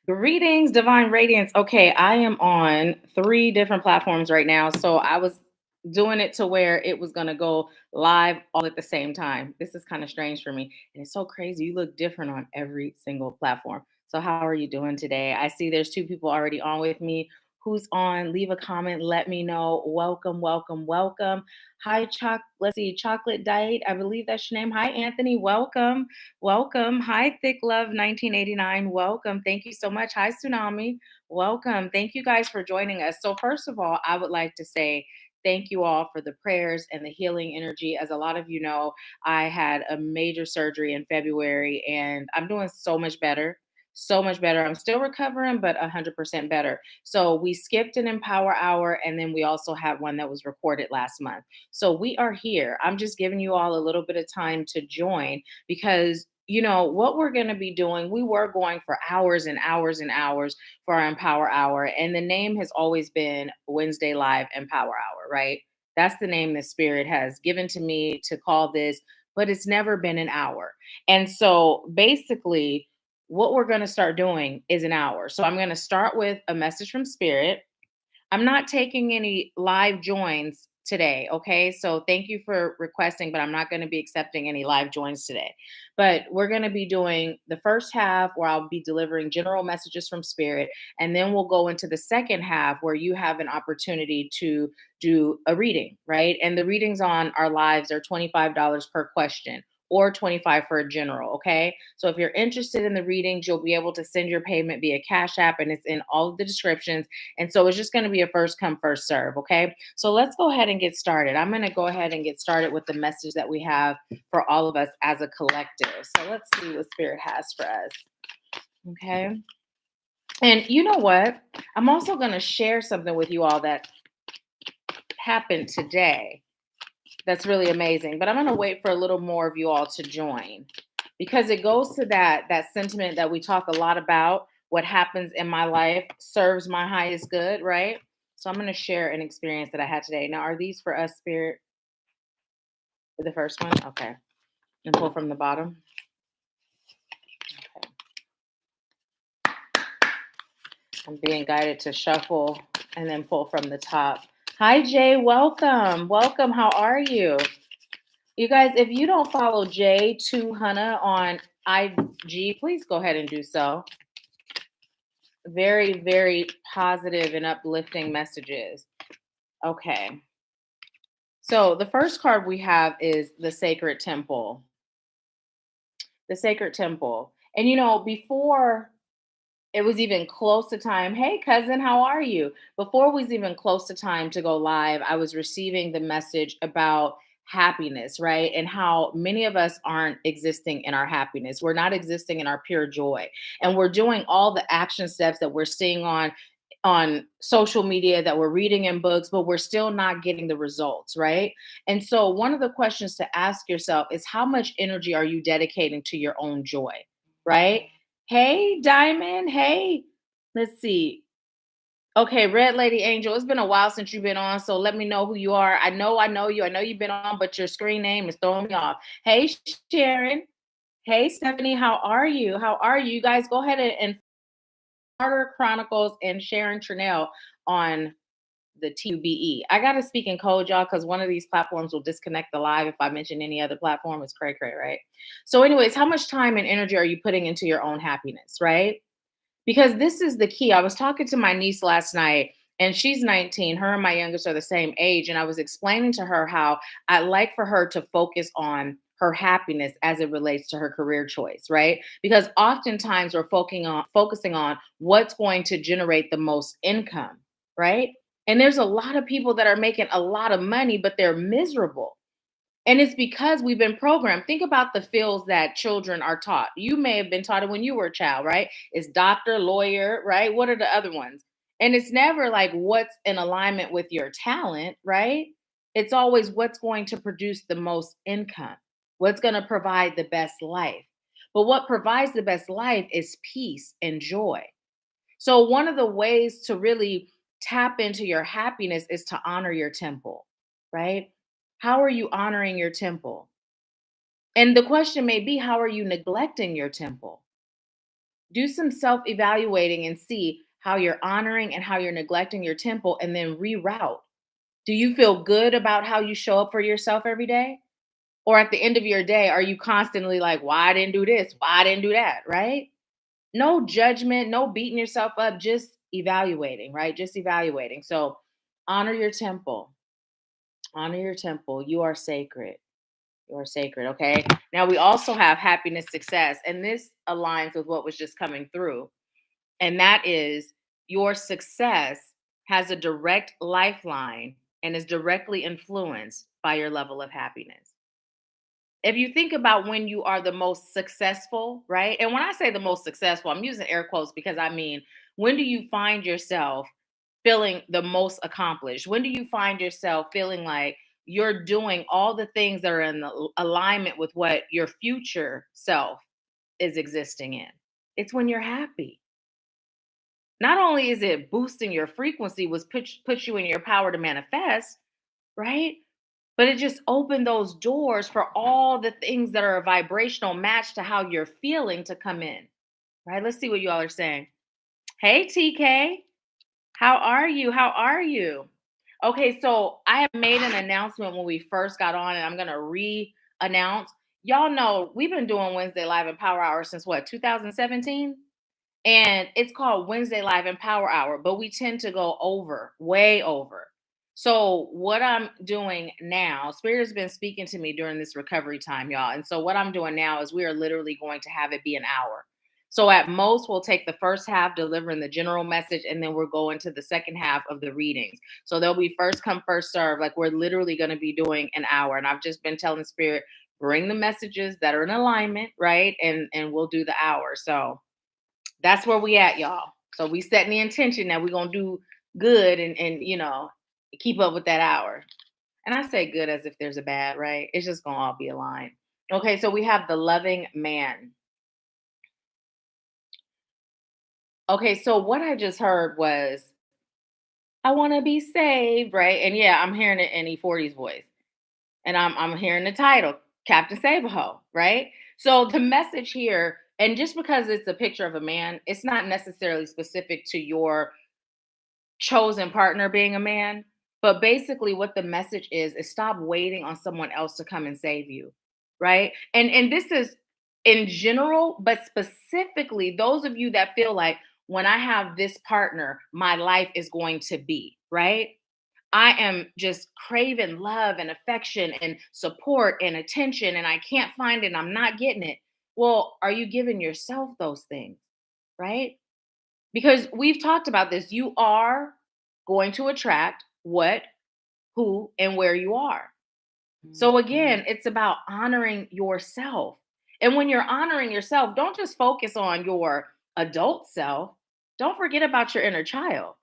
Greetings, Divine Radiance. Okay, I am on three different platforms right now. So I was doing it to where it was going to go live all at the same time. This is kind of strange for me. And it's so crazy. You look different on every single platform. So, how are you doing today? I see there's two people already on with me. Who's on? Leave a comment. Let me know. Welcome, welcome, welcome. Hi, Let's see, Chocolate Diet. I believe that's your name. Hi, Anthony. Welcome. Welcome. Hi, Thick Love 1989. Welcome. Thank you so much. Hi, Tsunami. Welcome. Thank you guys for joining us. So, first of all, I would like to say thank you all for the prayers and the healing energy. As a lot of you know, I had a major surgery in February and I'm doing so much better. So much better. I'm still recovering, but 100% better. So, we skipped an Empower Hour and then we also had one that was recorded last month. So, we are here. I'm just giving you all a little bit of time to join because what we're going to be doing, we were going for hours and hours and hours for our Empower Hour, and the name has always been Wednesday Live Empower Hour, right? That's the name the spirit has given to me to call this, but it's never been an hour. And so basically what we're going to start doing is an hour. So I'm going to start with a message from spirit. I'm not taking any live joins today. Okay. So thank you for requesting, but I'm not going to be accepting any live joins today. But we're going to be doing the first half where I'll be delivering general messages from spirit. And then we'll go into the second half where you have an opportunity to do a reading, right? And the readings on our lives are $25 per question or 25 for a general. Okay. So if you're interested in the readings, you'll be able to send your payment via Cash App and it's in all of the descriptions. And so it's just going to be a first come, first serve. Okay. So let's go ahead and get started. I'm going to go ahead and get started with the message that we have for all of us as a collective. So let's see what Spirit has for us. Okay. And you know what? I'm also going to share something with you all that happened today that's really amazing. But I'm going to wait for a little more of you all to join because it goes to that sentiment that we talk a lot about. What happens in my life serves my highest good, right? So I'm going to share an experience that I had today. Now, are these for us, Spirit? The first one, okay. And pull from the bottom. Okay. I'm being guided to shuffle and then pull from the top. Hi, Jay. Welcome. Welcome. How are you? You guys, if you don't follow J2Hannah on IG, please go ahead and do so. Very, very positive and uplifting messages. Okay. So the first card we have is the Sacred Temple. The Sacred Temple. And before it was even close to time, hey cousin, how are you? Before it was even close to time to go live, I was receiving the message about happiness, right? And how many of us aren't existing in our happiness. We're not existing in our pure joy. And we're doing all the action steps that we're seeing on social media, that we're reading in books, but we're still not getting the results, right? And so one of the questions to ask yourself is how much energy are you dedicating to your own joy, right? Hey, Diamond. Hey, let's see. Okay, Red Lady Angel. It's been a while since you've been on, so let me know who you are. I know you. I know you've been on, but your screen name is throwing me off. Hey, Sharon. Hey, Stephanie. How are you? How are you? You guys go ahead and Carter Chronicles and Sharon Trinell on the TUBE. I gotta speak in code, y'all, because one of these platforms will disconnect the live if I mention any other platform. It's cray cray, right? So, anyways, how much time and energy are you putting into your own happiness, right? Because this is the key. I was talking to my niece last night, and she's 19. Her and my youngest are the same age. And I was explaining to her how I like for her to focus on her happiness as it relates to her career choice, right? Because oftentimes we're focusing on what's going to generate the most income, right? And there's a lot of people that are making a lot of money, but they're miserable. And it's because we've been programmed. Think about the fields that children are taught. You may have been taught it when you were a child, right? It's doctor, lawyer, right? What are the other ones? And it's never like what's in alignment with your talent, right? It's always what's going to produce the most income, what's going to provide the best life. But what provides the best life is peace and joy. So, one of the ways to really tap into your happiness is to honor your temple, right? How are you honoring your temple? And the question may be, how are you neglecting your temple? Do some self evaluating and see how you're honoring and how you're neglecting your temple, and then reroute. Do you feel good about how you show up for yourself every day? Or at the end of your day, are you constantly like, why I didn't do this? Why I didn't do that? Right? No judgment, no beating yourself up, just evaluating, right? Just evaluating. So honor your temple. Honor your temple. You are sacred. You are sacred. Okay. Now we also have happiness, success, and this aligns with what was just coming through. And that is your success has a direct lifeline and is directly influenced by your level of happiness. If you think about when you are the most successful, right? And when I say the most successful, I'm using air quotes because I mean, when do you find yourself feeling the most accomplished? When do you find yourself feeling like you're doing all the things that are in alignment with what your future self is existing in? It's when you're happy. Not only is it boosting your frequency, was puts you in your power to manifest, right? But it just opened those doors for all the things that are a vibrational match to how you're feeling to come in, right? Let's see what you all are saying. Hey, TK, how are you? How are you? Okay, so I have made an announcement when we first got on, and I'm going to re announce. Y'all know we've been doing Wednesday Live and Power Hour since what, 2017? And it's called Wednesday Live and Power Hour, but we tend to go over, way over. So, what I'm doing now, Spirit has been speaking to me during this recovery time, y'all. And so, what I'm doing now is we are literally going to have it be an hour. So, at most, we'll take the first half delivering the general message, and then we'll go into the second half of the readings. So, there'll be first come, first serve. Like, we're literally going to be doing an hour. And I've just been telling Spirit, bring the messages that are in alignment, right? And we'll do the hour. So, that's where we at, y'all. So we setting the intention that we're gonna do good and keep up with that hour. And I say good as if there's a bad, right? It's just gonna all be aligned. Okay, so we have the loving man. Okay, so what I just heard was I want to be saved, right? And yeah, I'm hearing it in E40's voice. And I'm hearing the title, Captain Save-A-Ho, right? So the message here, and just because it's a picture of a man, it's not necessarily specific to your chosen partner being a man. But basically, what the message is stop waiting on someone else to come and save you, right? And this is in general, but specifically those of you that feel like when I have this partner, my life is going to be right. I am just craving love and affection and support and attention, and I can't find it. And I'm not getting it. Well, are you giving yourself those things, right? Because we've talked about this. You are going to attract what, who, and where you are. So again, it's about honoring yourself. And when you're honoring yourself, don't just focus on your adult self. Don't forget about your inner child.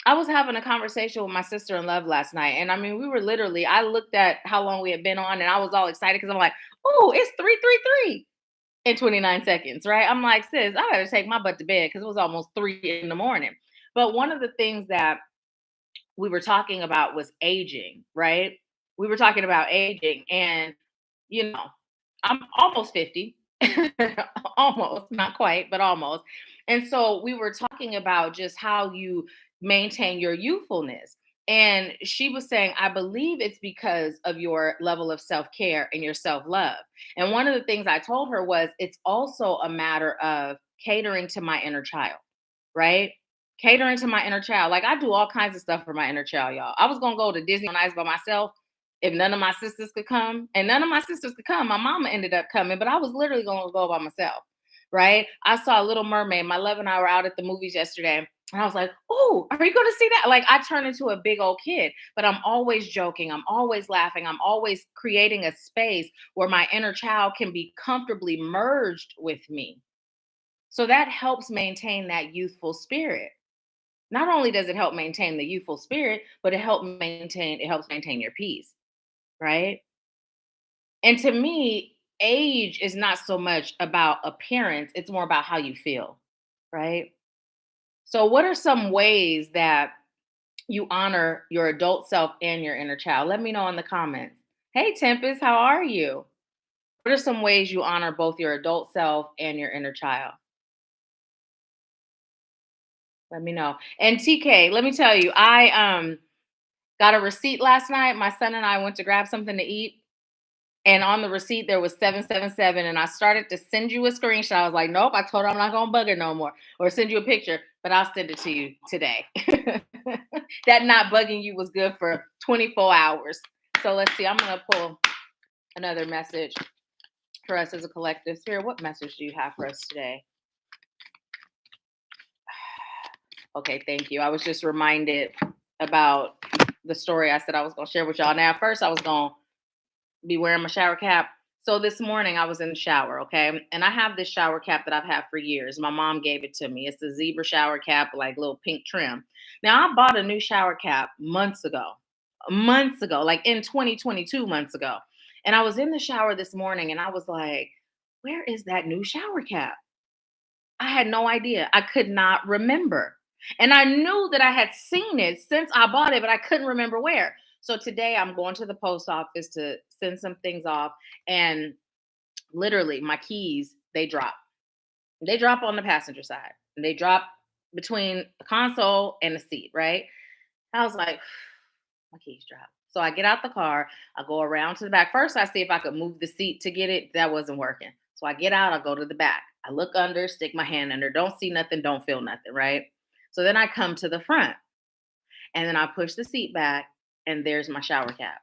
I was having a conversation with my sister in love last night. And I mean, we were literally, I looked at how long we had been on and I was all excited because I'm like, oh, it's 333 in 29 seconds, right? I'm like, sis, I gotta take my butt to bed because it was almost 3 in the morning. But one of the things that we were talking about was aging, right? We were talking about aging, and you know, I'm almost 50, almost, not quite, but almost. And so we were talking about just how you maintain your youthfulness. And she was saying, I believe it's because of your level of self care and your self love. And one of the things I told her was, it's also a matter of catering to my inner child, right? Catering to my inner child. Like I do all kinds of stuff for my inner child, y'all. I was gonna go to Disney on Ice by myself if none of my sisters could come, and none of my sisters could come. My mama ended up coming, but I was literally gonna go by myself, right? I saw Little Mermaid. My love and I were out at the movies yesterday. And I was like, oh, are you going to see that? Like, I turn into a big old kid, but I'm always joking. I'm always laughing. I'm always creating a space where my inner child can be comfortably merged with me. So that helps maintain that youthful spirit. Not only does it help maintain the youthful spirit, but it helps maintain your peace, right? And to me, age is not so much about appearance, it's more about how you feel, right? So what are some ways that you honor your adult self and your inner child? Let me know in the comments. Hey Tempest, how are you? What are some ways you honor both your adult self and your inner child? Let me know. And TK, let me tell you, I got a receipt last night. My son and I went to grab something to eat. And on the receipt, there was 777. And I started to send you a screenshot. I was like, nope, I told her I'm not going to bug her no more or send you a picture, but I'll send it to you today. That not bugging you was good for 24 hours. So let's see. I'm going to pull another message for us as a collective. Spirit, what message do you have for us today? Okay, thank you. I was just reminded about the story I said I was going to share with y'all. Now, at first, I was going to be wearing my shower cap. So this morning I was in the shower, okay? And I have this shower cap that I've had for years. My mom gave it to me. It's a zebra shower cap, like little pink trim. Now I bought a new shower cap months ago, like in 2022, months ago. And I was in the shower this morning and I was like, where is that new shower cap? I had no idea. I could not remember. And I knew that I had seen it since I bought it, but I couldn't remember where. So today I'm going to the post office to send some things off. And literally, my keys, they drop. They drop on the passenger side. And they drop between the console and the seat, right? I was like, my keys dropped. So I get out the car. I go around to the back. First, I see if I could move the seat to get it. That wasn't working. So I get out. I go to the back. I look under, stick my hand under. Don't see nothing. Don't feel nothing. Right. So then I come to the front and then I push the seat back and there's my shower cap.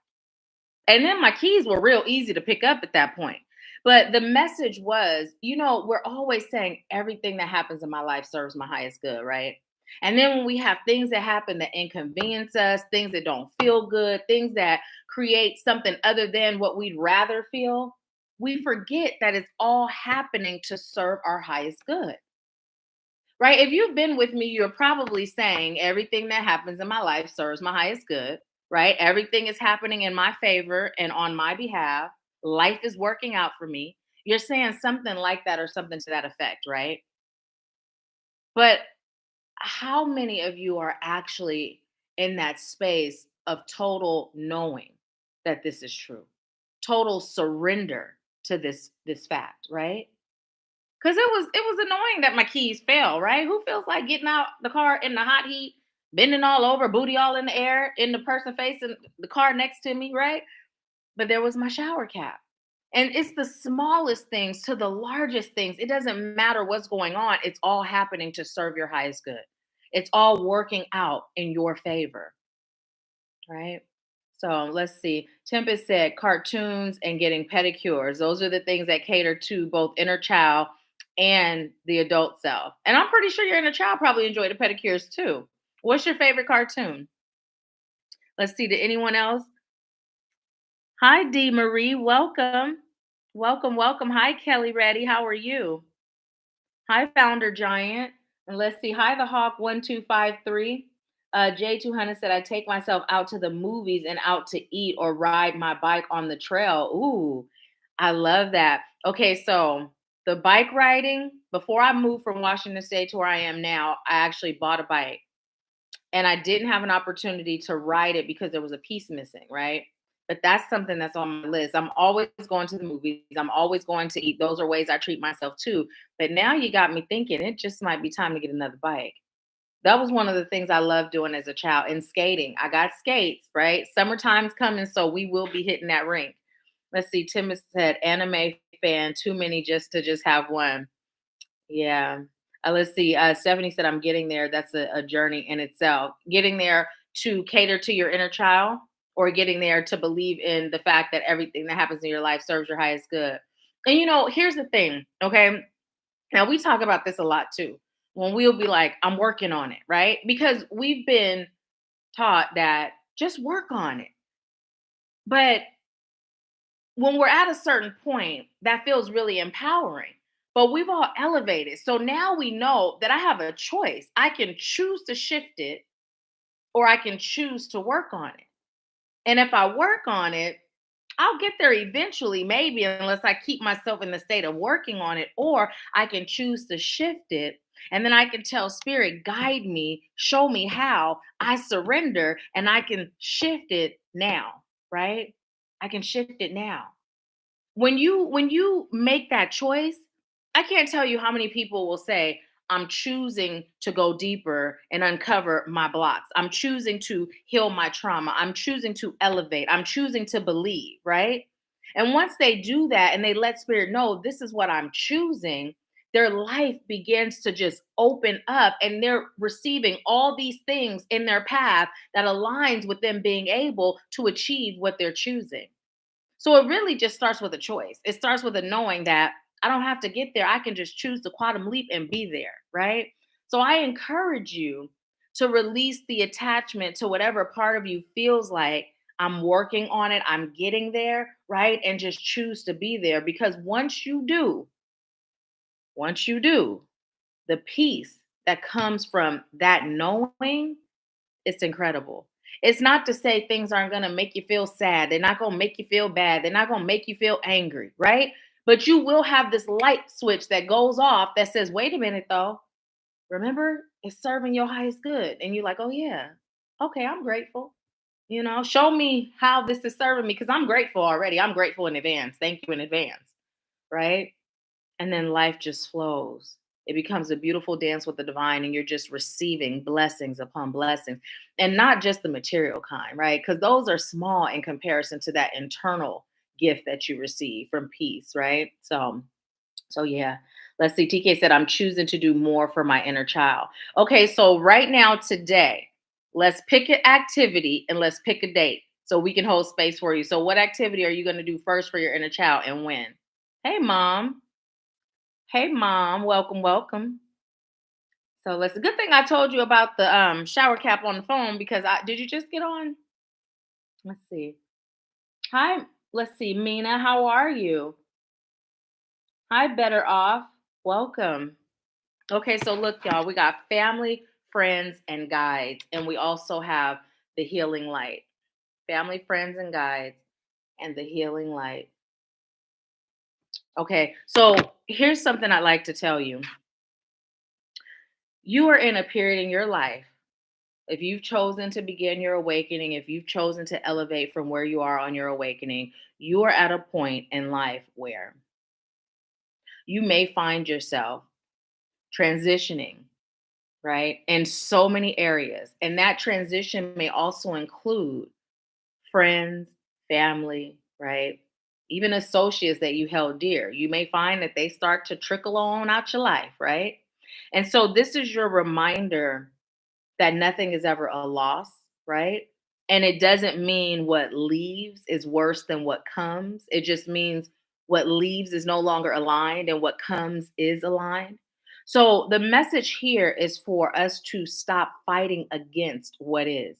And then my keys were real easy to pick up at that point. But the message was, we're always saying everything that happens in my life serves my highest good, right? And then when we have things that happen that inconvenience us, things that don't feel good, things that create something other than what we'd rather feel, we forget that it's all happening to serve our highest good. Right? If you've been with me, you're probably saying everything that happens in my life serves my highest good, right? Everything is happening in my favor and on my behalf. Life is working out for me. You're saying something like that or something to that effect, right? But how many of you are actually in that space of total knowing that this is true? Total surrender to this fact, right? Cause it was annoying that my keys fell, right? Who feels like getting out the car in the hot heat, bending all over, booty all in the air, in the person facing the car next to me, right? But there was my shower cap. And it's the smallest things to the largest things. It doesn't matter what's going on. It's all happening to serve your highest good. It's all working out in your favor, right? So let's see. Tempest said cartoons and getting pedicures. Those are the things that cater to both inner child and the adult self. And I'm pretty sure your inner child probably enjoy the pedicures too. What's your favorite cartoon? Let's see. Did anyone else? Hi, D. Marie. Welcome. Welcome, welcome. Hi, Kelly Reddy. How are you? Hi, Founder Giant. And let's see. Hi, the Hawk 1253. J200 said, I take myself out to the movies and out to eat or ride my bike on the trail. Ooh, I love that. Okay, so the bike riding, before I moved from Washington State to where I am now, I actually bought a bike and I didn't have an opportunity to ride it because there was a piece missing, right? But that's something that's on my list. I'm always going to the movies. I'm always going to eat. Those are ways I treat myself too. But now you got me thinking it just might be time to get another bike. That was one of the things I loved doing as a child and skating. I got skates, right? Summertime's coming, so we will be hitting that rink. Let's see. Tim has said anime fan, too many just have one. Yeah. Let's see. Stephanie said, I'm getting there. That's a journey in itself. Getting there to cater to your inner child or getting there to believe in the fact that everything that happens in your life serves your highest good. And, here's the thing. Okay. Now, we talk about this a lot too. When we'll be like, I'm working on it, right? Because we've been taught that just work on it. But when we're at a certain point, that feels really empowering. But we've all elevated. So now we know that I have a choice. I can choose to shift it or I can choose to work on it. And if I work on it, I'll get there eventually, maybe, unless I keep myself in the state of working on it, or I can choose to shift it. And then I can tell spirit, guide me, show me how I surrender, and I can shift it now, right? I can shift it now. When you make that choice, I can't tell you how many people will say, I'm choosing to go deeper and uncover my blocks. I'm choosing to heal my trauma. I'm choosing to elevate. I'm choosing to believe, right? And once they do that and they let spirit know this is what I'm choosing, their life begins to just open up and they're receiving all these things in their path that aligns with them being able to achieve what they're choosing. So it really just starts with a choice. It starts with a knowing that I don't have to get there. I can just choose the quantum leap and be there, right? So I encourage you to release the attachment to whatever part of you feels like I'm working on it, I'm getting there, right? And just choose to be there because once you do, the peace that comes from that knowing, it's incredible. It's not to say things aren't going to make you feel sad. They're not going to make you feel bad. They're not going to make you feel angry, right? But you will have this light switch that goes off that says, wait a minute, though. Remember, it's serving your highest good. And you're like, oh, yeah. Okay, I'm grateful. Show me how this is serving me because I'm grateful already. I'm grateful in advance. Thank you in advance, right? And then life just flows. It becomes a beautiful dance with the divine, and you're just receiving blessings upon blessings, and not just the material kind, right? Because those are small in comparison to that internal gift that you receive from peace, right? So yeah. Let's see. TK said, I'm choosing to do more for my inner child. Okay, so right now, today, let's pick an activity and let's pick a date so we can hold space for you. So, what activity are you going to do first for your inner child and when? Hey, mom. Hey, mom, welcome, welcome. So let's. Good thing I told you about the shower cap on the phone because I did you just get on? Let's see. Hi, let's see, Mina. How are you? Hi, better off. Welcome. Okay, so look, y'all, we got family, friends, and guides, and we also have the healing light. Family, friends, and guides, and the healing light. Okay, so here's something I'd like to tell you. You are in a period in your life. If you've chosen to begin your awakening, if you've chosen to elevate from where you are on your awakening, you are at a point in life where you may find yourself transitioning, right? In so many areas. And that transition may also include friends, family, right? Even associates that you held dear. You may find that they start to trickle on out your life, right? And so this is your reminder that nothing is ever a loss, right? And it doesn't mean what leaves is worse than what comes. It just means what leaves is no longer aligned and what comes is aligned. So the message here is for us to stop fighting against what is,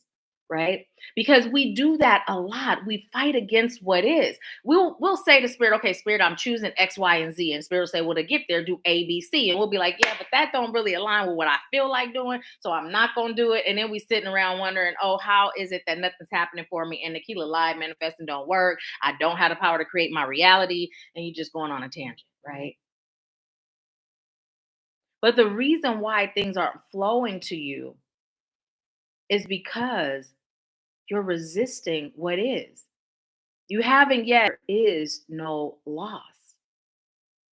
right? Because we do that a lot. We fight against what is. We'll say to spirit, okay, spirit, I'm choosing X, Y, and Z. And spirit will say, well, to get there, do A, B, C. And we'll be like, yeah, but that don't really align with what I feel like doing. So I'm not gonna do it. And then we sitting around wondering, oh, how is it that nothing's happening for me? And Nahkila live manifesting don't work. I don't have the power to create my reality. And you're just going on a tangent, right? But the reason why things aren't flowing to you is because you're resisting what is. You haven't yet, there is no loss.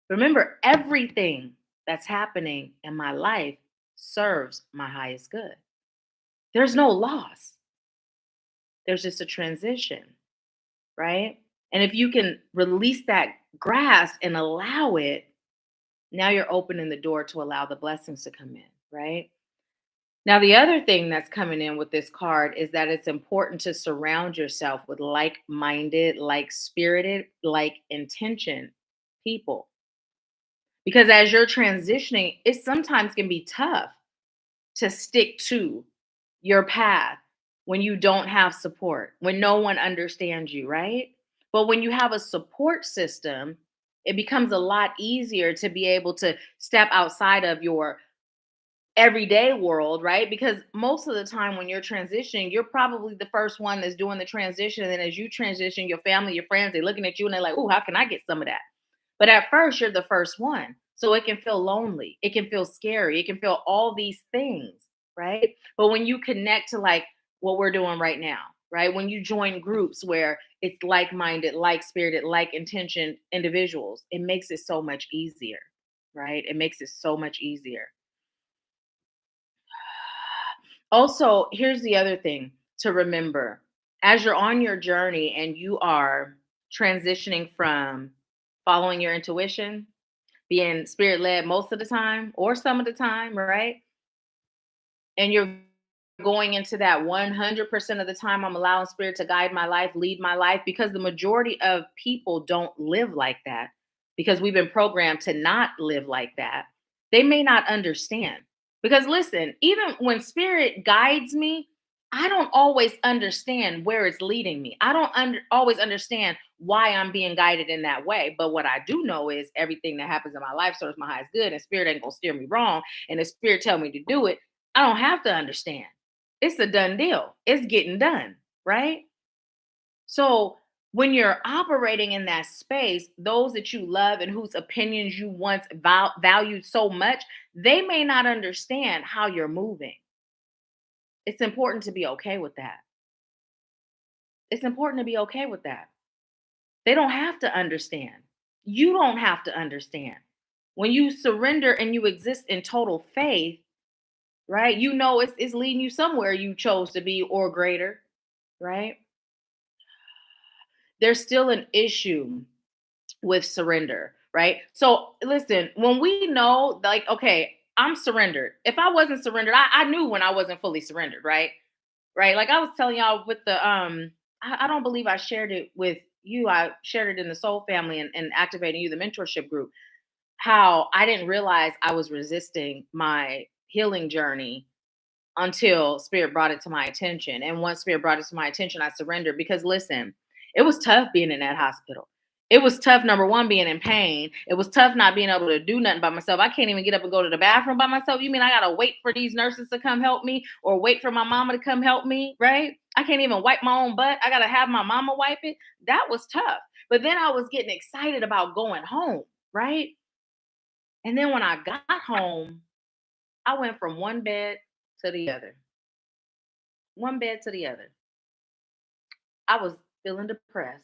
Remember, everything that's happening in my life serves my highest good. There's no loss. There's just a transition, right? And if you can release that grasp and allow it, now you're opening the door to allow the blessings to come in, right? Now, the other thing that's coming in with this card is that it's important to surround yourself with like minded, like spirited, like intention people. Because as you're transitioning, it sometimes can be tough to stick to your path when you don't have support, when no one understands you, right? But when you have a support system, it becomes a lot easier to be able to step outside of your everyday world, right? Because most of the time when you're transitioning, you're probably the first one that's doing the transition. And then as you transition, your family, your friends, they're looking at you and they're like, oh, how can I get some of that? But at first, you're the first one. So it can feel lonely. It can feel scary. It can feel all these things, right? But when you connect to like what we're doing right now, right? When you join groups where it's like minded, like spirited, like intentioned individuals, it makes it so much easier, right? It makes it so much easier. Also, here's the other thing to remember. As you're on your journey and you are transitioning from following your intuition, being spirit led most of the time or some of the time, right? And you're going into that 100% of the time, I'm allowing spirit to guide my life, lead my life, because the majority of people don't live like that because we've been programmed to not live like that. They may not understand. Because listen, even when spirit guides me, I don't always understand where it's leading me. I don't always understand why I'm being guided in that way. But what I do know is everything that happens in my life serves my highest good, and spirit ain't gonna steer me wrong. And if spirit tell me to do it, I don't have to understand. It's a done deal. It's getting done, right? So when you're operating in that space, those that you love and whose opinions you once valued so much, they may not understand how you're moving. It's important to be okay with that. It's important to be okay with that. They don't have to understand. You don't have to understand. When you surrender and you exist in total faith, right? You know it's leading you somewhere you chose to be or greater, right? There's still an issue with surrender, right? So listen, when we know, like, okay, I'm surrendered. If I wasn't surrendered, I knew when I wasn't fully surrendered, right? Right. Like I was telling y'all with the I don't believe I shared it with you. I shared it in the Soul Family and activating you, the mentorship group, how I didn't realize I was resisting my healing journey until spirit brought it to my attention. And once spirit brought it to my attention, I surrendered because listen, it was tough being in that hospital. It was tough, number one, being in pain. It was tough not being able to do nothing by myself. I can't even get up and go to the bathroom by myself. You mean I gotta wait for these nurses to come help me or wait for my mama to come help me, right? I can't even wipe my own butt. I gotta have my mama wipe it. That was tough. But then I was getting excited about going home, right? And then when I got home, I went from one bed to the other, one bed to the other. I was feeling depressed.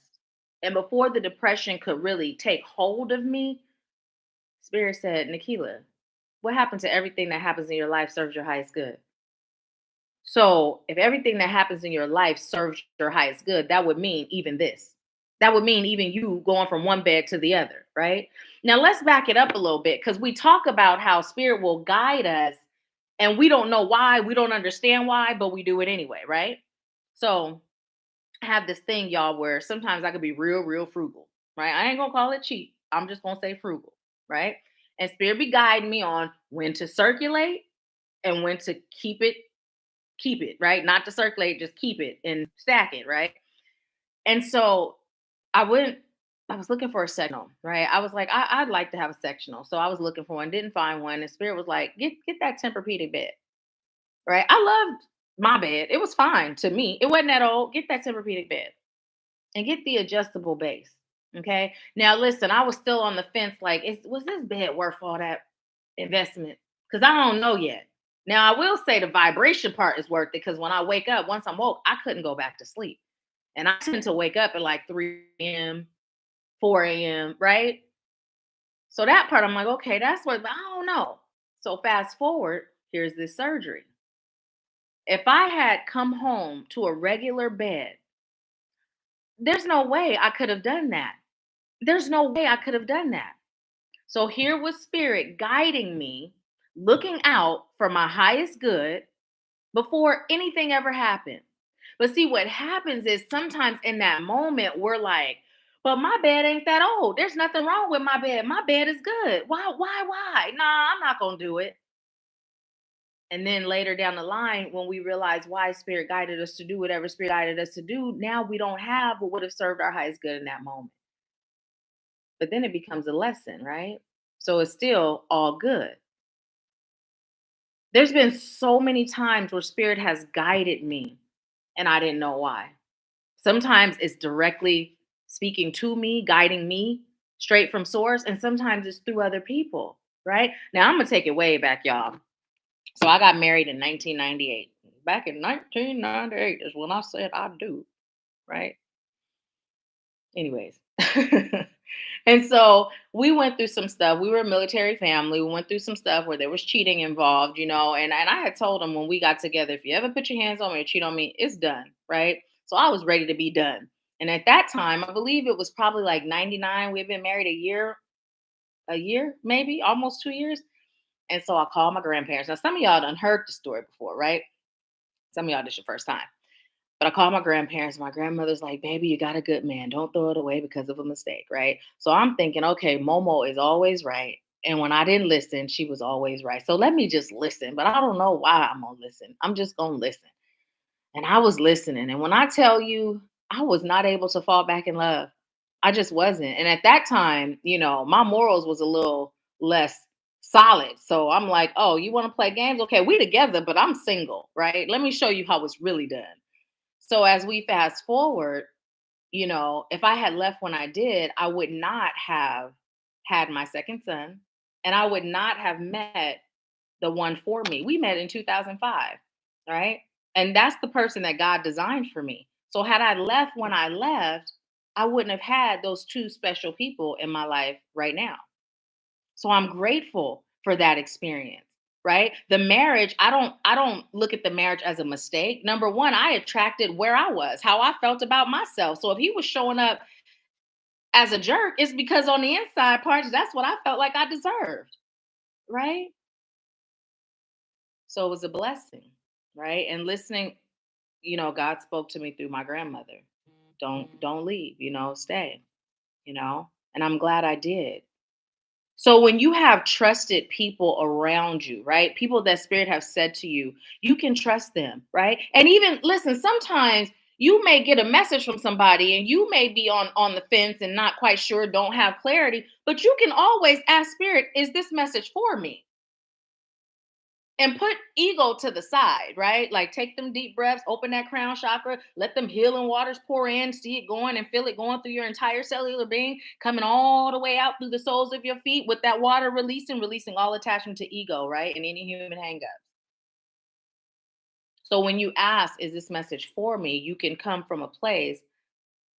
And before the depression could really take hold of me, Spirit said, Nahkila, what happened to everything that happens in your life serves your highest good? So if everything that happens in your life serves your highest good, that would mean even this. That would mean even you going from one bed to the other, right? Now let's back it up a little bit because we talk about how spirit will guide us and we don't know why, we don't understand why, but we do it anyway, right? So have this thing, y'all, where sometimes I could be real, real frugal, right? I ain't gonna call it cheap. I'm just gonna say frugal, right? And spirit be guiding me on when to circulate and when to keep it, right? Not to circulate, just keep it and stack it, right? And so I went, I was looking for a sectional, right? I was like, I'd like to have a sectional. So I was looking for one, didn't find one. And spirit was like, get that Tempur-Pedic bed, right? I loved my bed. It was fine to me. It wasn't that old. Get that Tempur-Pedic bed and get the adjustable base. Okay. Now, listen, I was still on the fence. Like, was this bed worth all that investment? Because I don't know yet. Now, I will say the vibration part is worth it because when I wake up, once I'm woke, I couldn't go back to sleep. And I tend to wake up at like 3 a.m., 4 a.m., right? So that part, I'm like, okay, that's what, I don't know. So fast forward, here's this surgery. If I had come home to a regular bed, there's no way I could have done that. There's no way I could have done that. So here was spirit guiding me, looking out for my highest good before anything ever happened. But see, what happens is sometimes in that moment, we're like, but my bed ain't that old. There's nothing wrong with my bed. My bed is good. Why? Nah, I'm not going to do it. And then later down the line, when we realize why spirit guided us to do whatever spirit guided us to do, now we don't have what would have served our highest good in that moment. But then it becomes a lesson, right? So it's still all good. There's been so many times where spirit has guided me and I didn't know why. Sometimes it's directly speaking to me, guiding me straight from source, and sometimes it's through other people, right? Now I'm gonna take it way back, y'all. So I got married in 1998. Back in 1998 is when I said I do, right? Anyways. And so we went through some stuff. We were a military family. We went through some stuff where there was cheating involved, and I had told him when we got together, if you ever put your hands on me or cheat on me, it's done, right? So I was ready to be done. And at that time, I believe it was probably like 99. We had been married a year, maybe almost 2 years. And so I called my grandparents. Now, some of y'all done heard the story before, right? Some of y'all, this your first time. But I called my grandparents. My grandmother's like, baby, you got a good man. Don't throw it away because of a mistake, right? So I'm thinking, okay, Momo is always right. And when I didn't listen, she was always right. So let me just listen. But I don't know why I'm going to listen. I'm just going to listen. And I was listening. And when I tell you, I was not able to fall back in love. I just wasn't. And at that time, my morals was a little less solid. So I'm like, oh, you want to play games? Okay, we together, but I'm single, right? Let me show you how it's really done. So as we fast forward, if I had left when I did, I would not have had my second son and I would not have met the one for me. We met in 2005, right? And that's the person that God designed for me. So had I left when I left, I wouldn't have had those two special people in my life right now. So I'm grateful for that experience, right? The marriage, I don't look at the marriage as a mistake. Number one, I attracted where I was, how I felt about myself. So if he was showing up as a jerk, it's because on the inside parts, that's what I felt like I deserved, right? So it was a blessing, right? And listening, God spoke to me through my grandmother. Don't leave, stay, and I'm glad I did. So when you have trusted people around you, right? People that spirit have said to you, you can trust them, right? And even listen, sometimes you may get a message from somebody and you may be on the fence and not quite sure, don't have clarity, but you can always ask spirit, is this message for me? And put ego to the side, right? Like take them deep breaths, open that crown chakra, let them healing waters pour in, see it going and feel it going through your entire cellular being, coming all the way out through the soles of your feet with that water releasing all attachment to ego, right? And any human hangup. So when you ask, is this message for me? You can come from a place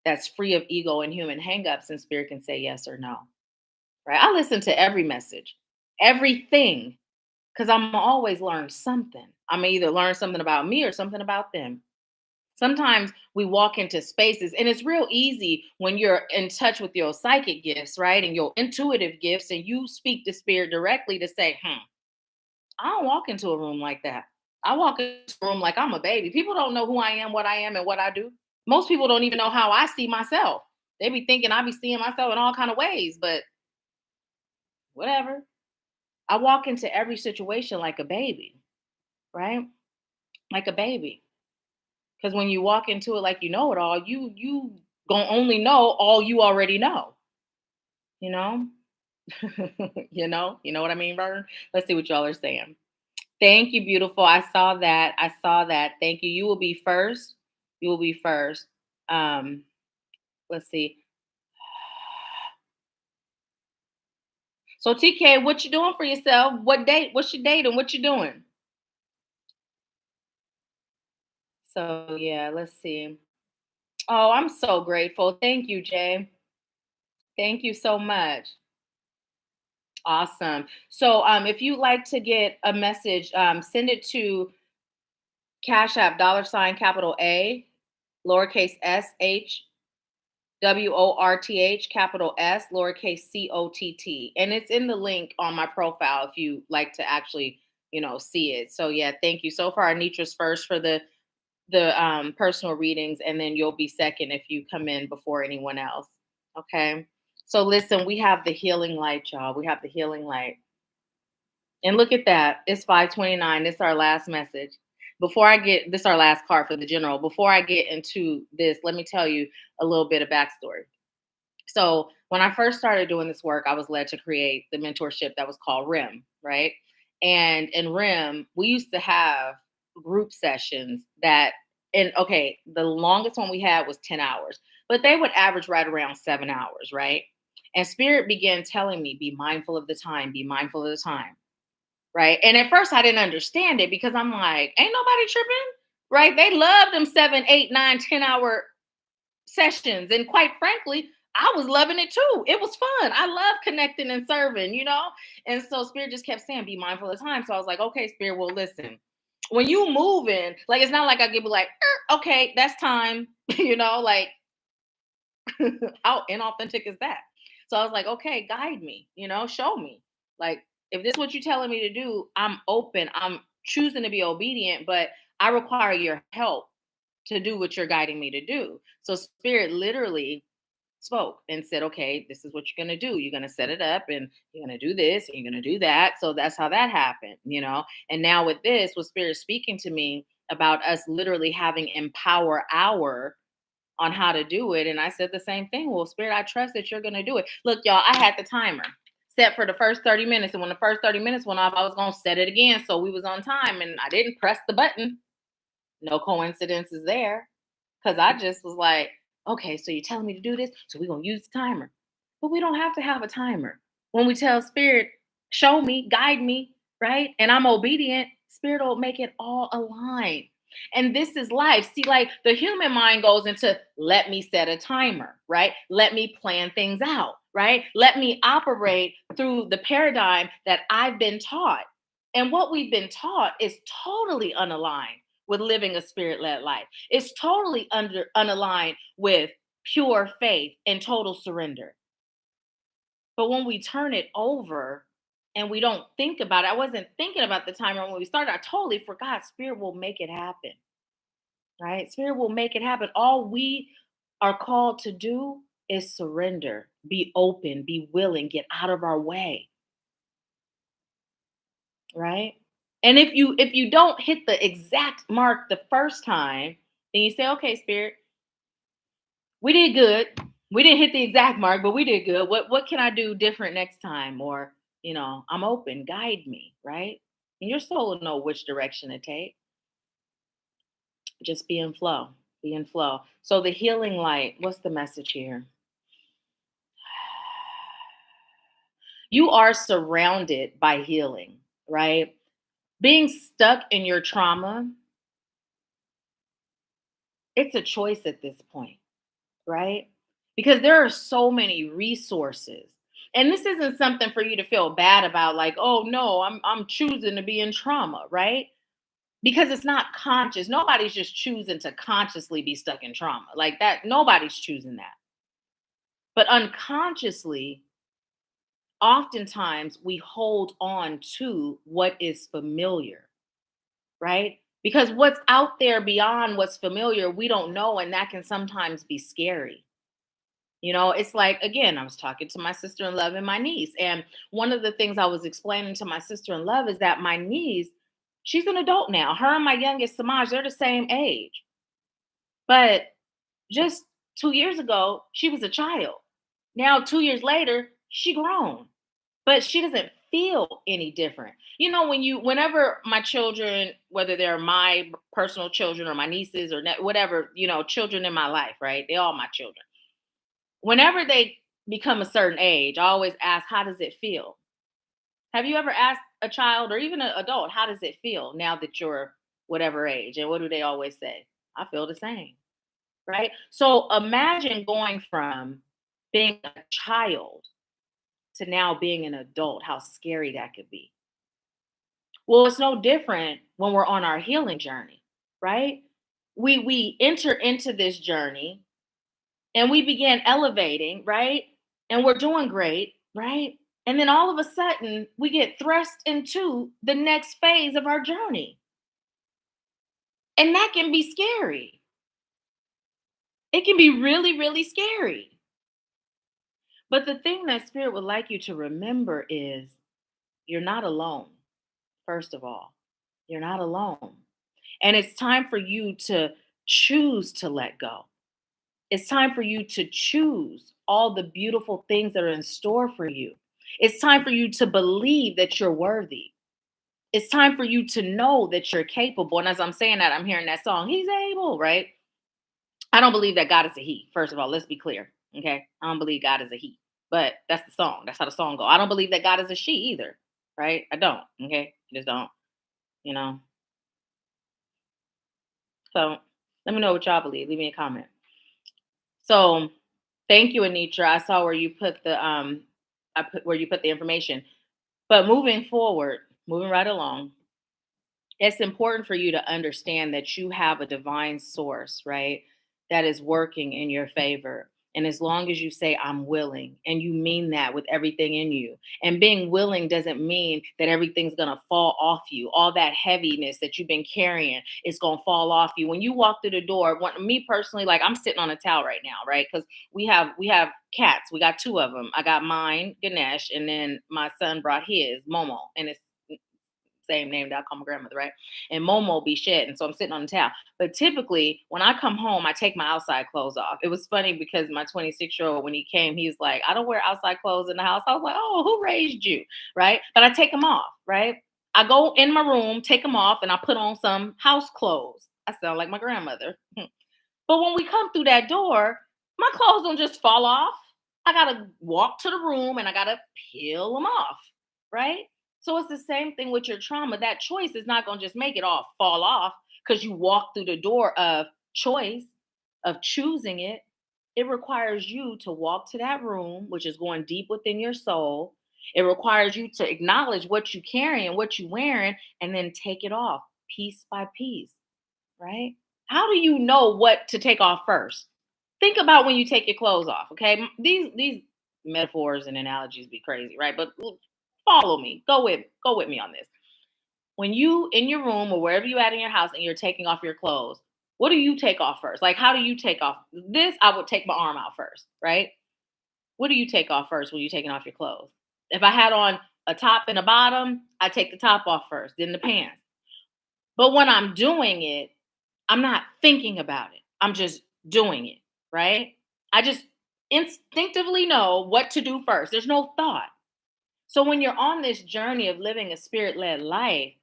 that's free of ego and human hangups, and spirit can say yes or no, right? I listen to every message, everything, because I'm always learn something. I'm either learn something about me or something about them. Sometimes we walk into spaces, and it's real easy when you're in touch with your psychic gifts, right? And your intuitive gifts, and you speak to spirit directly to say, I don't walk into a room like that. I walk into a room like I'm a baby. People don't know who I am, what I am, and what I do. Most people don't even know how I see myself. They be thinking I be seeing myself in all kind of ways, but whatever. I walk into every situation like a baby, right? Like a baby. Because when you walk into it like you know it all, you gonna only know all you already know. You know, you know what I mean, Vern? Let's see what y'all are saying. Thank you, beautiful. I saw that. I saw that. Thank you. You will be first. You will be first. Um, let's see. So TK, what you doing for yourself? What date? What's your date and what you doing? So yeah, let's see. Oh, I'm so grateful. Thank you, Jay. Thank you so much. Awesome. So if you'd like to get a message, send it to Cash App $, capital A, lowercase SHWORTH, capital S, lowercase COTT. And it's in the link on my profile if you like to actually, see it. So yeah, thank you. So far, Anitra's first for the personal readings, and then you'll be second if you come in before anyone else. Okay. So listen, we have the healing light, y'all. We have the healing light. And look at that. It's 5:29. This is our last message. Before I get this, our last card for the general. Before I get into this, let me tell you a little bit of backstory. So when I first started doing this work, I was led to create the mentorship that was called RIM, right? And in RIM, we used to have group sessions that, and okay, the longest one we had was 10 hours, but they would average right around 7 hours, right? And Spirit began telling me, be mindful of the time, be mindful of the time, right? And at first I didn't understand it because I'm like, ain't nobody tripping, right? They love them 7, 8, 9, 10 hour sessions. And quite frankly, I was loving it too. It was fun. I love connecting and serving, you know? And so Spirit just kept saying, be mindful of time. So I was like, okay, Spirit, well, listen. When you moving, like it's not like I give you like, okay, that's time, you know, like how inauthentic is that? So I was like, okay, guide me, you know, show me. Like, if this is what you're telling me to do, I'm open. I'm choosing to be obedient, but I require your help to do what you're guiding me to do. So Spirit literally spoke and said, okay, this is what you're going to do. You're going to set it up and you're going to do this and you're going to do that. So that's how that happened, you know? And now with this, with Spirit speaking to me about us literally having empower hour on how to do it. And I said the same thing. Well, Spirit, I trust that you're going to do it. Look, y'all, I had the timer set for the first 30 minutes. And when the first 30 minutes went off, I was going to set it again. So we was on time and I didn't press the button. No coincidences there. Because I just was like, okay, so you're telling me to do this. So we're going to use the timer. But we don't have to have a timer. When we tell Spirit, show me, guide me, right? And I'm obedient, Spirit will make it all align. And this is life. See, like the human mind goes into let me set a timer, right? Let me plan things out, right? Let me operate through the paradigm that I've been taught. And what we've been taught is totally unaligned with living a spirit-led life. It's totally unaligned with pure faith and total surrender. But when we turn it over and we don't think about it, I wasn't thinking about the timer when we started. I totally forgot. Spirit will make it happen, right? Spirit will make it happen. All we are called to do is surrender, be open, be willing, get out of our way, right? And if you don't hit the exact mark the first time, then you say, okay, Spirit, we did good. We didn't hit the exact mark, but we did good. What can I do different next time? Or, I'm open, guide me, right? And your soul will know which direction to take. Just be in flow. Be in flow. So the healing light, what's the message here? You are surrounded by healing, right? Being stuck in your trauma, it's a choice at this point, right? Because there are so many resources. And this isn't something for you to feel bad about, like, oh no, I'm choosing to be in trauma, right? Because it's not conscious. Nobody's just choosing to consciously be stuck in trauma. Like that, nobody's choosing that. But unconsciously, oftentimes we hold on to what is familiar, right? Because what's out there beyond what's familiar, we don't know, and that can sometimes be scary. It's like, again, I was talking to my sister in love and my niece. And one of the things I was explaining to my sister in love is that my niece, she's an adult now. Her and my youngest, Samaj, they're the same age. But just 2 years ago, she was a child. Now, 2 years later, she grown. But she doesn't feel any different. Whenever my children, whether they're my personal children or my nieces or whatever, children in my life, right? They're all my children, whenever they become a certain age, I always ask, how does it feel? Have you ever asked a child or even an adult, how does it feel now that you're whatever age? And what do they always say? I feel the same, right? So imagine going from being a child to now being an adult, how scary that could be. Well, it's no different when we're on our healing journey, right? We enter into this journey and we begin elevating, right? And we're doing great, right? And then all of a sudden, we get thrust into the next phase of our journey. And that can be scary. It can be really, really scary. But the thing that Spirit would like you to remember is you're not alone, first of all. You're not alone. And it's time for you to choose to let go. It's time for you to choose all the beautiful things that are in store for you. It's time for you to believe that you're worthy. It's time for you to know that you're capable. And as I'm saying that, I'm hearing that song, He's able, right? I don't believe that God is a He. First of all, let's be clear. Okay. I don't believe God is a He. But that's the song. That's how the song goes. I don't believe that God is a she either. Right? I don't. Okay. I just don't. You know. So let me know what y'all believe. Leave me a comment. So Thank you, Anitra. I saw where you put the I put where you put the information. But moving forward, moving right along, it's important for you to understand that you have a divine source, right? That is working in your favor. And as long as you say, I'm willing, and you mean that with everything in you, and being willing doesn't mean that everything's going to fall off you. All that heaviness that you've been carrying is going to fall off you. When you walk through the door, me personally, like I'm sitting on a towel right now, right? Because we have cats. We got two of them. I got mine, Ganesh, and then my son brought his, Momo. And it's same name that I call my grandmother, right? And Momo be shedding. So I'm sitting on the towel. But typically, when I come home, I take my outside clothes off. It was funny because my 26-year-old, when he came, he was like, I don't wear outside clothes in the house. I was like, oh, who raised you? Right? But I take them off, right? I go in my room, take them off, and I put on some house clothes. I sound like my grandmother. But when we come through that door, my clothes don't just fall off. I gotta walk to the room and I gotta peel them off, right? So it's the same thing with your trauma. That choice is not gonna just make it all fall off because you walk through the door of choice, of choosing it. It requires you to walk to that room, which is going deep within your soul. It requires you to acknowledge what you carry and what you wearing, and then take it off piece by piece, right? How do you know what to take off first? Think about when you take your clothes off, okay? These metaphors and analogies be crazy, right? But follow me. Go with me on this. When you in your room or wherever you at in your house and you're taking off your clothes, what do you take off first? Like how do you take off this? I would take my arm out first, right? What do you take off first when you're taking off your clothes? If I had on a top and a bottom, I take the top off first, then the pants. But when I'm doing it, I'm not thinking about it. I'm just doing it, right? I just instinctively know what to do first. There's no thought. So when you're on this journey of living a spirit led life,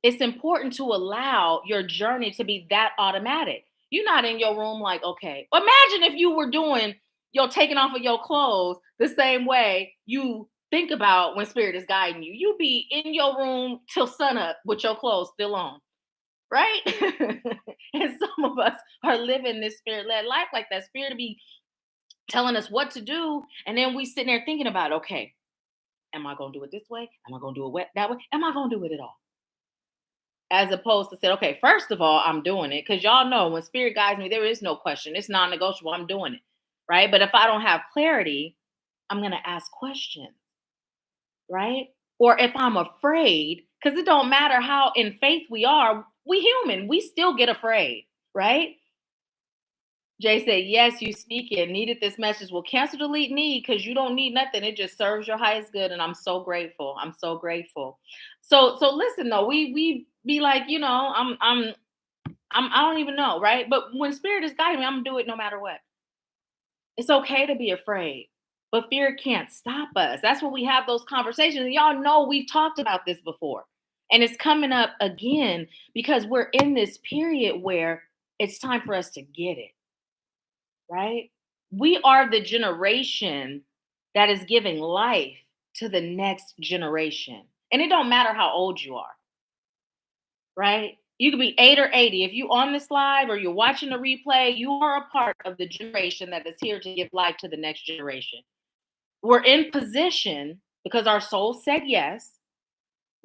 it's important to allow your journey to be that automatic. You're not in your room like, okay, imagine if you were doing your taking off of your clothes the same way you think about when spirit is guiding you. You be in your room till sunup with your clothes still on, right? And some of us are living this spirit led life like that. Spirit to be telling us what to do. And then we sitting there thinking about, okay, am I going to do it this way? Am I going to do it that way? Am I going to do it at all? As opposed to say, okay, first of all, I'm doing it. Because y'all know when spirit guides me, there is no question. It's non negotiable. I'm doing it. Right. But if I don't have clarity, I'm going to ask questions. Right. Or if I'm afraid, because it don't matter how in faith we are, we human, we still get afraid. Right. Jay said, yes, you speak it. Needed this message. Well, cancel, delete, need, because you don't need nothing. It just serves your highest good. And I'm so grateful. I'm so grateful. So listen though, we be like, I don't even know, right? But when spirit is guiding me, I'm gonna do it no matter what. It's okay to be afraid, but fear can't stop us. That's when we have those conversations. And y'all know we've talked about this before. And it's coming up again because we're in this period where it's time for us to get it, right? We are the generation that is giving life to the next generation. And it don't matter how old you are, right? You could be 8 or 80. If you on this live or you're watching the replay, you are a part of the generation that is here to give life to the next generation. We're in position because our soul said yes.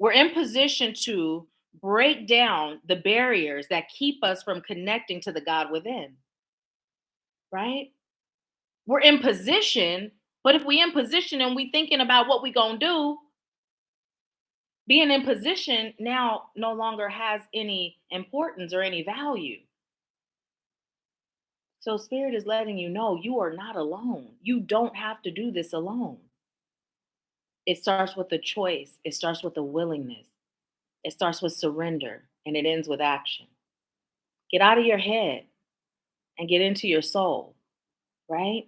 We're in position to break down the barriers that keep us from connecting to the God within, right? We're in position, but if we in position and we thinking about what we gonna do, being in position now no longer has any importance or any value. So spirit is letting you know you are not alone. You don't have to do this alone. It starts with a choice. It starts with a willingness. It starts with surrender and it ends with action. Get out of your head and get into your soul, right?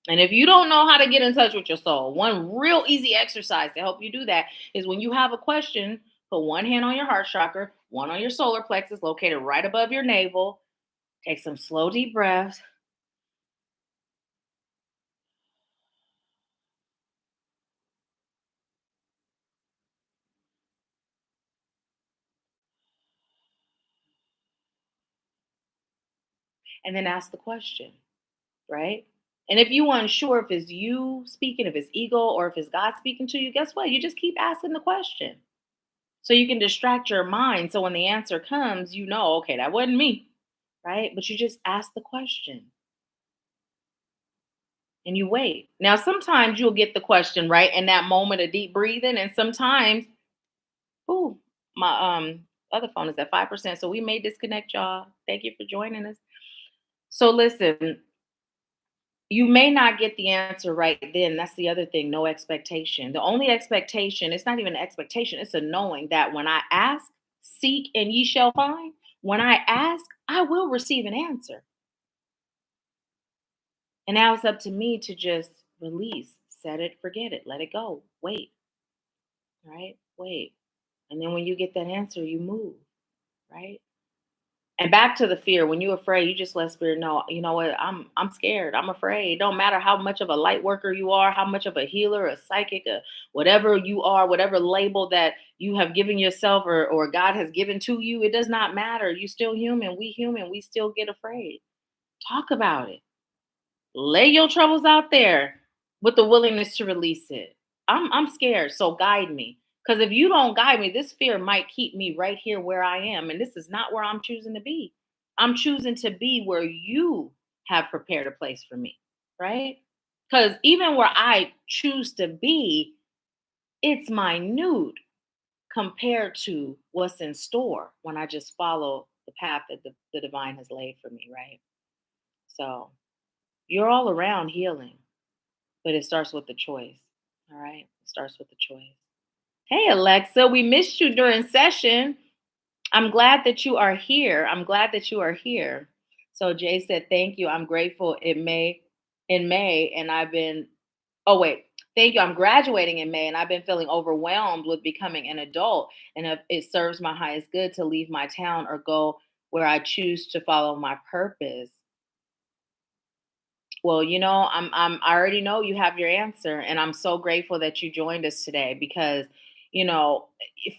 And if you don't know how to get in touch with your soul, one real easy exercise to help you do that is when you have a question, put one hand on your heart chakra, one on your solar plexus, located right above your navel. Take some slow, deep breaths. And then ask the question, right? And if you unsure if it's you speaking, if it's ego, or if it's God speaking to you, guess what? You just keep asking the question. So you can distract your mind. So when the answer comes, you know, okay, that wasn't me, right? But you just ask the question and you wait. Now, sometimes you'll get the question right in that moment of deep breathing, and sometimes, ooh, my other phone is at 5%. So we may disconnect, y'all. Thank you for joining us. So listen, you may not get the answer right then. That's the other thing. No expectation. The only expectation, it's not even an expectation, it's a knowing that when I ask, seek, and ye shall find. When I ask, I will receive an answer. And now it's up to me to just release, set it, forget it, let it go, wait, right? Wait. And then when you get that answer, you move, right? And back to the fear. When you're afraid, you just let spirit know, you know what, I'm scared. I'm afraid. It don't matter how much of a light worker you are, how much of a healer, a psychic, whatever you are, whatever label that you have given yourself or God has given to you, it does not matter. You still human, we still get afraid. Talk about it. Lay your troubles out there with the willingness to release it. I'm scared, so guide me. Because if you don't guide me, this fear might keep me right here where I am. And this is not where I'm choosing to be. I'm choosing to be where you have prepared a place for me, right? Because even where I choose to be, it's minute compared to what's in store when I just follow the path that the divine has laid for me, right? So you're all around healing. But it starts with the choice. All right. It starts with the choice. Hey, Alexa, we missed you during session. I'm glad that you are here. I'm glad that you are here. So Jay said, thank you. I'm grateful in May, and I've been, oh, wait. Thank you. I'm graduating in May, and I've been feeling overwhelmed with becoming an adult. And if it serves my highest good to leave my town or go where I choose to follow my purpose. Well, I already know you have your answer, and I'm so grateful that you joined us today because, you know,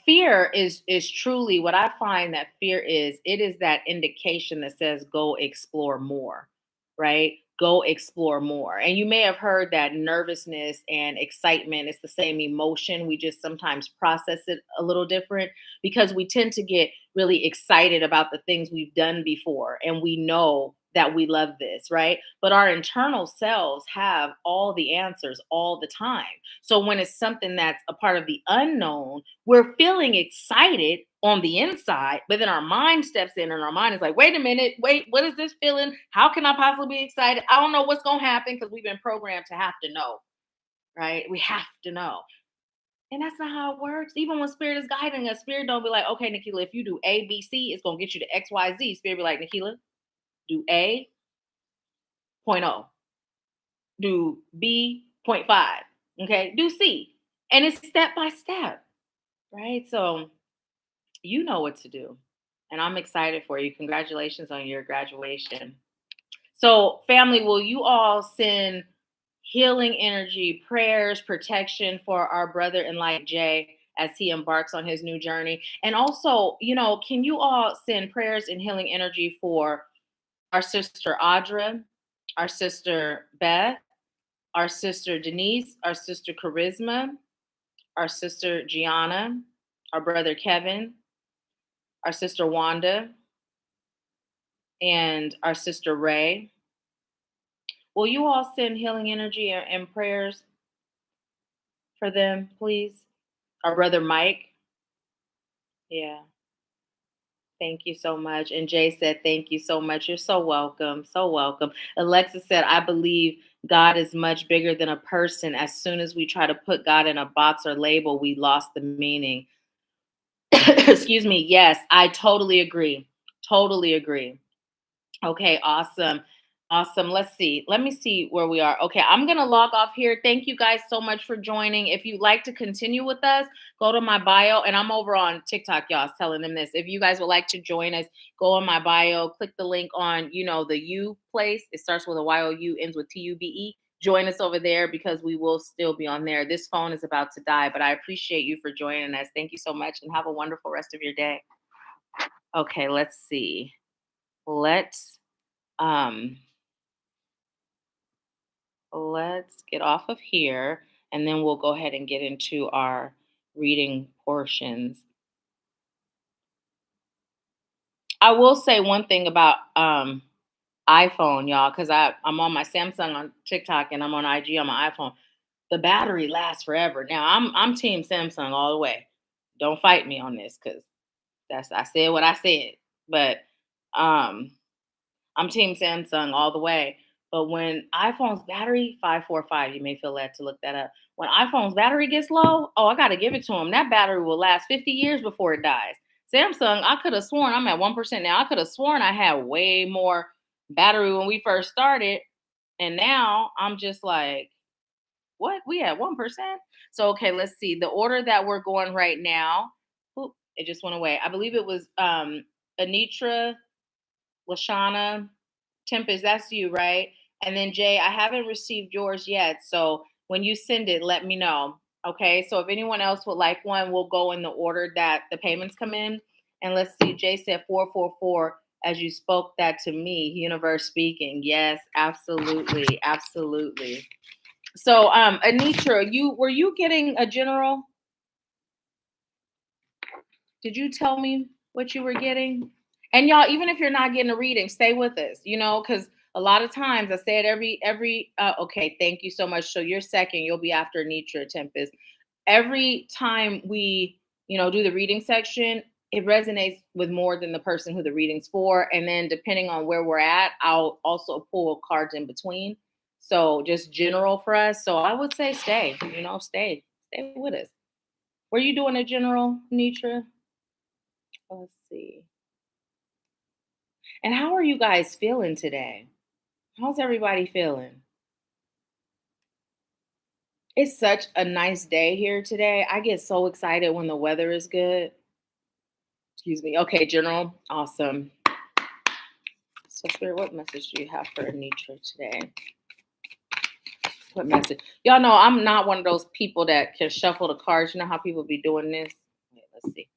fear is truly what I find that fear is. It is that indication that says go explore more, right? Go explore more. And you may have heard that nervousness and excitement is the same emotion. We just sometimes process it a little different because we tend to get really excited about the things we've done before and we know that we love this, right? But our internal selves have all the answers all the time. So when it's something that's a part of the unknown, we're feeling excited on the inside, but then our mind steps in and our mind is like, wait a minute, wait, what is this feeling? How can I possibly be excited? I don't know what's going to happen because we've been programmed to have to know, right? We have to know. And that's not how it works. Even when spirit is guiding us, spirit don't be like, okay, Nahkila, if you do A, B, C, it's going to get you to X, Y, Z. Spirit be like, Nahkila, do A, point oh, do B, point 0.5, okay, do C. And it's step by step, right? So you know what to do. And I'm excited for you. Congratulations on your graduation. So, family, will you all send healing energy, prayers, protection for our brother in light, Jay, as he embarks on his new journey? And also, can you all send prayers and healing energy for our sister Audra, our sister Beth, our sister Denise, our sister Charisma, our sister Gianna, our brother Kevin, our sister Wanda, and our sister Ray? Will you all send healing energy and prayers for them, please? Our brother Mike. Yeah. Thank you so much. And Jay said, thank you so much. You're so welcome. So welcome. Alexa said, I believe God is much bigger than a person. As soon as we try to put God in a box or label, we lost the meaning. Excuse me. Yes, I totally agree. Totally agree. Okay, awesome. Awesome. Let's see. Let me see where we are. Okay, I'm going to log off here. Thank you guys so much for joining. If you'd like to continue with us, go to my bio. And I'm over on TikTok, y'all, I was telling them this. If you guys would like to join us, go on my bio, click the link on, the U place. It starts with a YOU, ends with TUBE. Join us over there because we will still be on there. This phone is about to die, but I appreciate you for joining us. Thank you so much and have a wonderful rest of your day. Okay, let's see. Let's um let's get off of here and then we'll go ahead and get into our reading portions. I will say one thing about iPhone, y'all, because I'm on my Samsung on TikTok and I'm on IG on my iPhone. The battery lasts forever. Now I'm team Samsung all the way. Don't fight me on this because that's I said what I said. But um I'm team Samsung all the way. But when iPhone's battery 545, you may feel led to look that up. When iPhone's battery gets low, oh, I got to give it to them. That battery will last 50 years before it dies. Samsung, I could have sworn I'm at 1% now. I could have sworn I had way more battery when we first started. And now I'm just like, what? We had 1%? So, okay, let's see. The order that we're going right now, oop, it just went away. I believe it was Anitra, Lashana, Tempest, that's you, right? And then Jay, I haven't received yours yet. So when you send it, let me know. Okay. So if anyone else would like one, we'll go in the order that the payments come in. And let's see, Jay said 444 as you spoke that to me, universe speaking. Yes, absolutely. Absolutely. So Anitra, you getting a general? Did you tell me what you were getting? And y'all, even if you're not getting a reading, stay with us, because a lot of times I say it every okay, thank you so much. So you're second, you'll be after Nitra Tempest. Every time we, do the reading section, it resonates with more than the person who the reading's for. And then depending on where we're at, I'll also pull cards in between. So just general for us. So I would say stay with us. Were you doing a general, Nitra? Let's see. And how are you guys feeling today? How's everybody feeling? It's such a nice day here today. I get so excited when the weather is good. Excuse me. Okay, General. Awesome. So, Spirit, what message do you have for Anitra today? What message? Y'all know I'm not one of those people that can shuffle the cards. You know how people be doing this? Wait, let's see.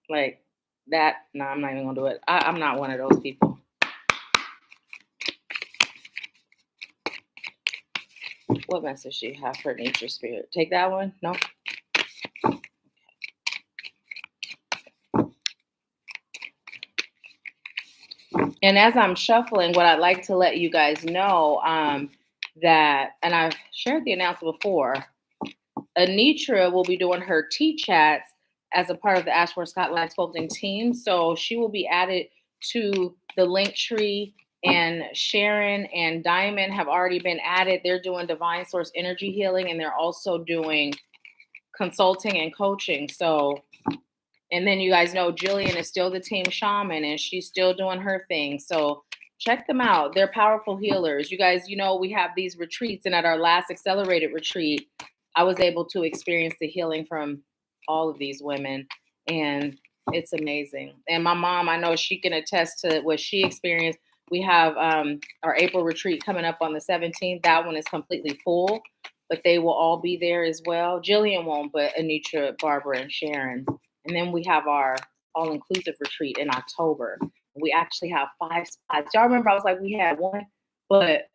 Like that. No, I'm not even going to do it. I'm not one of those people. What message do you have for nature spirit? Take that one? No? And as I'm shuffling, what I'd like to let you guys know that, and I've shared the announcement before, Anitra will be doing her tea chats as a part of the Ashmore Scott Live Sculpting team. So she will be added to the link tree, and Sharon and Diamond have already been added. They're doing divine source energy healing, and they're also doing consulting and coaching. So, and then you guys know Jillian is still the team shaman and she's still doing her thing. So check them out. They're powerful healers. You guys, we have these retreats, and at our last accelerated retreat, I was able to experience the healing from all of these women, and it's amazing. And my mom, I know she can attest to what she experienced. We have our April retreat coming up on the 17th. That one is completely full, but they will all be there as well. Jillian won't, but Anitra, Barbara, and Sharon. And then we have our all-inclusive retreat in October. We actually have 5 spots. Y'all remember I was like, we had one, but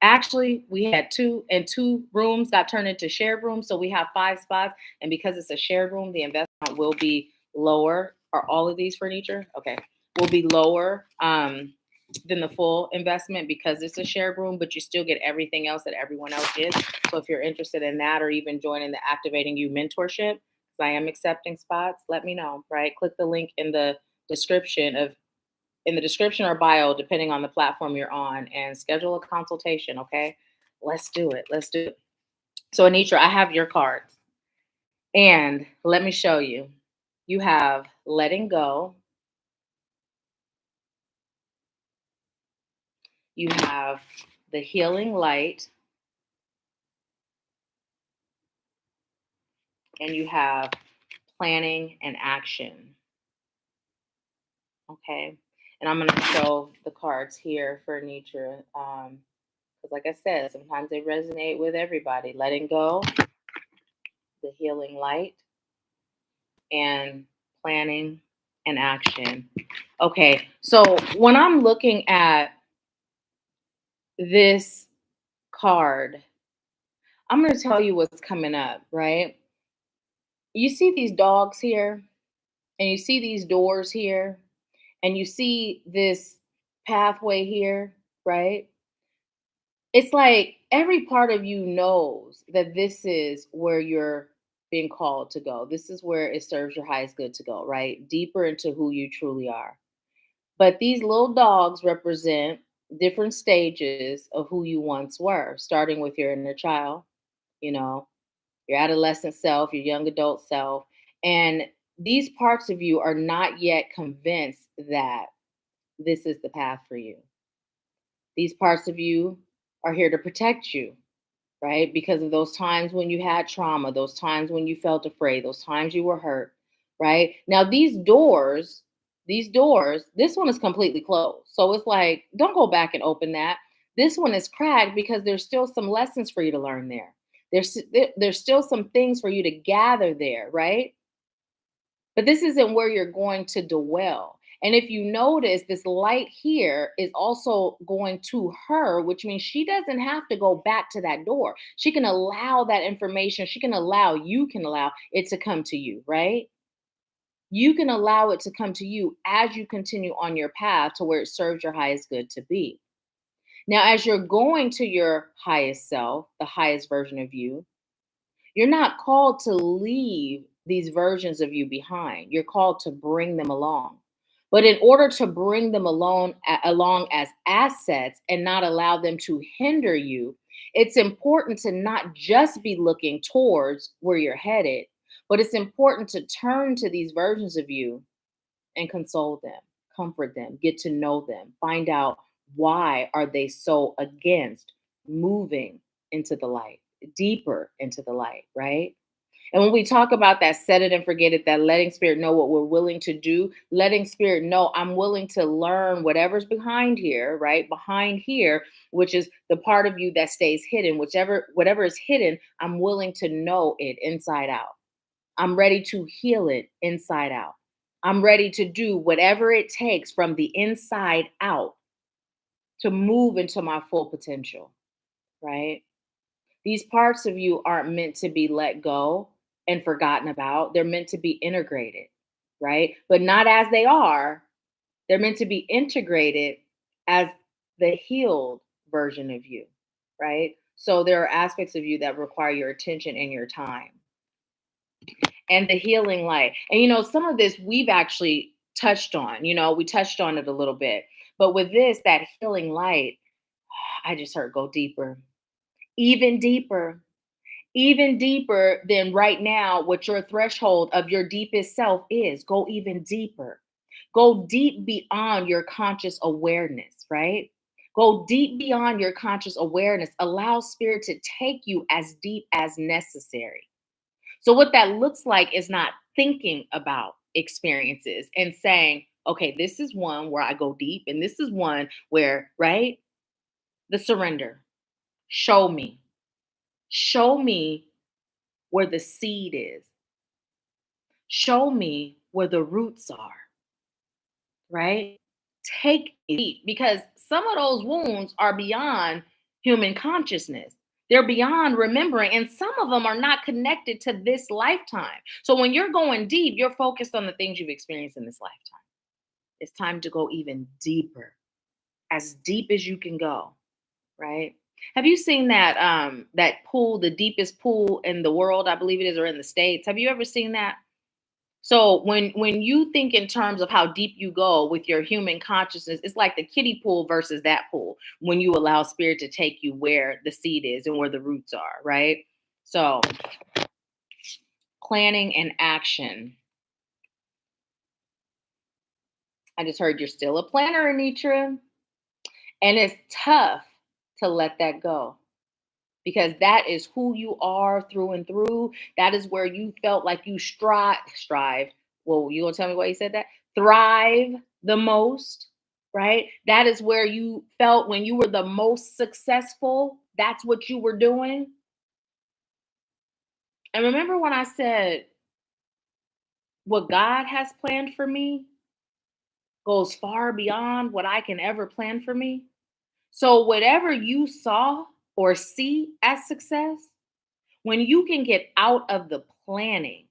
actually we had two, and 2 rooms got turned into shared rooms. So we have 5 spots. And because it's a shared room, the investment will be lower. Are all of these furniture? Okay. Will be lower than the full investment because it's a shared room, but you still get everything else that everyone else gets. So if you're interested in that, or even joining the Activating You mentorship, I am accepting spots, let me know, right? Click the link in the description or bio, depending on the platform you're on, and schedule a consultation, okay? Let's do it. Let's do it. So Anitra, I have your cards. And let me show you. You have letting go. You have the healing light. And you have planning and action. Okay. And I'm going to show the cards here for Anitra. Because like I said, sometimes they resonate with everybody. Letting go, the healing light, and planning and action. Okay, so when I'm looking at this card, I'm going to tell you what's coming up, right? You see these dogs here, and you see these doors here, and you see this pathway here, right? It's like every part of you knows that this is where you're being called to go. This is where it serves your highest good to go, right? Deeper into who you truly are. But these little dogs represent different stages of who you once were, starting with your inner child, you know, your adolescent self, your young adult self. And these parts of you are not yet convinced that this is the path for you. These parts of you are here to protect you, right? Because of those times when you had trauma, those times when you felt afraid, those times you were hurt, right? Now, these doors, this one is completely closed. So it's like, don't go back and open that. This one is cracked because there's still some lessons for you to learn there. There's still some things for you to gather there, right? But this isn't where you're going to dwell. And if you notice, this light here is also going to her, which means she doesn't have to go back to that door. She can allow that information, you can allow it to come to you, right? You can allow it to come to you as you continue on your path to where it serves your highest good to be. Now, as you're going to your highest self, the highest version of you, you're not called to leave these versions of you behind. You're called to bring them along. But in order to bring them along as assets and not allow them to hinder you, it's important to not just be looking towards where you're headed, but it's important to turn to these versions of you and console them, comfort them, get to know them, find out why are they so against moving into the light, deeper into the light, right? And when we talk about that set it and forget it, that letting spirit know what we're willing to do, letting spirit know I'm willing to learn whatever's behind here, right? Behind here, which is the part of you that stays hidden, whatever is hidden, I'm willing to know it inside out. I'm ready to heal it inside out. I'm ready to do whatever it takes from the inside out to move into my full potential, right? These parts of you aren't meant to be let go and forgotten about. They're meant to be integrated, right? But not as they are. They're meant to be integrated as the healed version of you, right? So there are aspects of you that require your attention and your time and the healing light. And some of this we've actually touched on, we touched on it a little bit. But with this, that healing light, I just heard go deeper, even deeper, even deeper than right now, what your threshold of your deepest self is. Go even deeper. Go deep beyond your conscious awareness, right? Go deep beyond your conscious awareness. Allow spirit to take you as deep as necessary. So, what that looks like is not thinking about experiences and saying, okay, this is one where I go deep, and this is one where, right? The surrender. Show me. Show me where the seed is. Show me where the roots are, right? Take it deep because some of those wounds are beyond human consciousness. They're beyond remembering, and some of them are not connected to this lifetime. So when you're going deep, you're focused on the things you've experienced in this lifetime. It's time to go even deeper, as deep as you can go, right? Have you seen that pool, the deepest pool in the world, I believe it is, or in the States? Have you ever seen that? So when you think in terms of how deep you go with your human consciousness, it's like the kiddie pool versus that pool when you allow spirit to take you where the seed is and where the roots are, right? So planning and action. I just heard you're still a planner, Anitra. And it's tough to let that go because that is who you are through and through. That is where you felt like you strive. Well, you gonna tell me why you said that? Thrive the most, right? That is where you felt when you were the most successful. That's what you were doing. And remember when I said what God has planned for me goes far beyond what I can ever plan for me? So, whatever you saw or see as success, when you can get out of the planning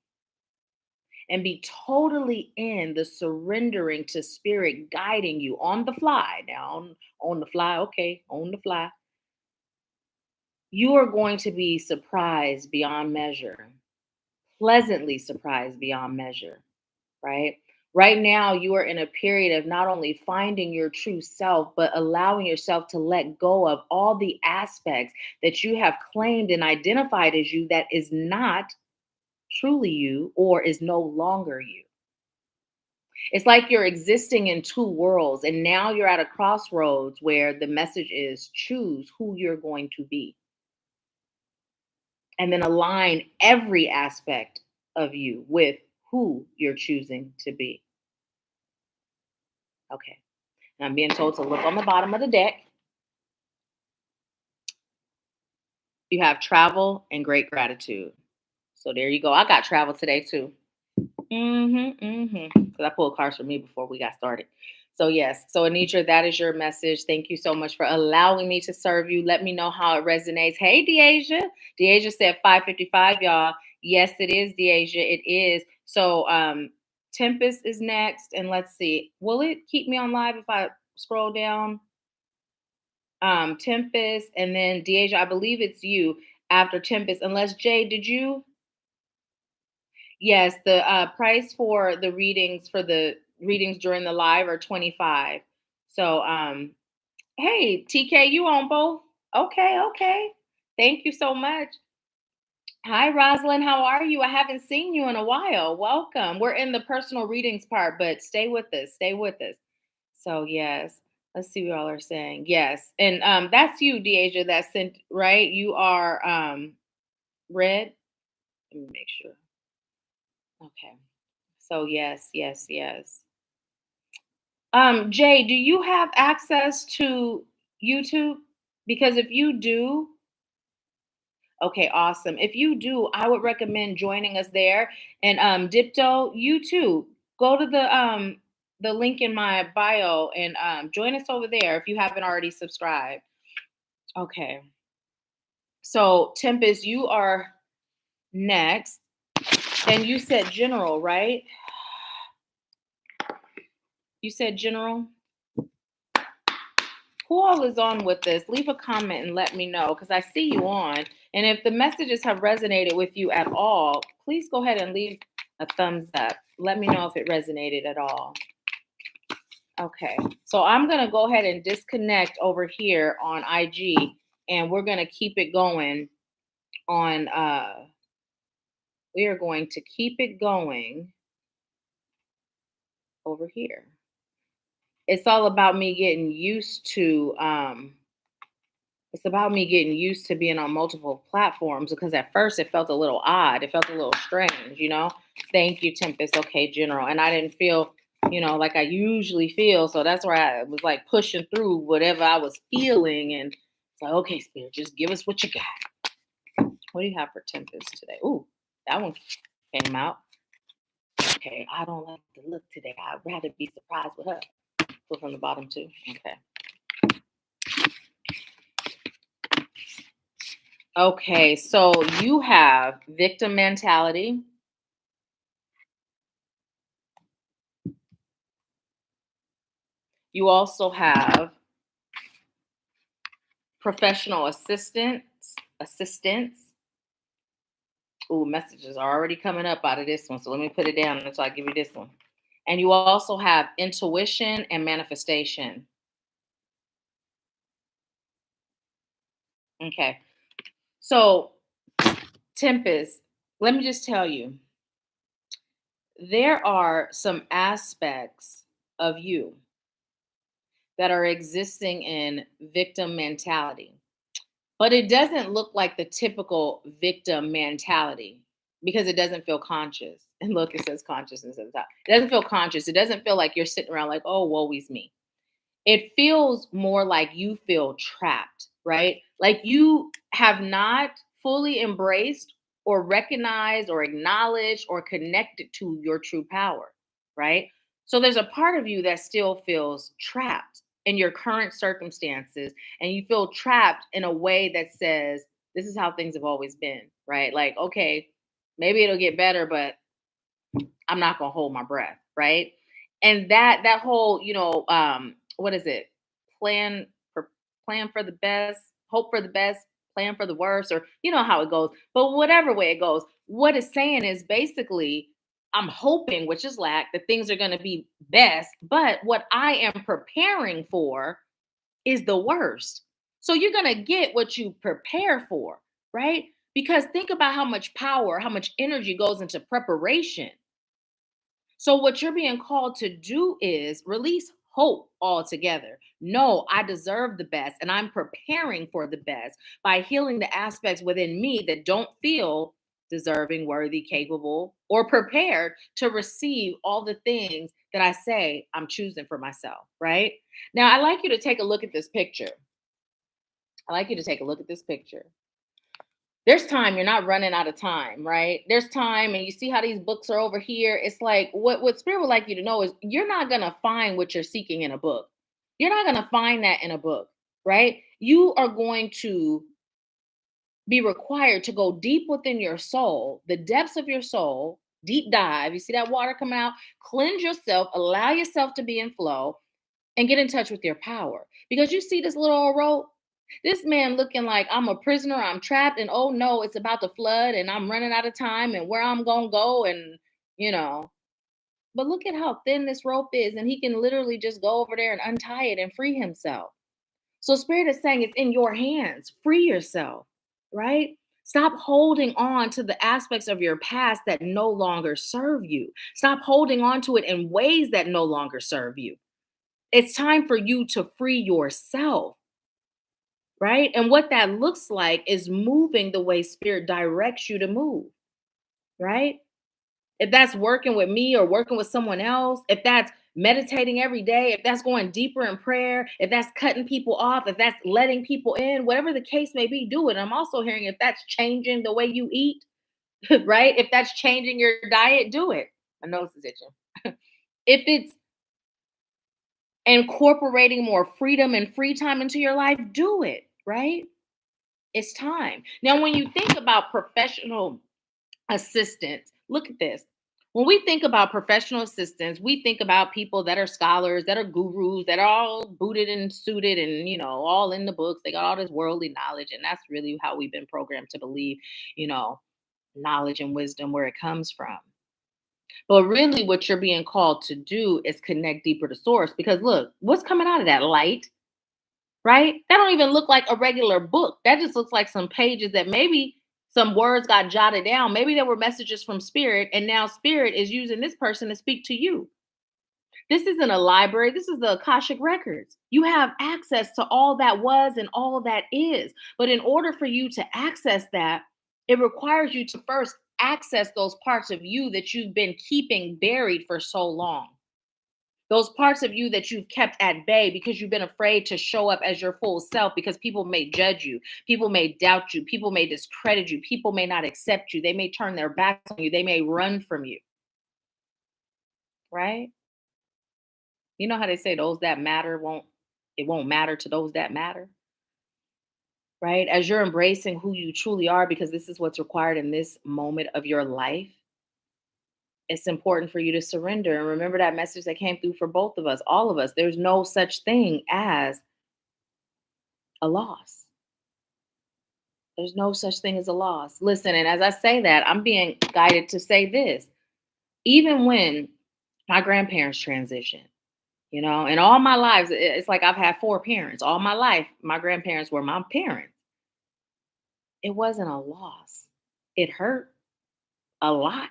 and be totally in the surrendering to spirit guiding you on the fly, now on the fly, okay, on the fly, you are going to be surprised beyond measure, pleasantly surprised beyond measure, right? Right now, you are in a period of not only finding your true self, but allowing yourself to let go of all the aspects that you have claimed and identified as you that is not truly you or is no longer you. It's like you're existing in two worlds, and now you're at a crossroads where the message is choose who you're going to be, and then align every aspect of you with who you're choosing to be. Okay. And I'm being told to look on the bottom of the deck. You have travel and great gratitude. So there you go. I got travel today too. Because I pulled cards for me before we got started. So yes. So Anitra, that is your message. Thank you so much for allowing me to serve you. Let me know how it resonates. Hey, Deasia. Deasia said 5:55, y'all. Yes, it is, Deasia. It is. So Tempest is next, and let's see. Will it keep me on live if I scroll down? Tempest, and then Deasia, I believe it's you after Tempest. Unless Jay, did you? Yes, the price for the readings during the live are 25. So hey, TK, you on both? Okay, okay. Thank you so much. Hi, Rosalind. How are you? I haven't seen you in a while. Welcome. We're in the personal readings part, but stay with us. Stay with us. So yes, let's see what y'all are saying. Yes, and that's you, Deasia. That sent right. You are red. Let me make sure. Okay. So yes, yes, yes. Jay, do you have access to YouTube? Because if you do, okay, awesome. If you do, I would recommend joining us there. And Dipto, you too. Go to the link in my bio and join us over there if you haven't already subscribed. Okay. So Tempest, you are next. And you said general, right? You said general. Who all is on with this? Leave a comment and let me know because I see you on. And if the messages have resonated with you at all, please go ahead and leave a thumbs up. Let me know if it resonated at all. Okay, so I'm going to go ahead and disconnect over here on IG and we're going to keep it going on, we are going to keep it going over here. It's all about me getting used to, it's about me getting used to being on multiple platforms because at first it felt a little odd. It felt a little strange, you know? Thank you, Tempest. Okay, General. And I didn't feel, like I usually feel. So that's why I was like pushing through whatever I was feeling. And it's like, okay, Spirit, just give us what you got. What do you have for Tempest today? Ooh, that one came out. Okay, I don't like the look today. I'd rather be surprised with her. Go from the bottom too. Okay. Okay, so you have victim mentality. You also have professional assistance. Ooh, messages are already coming up out of this one. So let me put it down until I give you this one. And you also have intuition and manifestation. Okay. So, Tempest, let me just tell you, there are some aspects of you that are existing in victim mentality. But it doesn't look like the typical victim mentality because it doesn't feel conscious. And look, it says consciousness at the top. It doesn't feel conscious. It doesn't feel like you're sitting around like, oh, woe is me. It feels more like you feel trapped, right? Like you have not fully embraced or recognized or acknowledged or connected to your true power, right? So there's a part of you that still feels trapped. in your current circumstances and you feel trapped in a way that says, this is how things have always been, right? Like, okay, maybe it'll get better, but I'm not gonna hold my breath, right? And that whole, what is it? Plan for plan for the best, hope for the best, plan for the worst, or you know how it goes. But whatever way it goes, what it's saying is basically, I'm hoping, which is lack, that things are gonna be best, but what I am preparing for is the worst. So you're gonna get what you prepare for, right? Because think about how much power, how much energy goes into preparation. So, what you're being called to do is release hope altogether. No, I deserve the best, and I'm preparing for the best by healing the aspects within me that don't feel deserving, worthy, capable, or prepared to receive all the things that I say I'm choosing for myself, right? Now, I'd like you to take a look at this picture. I'd like you to take a look at this picture. There's time, you're not running out of time, right? There's time, and you see how these books are over here. It's like what spirit would like you to know is you're not going to find what you're seeking in a book. You're not going to find that in a book, right? You are going to be required to go deep within your soul, the depths of your soul, deep dive. You see that water come out, cleanse yourself, allow yourself to be in flow, and get in touch with your power. Because you see this little old rope, this man looking like I'm a prisoner, I'm trapped, and oh no, it's about to flood, and I'm running out of time, and where I'm gonna go, and you know. But look at how thin this rope is, and he can literally just go over there and untie it and free himself. So Spirit is saying it's in your hands. Free yourself, right? Stop holding on to the aspects of your past that no longer serve you. Stop holding on to it in ways that no longer serve you. It's time for you to free yourself, right? And what that looks like is moving the way Spirit directs you to move, right? If that's working with me or working with someone else, if that's meditating every day, if that's going deeper in prayer, if that's cutting people off, if that's letting people in, whatever the case may be, do it. I'm also hearing if that's changing the way you eat, right? If that's changing your diet, do it. My nose is itching. If it's incorporating more freedom and free time into your life, do it, right? It's time. Now, when you think about professional assistants, look at this. When we think about professional assistants, we think about people that are scholars, that are gurus, that are all booted and suited and, all in the books. They got all this worldly knowledge. And that's really how we've been programmed to believe, you know, knowledge and wisdom where it comes from. But really, what you're being called to do is connect deeper to source because look, what's coming out of that light? Right? That don't even look like a regular book. That just looks like some pages that maybe some words got jotted down. Maybe there were messages from spirit, and now spirit is using this person to speak to you. This isn't a library. This is the Akashic Records. You have access to all that was and all that is. But in order for you to access that, it requires you to first access those parts of you that you've been keeping buried for so long. Those parts of you that you've kept at bay because you've been afraid to show up as your full self because people may judge you, people may doubt you, people may discredit you, people may not accept you, they may turn their backs on you, they may run from you, right? You know how they say those that matter won't matter to those that matter, right? As you're embracing who you truly are because this is what's required in this moment of your life, it's important for you to surrender and remember that message that came through for both of us, all of us. There's no such thing as a loss. There's no such thing as a loss. Listen, and as I say that, I'm being guided to say this. Even when my grandparents transitioned, and all my life, it's like I've had four parents. All my life, my grandparents were my parents. It wasn't a loss. It hurt a lot.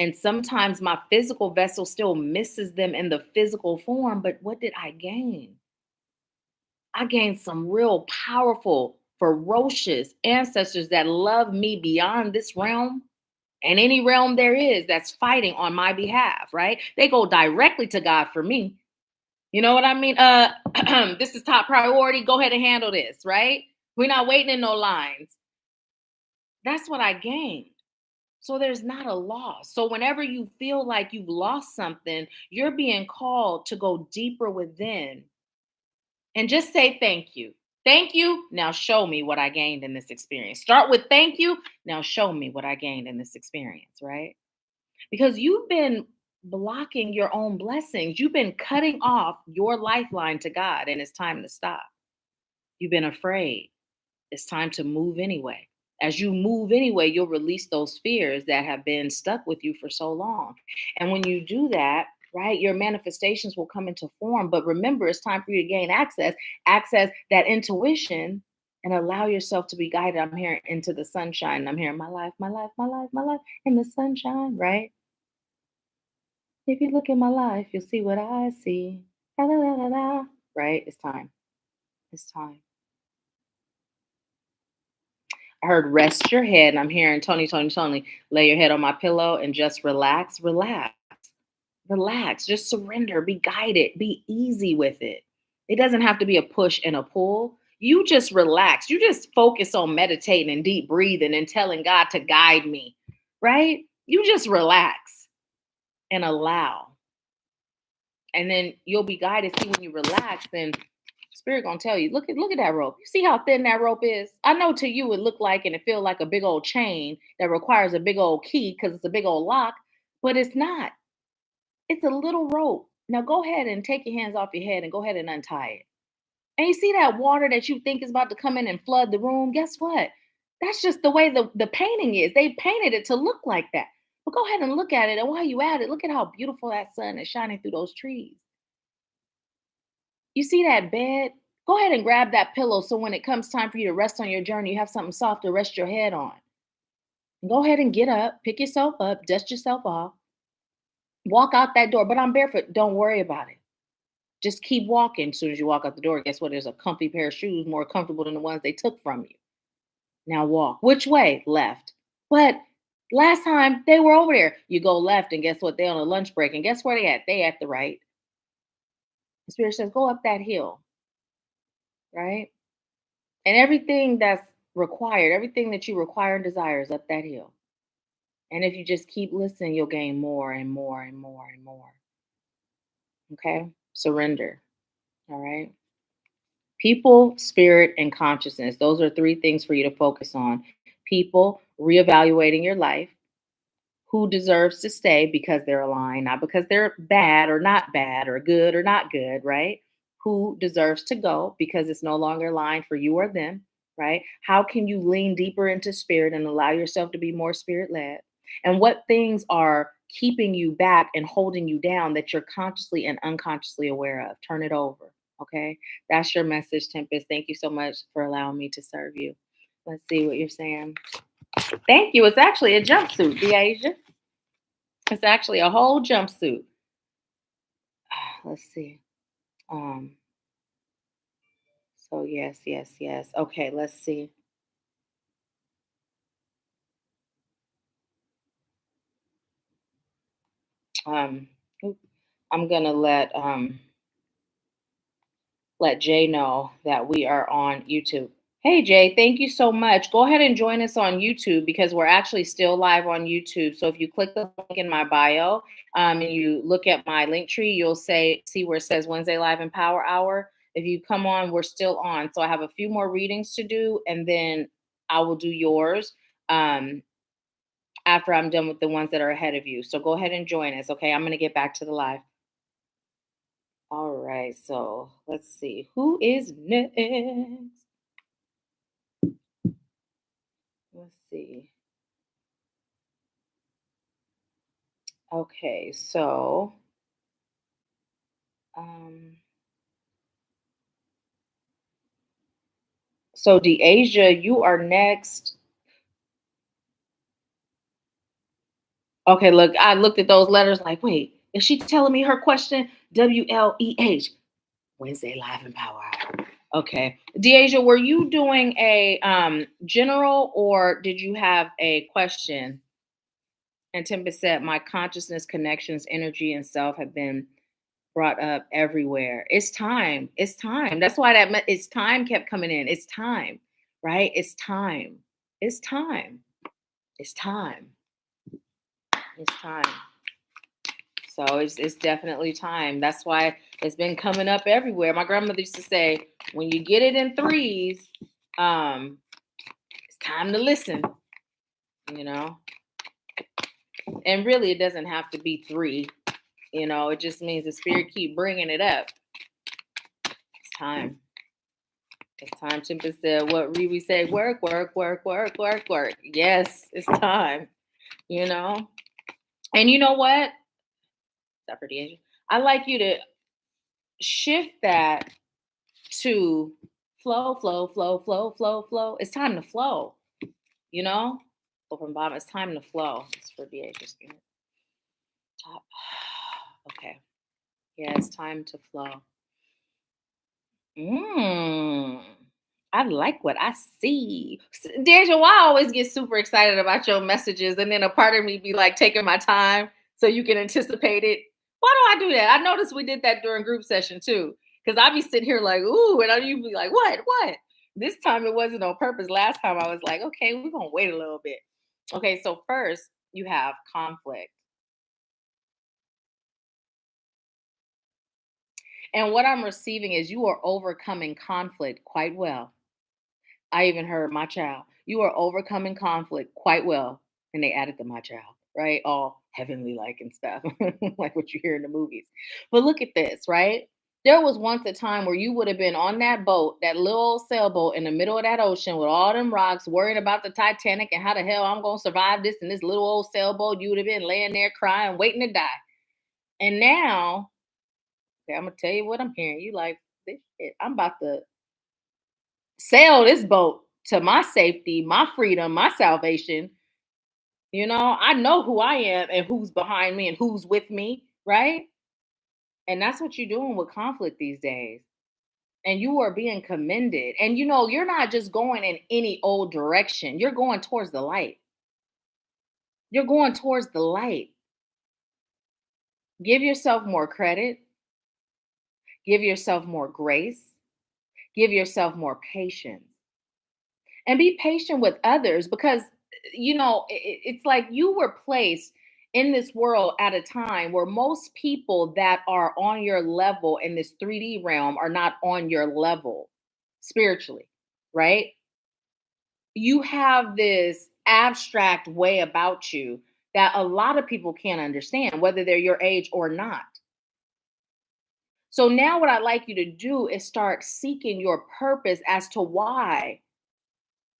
And sometimes my physical vessel still misses them in the physical form. But what did I gain? I gained some real powerful, ferocious ancestors that love me beyond this realm and any realm there is that's fighting on my behalf, right? They go directly to God for me. You know what I mean? This is top priority. Go ahead and handle this, right? We're not waiting in no lines. That's what I gained. So there's not a loss. So whenever you feel like you've lost something, you're being called to go deeper within and just say thank you. Thank you. Now show me what I gained in this experience. Start with thank you. Now show me what I gained in this experience, right? Because you've been blocking your own blessings. You've been cutting off your lifeline to God, and it's time to stop. You've been afraid. It's time to move anyway. As you move anyway, you'll release those fears that have been stuck with you for so long. And when you do that, right, your manifestations will come into form. But remember, it's time for you to gain access that intuition, and allow yourself to be guided. I'm hearing into the sunshine. I'm hearing my life, my life, my life, my life in the sunshine, right? If you look at my life, you'll see what I see. Da, da, da, da, da. Right? It's time. It's time. I heard rest your head, and I'm hearing Tony, lay your head on my pillow and just relax, relax, relax. Just surrender, be guided, be easy with it. It doesn't have to be a push and a pull. You just relax. You just focus on meditating and deep breathing and telling God to guide me, right? You just relax and allow. And then you'll be guided. See, when you relax, then Spirit gonna tell you, look at that rope. You see how thin that rope is? I know to you it look like and it feel like a big old chain that requires a big old key because it's a big old lock, but it's not. It's a little rope. Now go ahead and take your hands off your head and go ahead and untie it. And you see that water that you think is about to come in and flood the room? Guess what? That's just the way the painting is. They painted it to look like that. But go ahead and look at it. And while you at it, look at how beautiful that sun is shining through those trees. You see that bed? Go ahead and grab that pillow so when it comes time for you to rest on your journey, you have something soft to rest your head on. And go ahead and get up, pick yourself up, dust yourself off, walk out that door. But I'm barefoot. Don't worry about it. Just keep walking. As soon as you walk out the door, guess what? There's a comfy pair of shoes more comfortable than the ones they took from you. Now walk. Which way? Left. But last time they were over there. You go left, and guess what? They're on a lunch break. And guess where they at? They at the right. The Spirit says, go up that hill, right? And everything that's required, everything that you require and desire is up that hill. And if you just keep listening, you'll gain more and more and more and more. Okay? Surrender. All right? People, spirit, and consciousness. Those are three things for you to focus on. People, reevaluating your life. Who deserves to stay because they're aligned, not because they're bad or not bad or good or not good, right? Who deserves to go because it's no longer aligned for you or them, right? How can you lean deeper into spirit and allow yourself to be more spirit led? And what things are keeping you back and holding you down that you're consciously and unconsciously aware of? Turn it over. Okay. That's your message, Tempest. Thank you so much for allowing me to serve you. Let's see what you're saying. Thank you. It's actually a jumpsuit, Asia. It's actually a whole jumpsuit. Let's see. Um, so yes, yes, yes. Okay, let's see. Um, oop, I'm gonna let Jay know that we are on YouTube. Hey Jay, thank you so much. Go ahead and join us on YouTube because we're actually still live on YouTube. So if you click the link in my bio and you look at my link tree, you'll see where it says Wednesday Live and Power Hour. If you come on, we're still on. So I have a few more readings to do, and then I will do yours after I'm done with the ones that are ahead of you. So go ahead and join us. Okay, I'm gonna get back to the live. All right, so let's see who is next. Let's see. Okay, um, so Deasia, you are next. Okay, look, I looked at those letters like, wait, is she telling me her question? WLEH, Wednesday Live and Power Hour. Okay, Deasia, were you doing a general or did you have a question? And Tempest said, my consciousness, connections, energy, and self have been brought up everywhere. It's time. It's time. That's why it's time kept coming in. It's time, right? It's time. It's time. It's time. It's time. So it's definitely time. That's why it's been coming up everywhere. My grandmother used to say, when you get it in threes, um, it's time to listen, you know. And really, it doesn't have to be three. It just means the spirit keep bringing it up. It's time. It's time. Chimpa said, what Riri say? Work, work, work, work, work, work. Yes, it's time. You know. And you know what? Stop for the Asian. I like you to shift that to flow, flow, flow, flow, flow, flow. It's time to flow. You know. Open bottom. It's time to flow. It's for the Asian. Top. Okay. Yeah, it's time to flow. Mm, I like what I see. Daniel, I always get super excited about your messages, and then a part of me be like taking my time so you can anticipate it. Why do I do that? I noticed we did that during group session too. Because I be sitting here like, ooh, and you be like, what? What? This time it wasn't on purpose. Last time I was like, okay, we're gonna wait a little bit. Okay, so first you have conflict. And what I'm receiving is you are overcoming conflict quite well. I even heard my child, you are overcoming conflict quite well. And they added the my child, right? All heavenly like and stuff, like what you hear in the movies. But look at this, right? There was once a time where you would have been on that boat, that little old sailboat in the middle of that ocean with all them rocks, worrying about the Titanic and how the hell I'm going to survive this in this little old sailboat. You would have been laying there crying, waiting to die. And now, okay, I'm going to tell you what I'm hearing. You like, this shit, I'm about to sail this boat to my safety, my freedom, my salvation. I know who I am and who's behind me and who's with me, right? And that's what you're doing with conflict these days. And you are being commended. And you're not just going in any old direction, you're going towards the light. You're going towards the light. Give yourself more credit, give yourself more grace, give yourself more patience. And be patient with others because it's like you were placed in this world at a time where most people that are on your level in this 3D realm are not on your level spiritually, right? You have this abstract way about you that a lot of people can't understand, whether they're your age or not. So now what I'd like you to do is start seeking your purpose as to why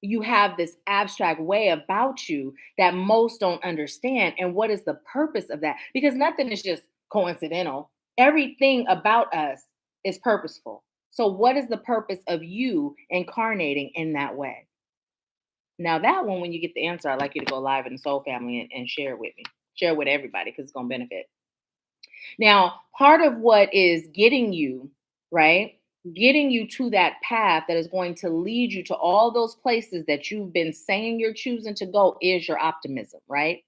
you have this abstract way about you that most don't understand. And what is the purpose of that? Because nothing is just coincidental. Everything about us is purposeful. So, what is the purpose of you incarnating in that way? Now, that one, when you get the answer, I'd like you to go live in the Soul Family and share it with me. Share it with everybody because it's going to benefit. Now, part of what is getting you, right? Getting you to that path that is going to lead you to all those places that you've been saying you're choosing to go is your optimism, right?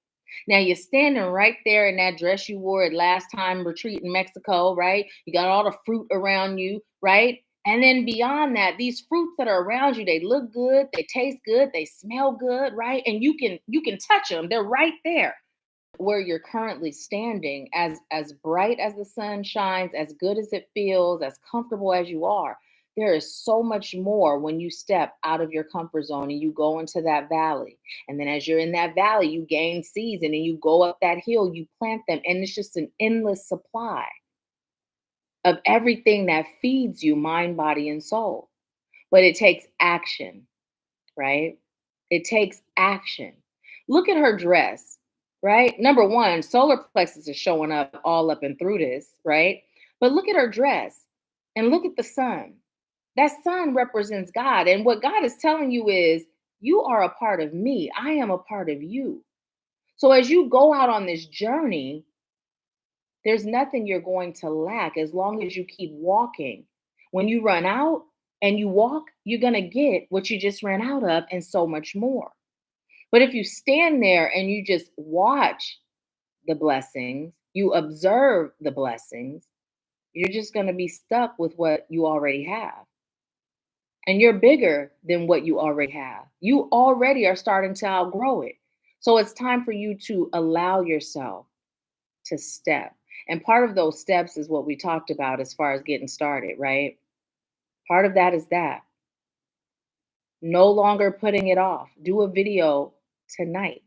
Now you're standing right there in that dress you wore at last time retreat in Mexico, right? You got all the fruit around you, right? And then beyond that, these fruits that are around you, they look good, they taste good, they smell good, right? And you can touch them. They're right there where you're currently standing, as bright as the sun shines, as good as it feels, as comfortable as you are. There is so much more when you step out of your comfort zone and you go into that valley. And then as you're in that valley, you gain seeds and then you go up that hill, you plant them, and it's just an endless supply of everything that feeds you, mind, body, and soul. But it takes action, right? It takes action. Look at her dress, right? Number one, solar plexus is showing up all up and through this, right? But look at her dress and look at the sun. That sun represents God. And what God is telling you is, you are a part of me. I am a part of you. So as you go out on this journey, there's nothing you're going to lack as long as you keep walking. When you run out and you walk, you're going to get what you just ran out of and so much more. But if you stand there and you just watch the blessings, you observe the blessings, you're just going to be stuck with what you already have. And you're bigger than what you already have. You already are starting to outgrow it. So it's time for you to allow yourself to step. And part of those steps is what we talked about as far as getting started, right? Part of that is that no longer putting it off. Do a video tonight.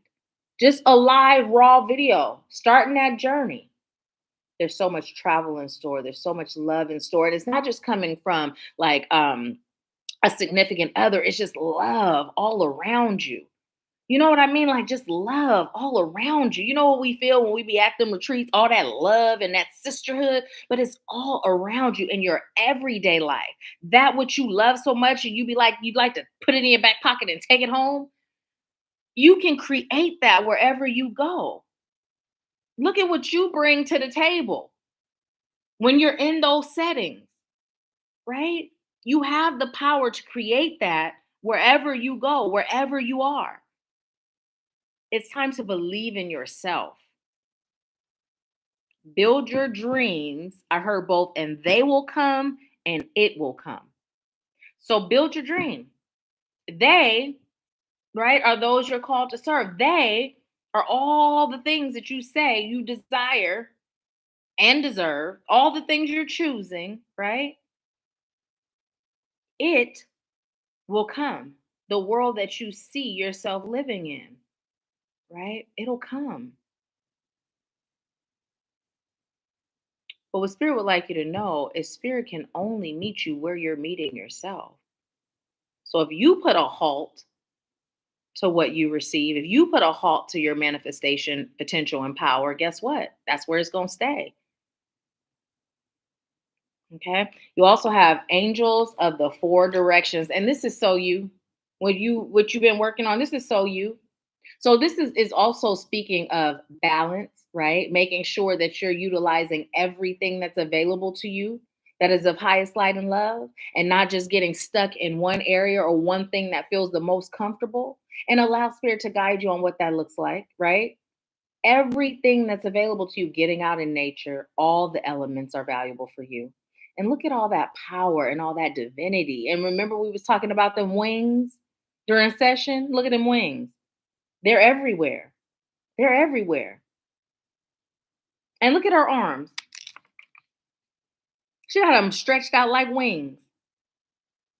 Just a live, raw video, starting that journey. There's so much travel in store. There's so much love in store. And it's not just coming from like a significant other, it's just love all around you. You know what I mean? Like just love all around you. You know what we feel when we be at them retreats, all that love and that sisterhood, but it's all around you in your everyday life. That what you love so much and you be like, you'd like to put it in your back pocket and take it home. You can create that wherever you go. Look at what you bring to the table when you're in those settings, right? You have the power to create that wherever you go, wherever you are. It's time to believe in yourself. Build your dreams. I heard both, and they will come and it will come. So build your dream. They, right, are those you're called to serve. They are all the things that you say you desire and deserve, all the things you're choosing, right? It will come. The world that you see yourself living in, right? It'll come. But what spirit would like you to know is spirit can only meet you where you're meeting yourself. So if you put a halt to what you receive, if you put a halt to your manifestation potential and power, guess what? That's where it's going to stay. Okay. You also have angels of the four directions. And this is so you. What you've been working on, this is so you. So this is also speaking of balance, right? Making sure that you're utilizing everything that's available to you that is of highest light and love, and not just getting stuck in one area or one thing that feels the most comfortable, and allow spirit to guide you on what that looks like, right? Everything that's available to you, getting out in nature, all the elements are valuable for you. And look at all that power and all that divinity. And remember we was talking about them wings during session? Look at them wings. They're everywhere. They're everywhere. And look at her arms. She had them stretched out like wings,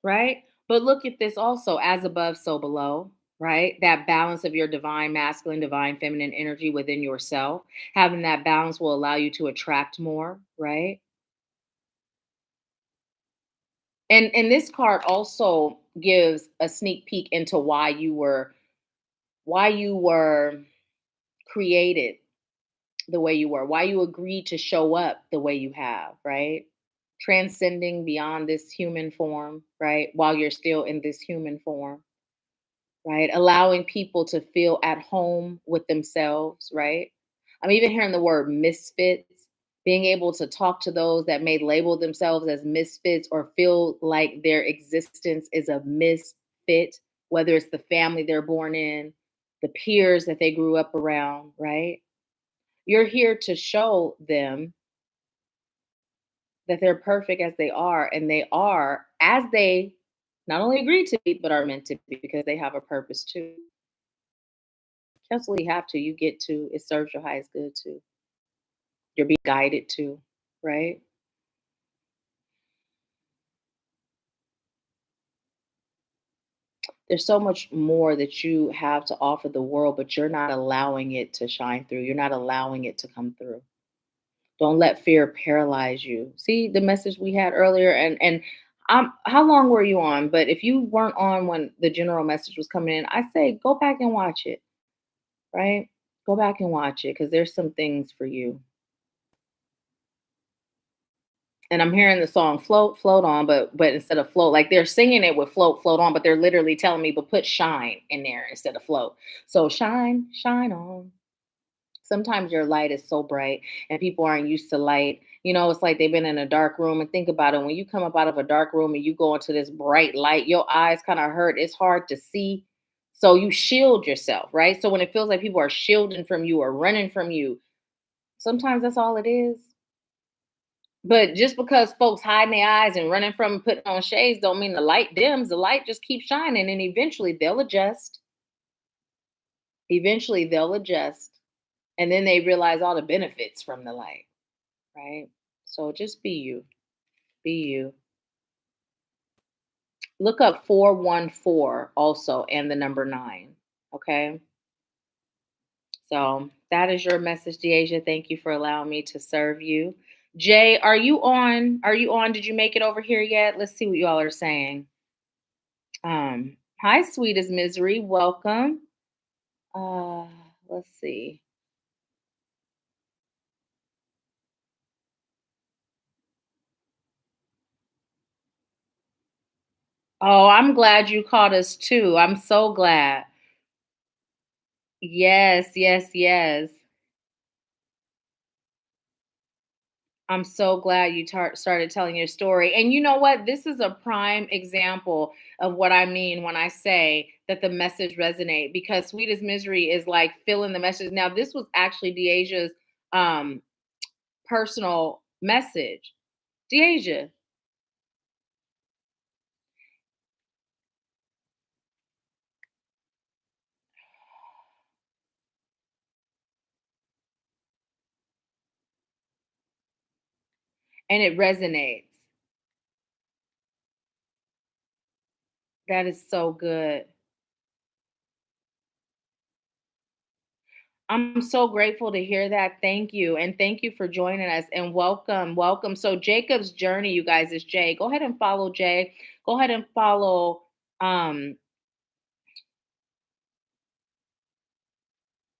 right? But look at this also, as above, so below, right? That balance of your divine masculine, divine feminine energy within yourself. Having that balance will allow you to attract more, right? And this card also gives a sneak peek into why you were created the way you were, why you agreed to show up the way you have, right? Transcending beyond this human form, right? While you're still in this human form, right? Allowing people to feel at home with themselves, right? I'm even hearing the word misfits, being able to talk to those that may label themselves as misfits or feel like their existence is a misfit, whether it's the family they're born in, the peers that they grew up around, right? You're here to show them that they're perfect as they are, and they are as they not only agreed to be, but are meant to be because they have a purpose too. Absolutely have to. You get to. It serves your highest good too. You're being guided to, right? There's so much more that you have to offer the world, but you're not allowing it to shine through. You're not allowing it to come through. Don't let fear paralyze you. See the message we had earlier, and how long were you on? But if you weren't on when the general message was coming in, I say go back and watch it, right? Go back and watch it because there's some things for you. And I'm hearing the song "Float, Float On," but instead of float, like they're singing it with "Float, Float On," but they're literally telling me, "But put shine in there instead of float." So shine, shine on. Sometimes your light is so bright and people aren't used to light. You know, it's like they've been in a dark room. And think about it, when you come up out of a dark room and you go into this bright light, your eyes kind of hurt. It's hard to see. So you shield yourself, right? So when it feels like people are shielding from you or running from you, sometimes that's all it is. But just because folks hiding their eyes and running from and putting on shades don't mean the light dims. The light just keeps shining and eventually they'll adjust. Eventually they'll adjust. And then they realize all the benefits from the light. right? So just be you. Be you. Look up 414 also and the number 9. Okay. So that is your message, Deasia. Thank you for allowing me to serve you. Jay, are you on? Are you on? Did you make it over here yet? Let's see what y'all are saying. Hi, sweet as misery. Welcome. Uh, let's see. Oh, I'm glad you caught us too. I'm so glad. Yes, yes, yes. I'm so glad you started telling your story. And you know what? This is a prime example of what I mean when I say that the message resonate because sweet as misery is like filling the message. Now, this was actually Deasia's um personal message. Deasia. And it resonates. That is so good. I'm so grateful to hear that. Thank you. And thank you for joining us and welcome. Welcome. So Jacob's journey, you guys, is Jay. Go ahead and follow Jay. Go ahead and follow um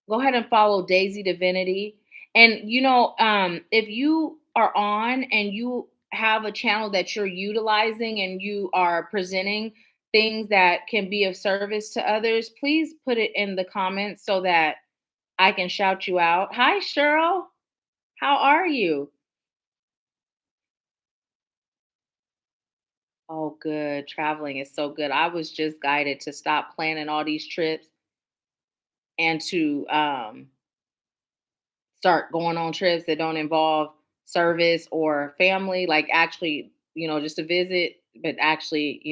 go ahead and follow Daisy Divinity. And if you are on and you have a channel that you're utilizing and you are presenting things that can be of service to others, please put it in the comments so that I can shout you out. Hi, Cheryl. How are you? Oh, good. Traveling is so good. I was just guided to stop planning all these trips and to start going on trips that don't involve service or family, like actually, just to visit, but actually,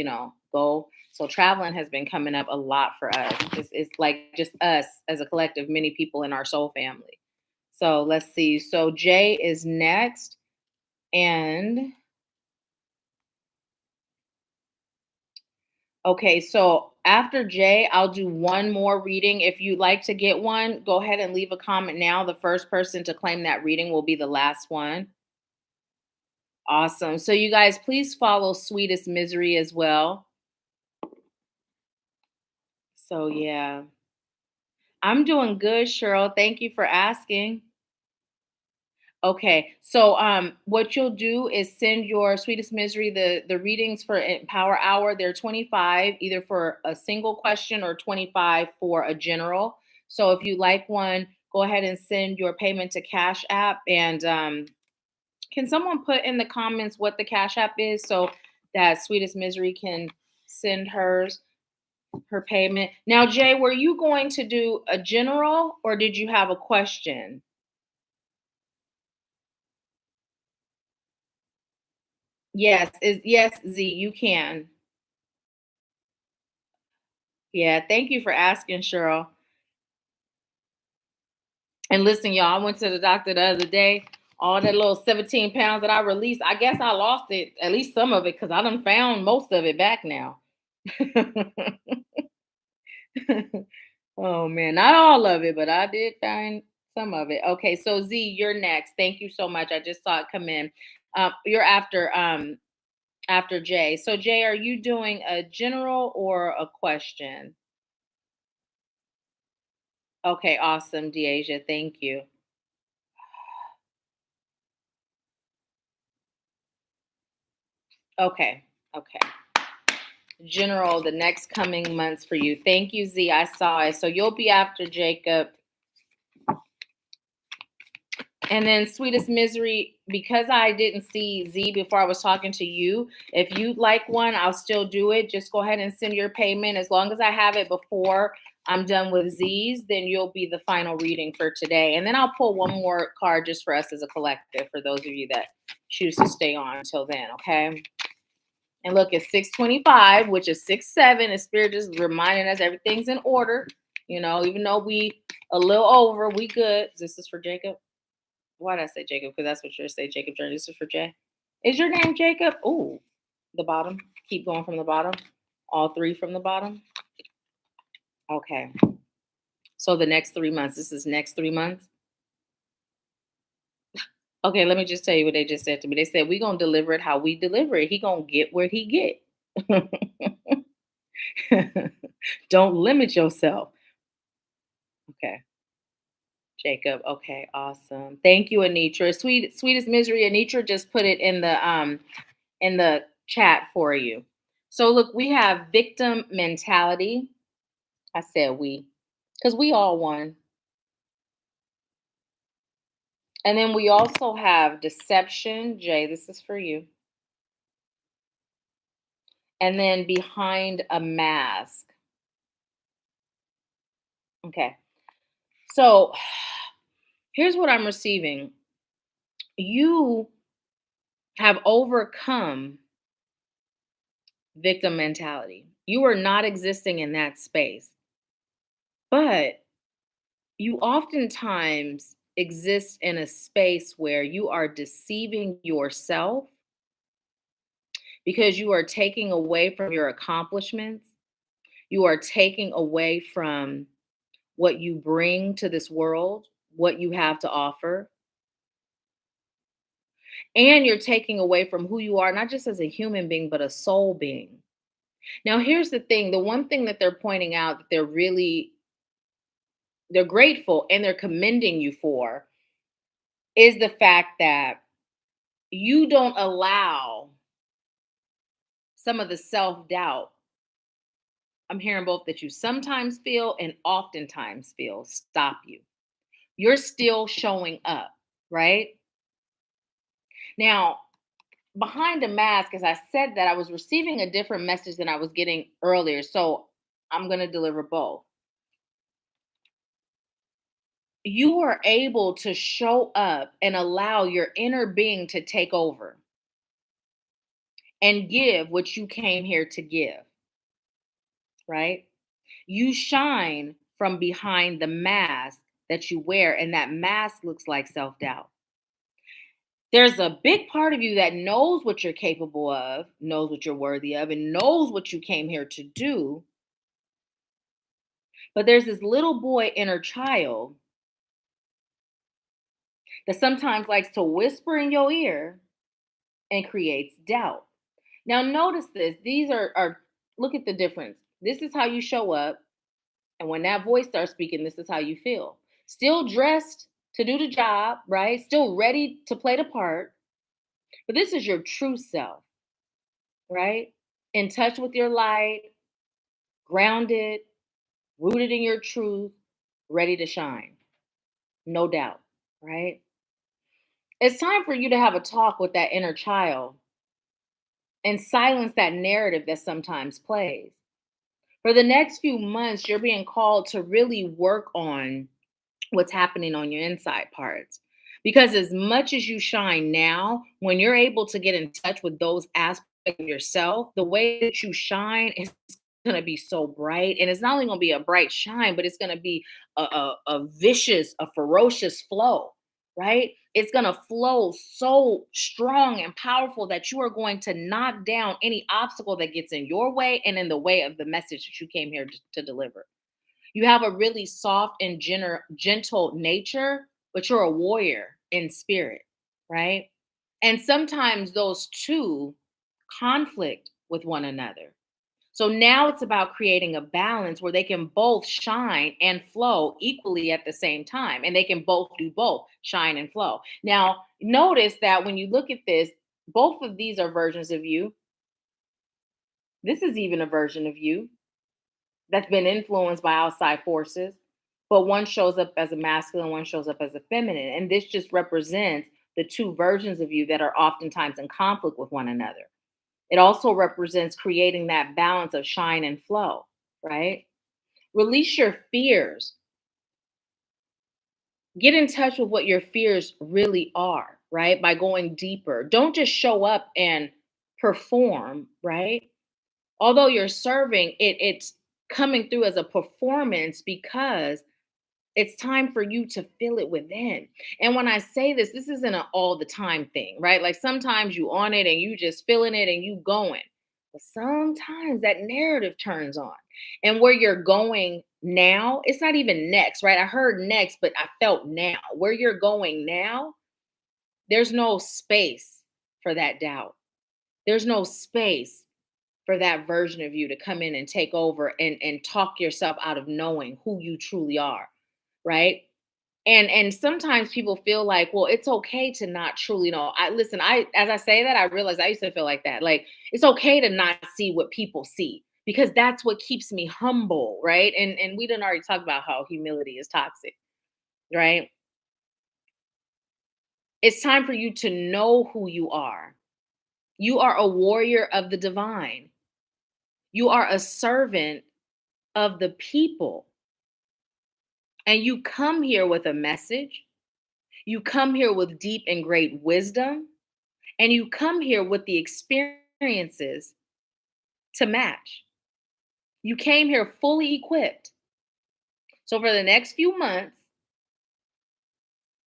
go. So traveling has been coming up a lot for us. It's like just us as a collective, many people in our soul family. So let's see. So Jay is next. And okay, so after Jay, I'll do one more reading. If you'd like to get one, go ahead and leave a comment now. The first person to claim that reading will be the last one. Awesome. So, you guys, please follow Sweetest Misery as well. So, yeah, I'm doing good, Cheryl. Thank you for asking. Okay, so what you'll do is send your sweetest misery the readings for Power Hour. They're 25, either for a single question or 25 for a general. So if you like one, go ahead and send your payment to Cash App. And can someone put in the comments what the Cash App is so that sweetest misery can send her payment? Now, Jay, were you going to do a general or did you have a question? Yes, Z, you can. Yeah, thank you for asking, Cheryl. And listen, y'all, I went to the doctor the other day. All that little 17 pounds that I released, I guess I lost it, at least some of it, because I done found most of it back now. Oh man, not all of it, but I did find some of it. Okay, so Z, you're next. Thank you so much. I just saw it come in. You're after Jay. So Jay, are you doing a general or a question? Okay, awesome, Deasia. Thank you. Okay. Okay. General, the next coming months for you. Thank you, Z. I saw it. So you'll be after Jacob. And then Sweetest Misery, because I didn't see Z before I was talking to you, if you'd like one, I'll still do it. Just go ahead and send your payment. As long as I have it before I'm done with Z's, then you'll be the final reading for today. And then I'll pull one more card just for us as a collective for those of you that choose to stay on until then, okay? And look, it's 625, which is 6-7. And Spirit just reminding us everything's in order. Even though we a little over, we good. This is for Jacob. Why did I say Jacob? Because that's what you're say, Jacob Journey. This is for Jay. Is your name Jacob? Ooh, the bottom. Keep going from the bottom. All three from the bottom. Okay. So the next 3 months. This is next 3 months. Okay, let me just tell you what they just said to me. They said we gonna deliver it how we deliver it. He gonna get where he get. Don't limit yourself. Okay. Jacob. Okay, awesome. Thank you, Anitra. Sweetest misery. Anitra just put it in the chat for you. So look, we have victim mentality. I said we, because we all won. And then we also have deception. Jay, this is for you. And then behind a mask. Okay. So here's what I'm receiving. You have overcome victim mentality. You are not existing in that space. But you oftentimes exist in a space where you are deceiving yourself because you are taking away from your accomplishments. You are taking away from what you bring to this world, what you have to offer. And you're taking away from who you are, not just as a human being, but a soul being. Now, here's the thing, the one thing that they're pointing out that they're grateful and they're commending you for is the fact that you don't allow some of the self-doubt. I'm hearing both that you sometimes feel and oftentimes feel stop you. You're still showing up, right? Now, behind the mask, as I said that, I was receiving a different message than I was getting earlier. So I'm going to deliver both. You are able to show up and allow your inner being to take over and give what you came here to give, right? You shine from behind the mask that you wear, and that mask looks like self doubt. There's a big part of you that knows what you're capable of, knows what you're worthy of, and knows what you came here to do. But there's this little boy inner child that sometimes likes to whisper in your ear and creates doubt. Now, notice this. These are look at the difference. This is how you show up. And when that voice starts speaking, this is how you feel. Still dressed to do the job, right? Still ready to play the part. But this is your true self, right? In touch with your light, grounded, rooted in your truth, ready to shine. No doubt, right? It's time for you to have a talk with that inner child and silence that narrative that sometimes plays. For the next few months, you're being called to really work on what's happening on your inside parts. Because as much as you shine now, when you're able to get in touch with those aspects of yourself, the way that you shine is going to be so bright. And it's not only going to be a bright shine, but it's going to be a vicious, a ferocious flow, right? It's going to flow so strong and powerful that you are going to knock down any obstacle that gets in your way and in the way of the message that you came here to deliver. You have a really soft and gentle nature, but you're a warrior in spirit, right? And sometimes those two conflict with one another. So now it's about creating a balance where they can both shine and flow equally at the same time. And they can both do both, shine and flow. Now, notice that when you look at this, both of these are versions of you. This is even a version of you that's been influenced by outside forces, but one shows up as a masculine, one shows up as a feminine. And this just represents the two versions of you that are oftentimes in conflict with one another. It also represents creating that balance of shine and flow, right? Release your fears. Get in touch with what your fears really are, right? By going deeper. Don't just show up and perform, right? Although you're serving, it's coming through as a performance because It's time for you to feel it within. And when I say this, this isn't an all the time thing, right? Like sometimes you on it and you just feeling it and you going. But sometimes that narrative turns on. And where you're going now, it's not even next, right? I heard next, but I felt now. Where you're going now, there's no space for that doubt. There's no space for that version of you to come in and take over and talk yourself out of knowing who you truly are, right? And sometimes people feel like, well, it's okay to not truly know. I listen, I as I say that, I realize I used to feel like that. Like it's okay to not see what people see because that's what keeps me humble, right? And we didn't already talk about how humility is toxic, right? It's time for you to know who you are. You are a warrior of the divine. You are a servant of the people. And you come here with a message. You come here with deep and great wisdom. And you come here with the experiences to match. You came here fully equipped. So for the next few months,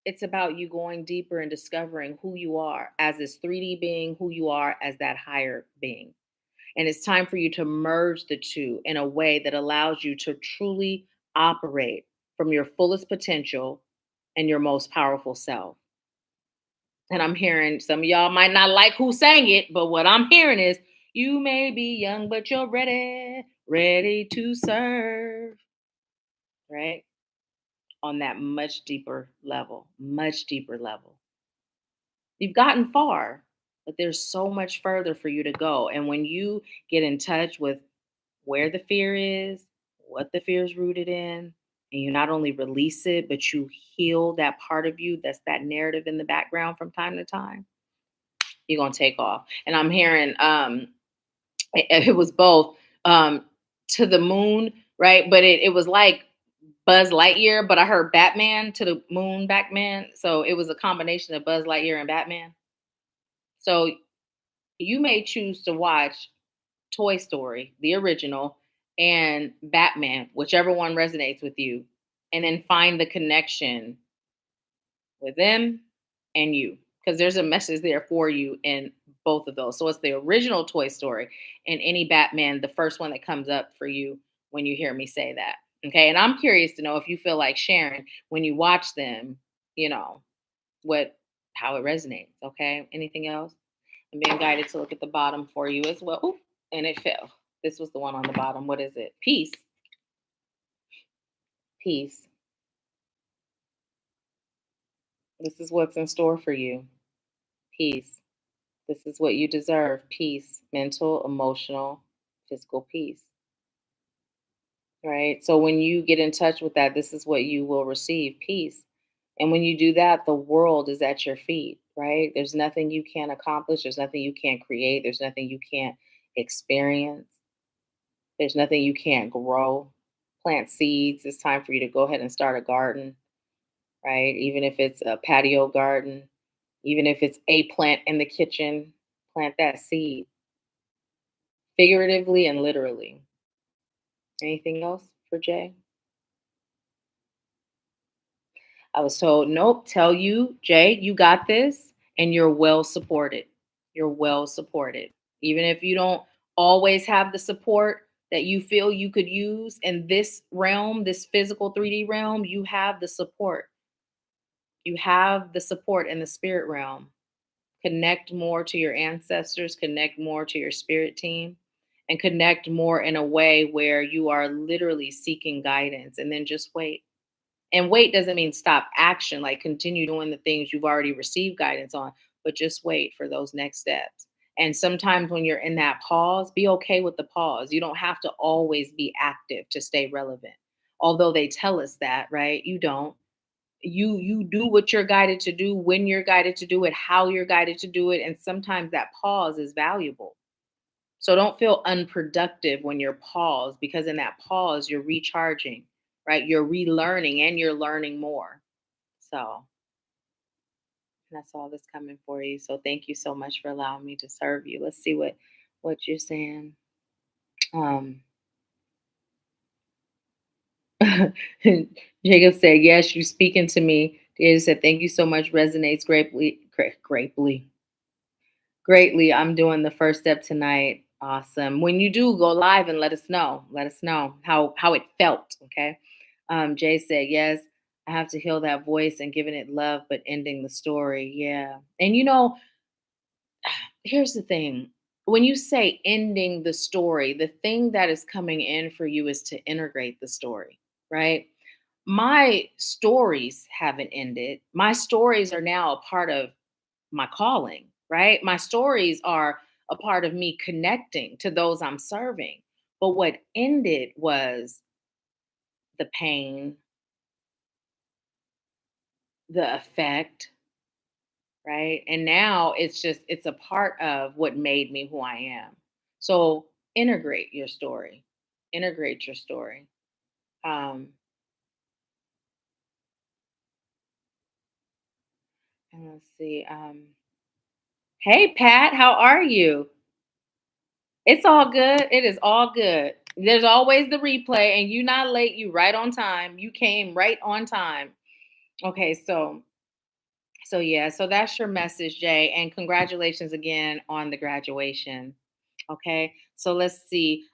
it's about you going deeper and discovering who you are as this 3D being, who you are as that higher being. And it's time for you to merge the two in a way that allows you to truly operate from your fullest potential and your most powerful self. And I'm hearing some of y'all might not like who sang it, but what I'm hearing is you may be young, but you're ready, ready to serve, right? On that much deeper level, much deeper level. You've gotten far, but there's so much further for you to go. And when you get in touch with where the fear is, what the fear is rooted in, and you not only release it, but you heal that part of you that's that narrative in the background from time to time, you're gonna take off. And I'm hearing it was both to the moon, right? But it was like Buzz Lightyear, but I heard Batman to the moon, Batman. So it was a combination of Buzz Lightyear and Batman. So you may choose to watch Toy Story, the original, and Batman, whichever one resonates with you, and then find the connection with them and you because there's a message there for you in both of those. So it's the original Toy Story and any Batman, the first one that comes up for you when you hear me say that. Okay. And I'm curious to know if you feel like sharing when you watch them, you know, what how it resonates. Okay. Anything else? I'm being guided to look at the bottom for you as well. Ooh, and it fell. This was the one on the bottom. What is it? Peace. Peace. This is what's in store for you. Peace. This is what you deserve peace, mental, emotional, physical peace, right? So when you get in touch with that, this is what you will receive peace. And when you do that, the world is at your feet, right? There's nothing you can't accomplish, there's nothing you can't create, there's nothing you can't experience, there's nothing you can't grow. Plant seeds. It's time for you to go ahead and start a garden, right? Even if it's a patio garden, even if it's a plant in the kitchen, plant that seed figuratively and literally. Anything else for Jay? I was told, nope, tell you, Jay, you got this and you're well supported. You're well supported. Even if you don't always have the support that you feel you could use in this realm, this physical 3D realm, you have the support. You have the support in the spirit realm. Connect more to your ancestors, connect more to your spirit team, and connect more in a way where you are literally seeking guidance and then just wait. And wait doesn't mean stop action, like continue doing the things you've already received guidance on, but just wait for those next steps. And sometimes when you're in that pause, be okay with the pause. You don't have to always be active to stay relevant. Although they tell us that, right? You don't. You do what you're guided to do, when you're guided to do it, how you're guided to do it, and sometimes that pause is valuable. So don't feel unproductive when you're paused because in that pause you're recharging, right? You're relearning and you're learning more. So that's all that's coming for you. So thank you so much for allowing me to serve you. Let's see what you're saying. Um Jacob said, "Yes, you speaking to me." David said, "Thank you so much. Resonates greatly. I'm doing the first step tonight. Awesome. When you do go live and let us know. Let us know how it felt. Okay." Jay said, "Yes, I have to heal that voice and giving it love, but ending the story. Yeah." And here's the thing. When you say ending the story, the thing that is coming in for you is to integrate the story, right? My stories haven't ended. My stories are now a part of my calling, right? My stories are a part of me connecting to those I'm serving. But what ended was the pain, the effect, right? And now it's a part of what made me who I am. So integrate your story. Integrate your story. Um, and let's see. Hey Pat, how are you? It's all good. It is all good. There's always the replay, and you not late. You right on time. You came right on time. Okay, so yeah, so that's your message, Jay, and congratulations again on the graduation. Okay, so let's see.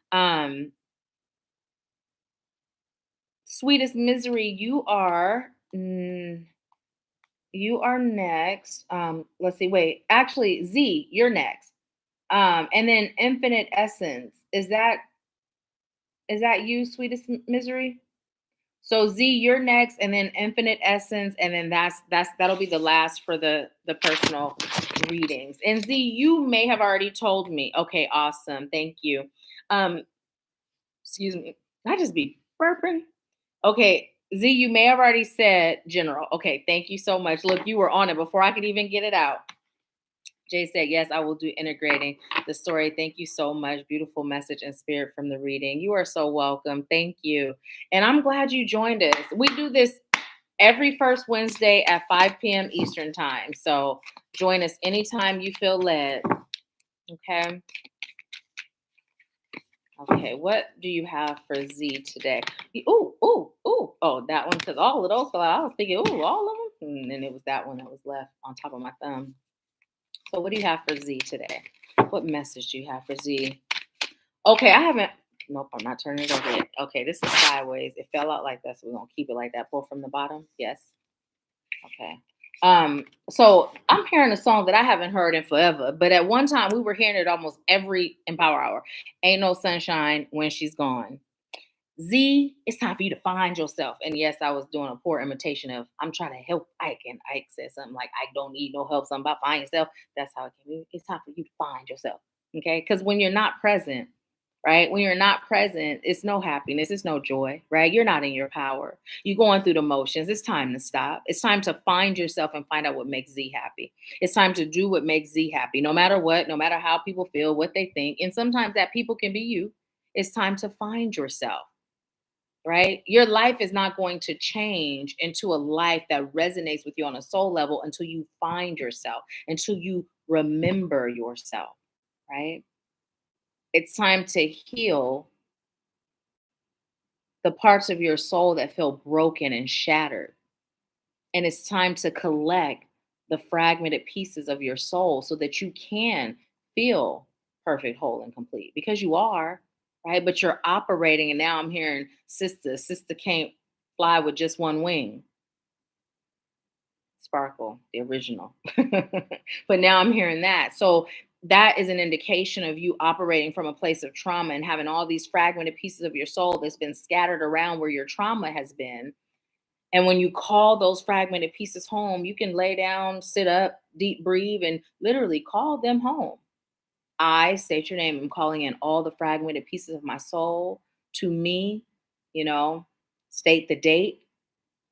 Sweetest misery, you are next. Let's see. Wait, actually, Z, you're next. And then infinite essence. Is that you, sweetest misery? So Z, you're next, and then infinite essence, and then that'll be the last for the personal readings. And Z, you may have already told me. Okay, awesome. Thank you. Um, excuse me. I just be burping. Okay, Z, you may have already said general. Okay, thank you so much. Look, you were on it before I could even get it out. Jay said, "Yes, I will do integrating the story." Thank you so much. Beautiful message and spirit from the reading. You are so welcome. Thank you. And I'm glad you joined us. We do this every first Wednesday at 5 p.m. Eastern Time. So join us anytime you feel led. Okay. Okay, what do you have for Z today? Ooh, ooh, ooh. Oh, that one, because all of those fell out. I was thinking, ooh, all of them. And then it was that one that was left on top of my thumb. So, what do you have for Z today? What message do you have for Z? Okay, I haven't. Nope, I'm not turning it over yet. Okay, this is sideways. It fell out like that, so we're gonna keep it like that. Pull from the bottom. Yes. Okay. So I'm hearing a song that I haven't heard in forever, but at one time we were hearing it almost every Empower Hour. Ain't no sunshine when she's gone. Z, it's time for you to find yourself. And yes, I was doing a poor imitation of I'm trying to help Ike, and Ike said something like Ike don't need no help, something about find yourself. That's how it came. It's time for you to find yourself. Okay. Because when you're not present, right? When you're not present, it's no happiness, it's no joy, right? You're not in your power. You're going through the motions. It's time to stop. It's time to find yourself and find out what makes Z happy. It's time to do what makes Z happy, no matter what, no matter how people feel, what they think. And sometimes that people can be you. It's time to find yourself, right? Your life is not going to change into a life that resonates with you on a soul level until you find yourself, until you remember yourself, right? It's time to heal the parts of your soul that feel broken and shattered. And it's time to collect the fragmented pieces of your soul so that you can feel perfect, whole, and complete because you are, right? But you're operating, and now I'm hearing sister can't fly with just one wing. Sparkle, the original. But now I'm hearing that. So that is an indication of you operating from a place of trauma and having all these fragmented pieces of your soul that's been scattered around where your trauma has been. And when you call those fragmented pieces home, you can lay down, sit up, deep breathe, and literally call them home. I state your name. I'm calling in all the fragmented pieces of my soul to me, you know, state the date.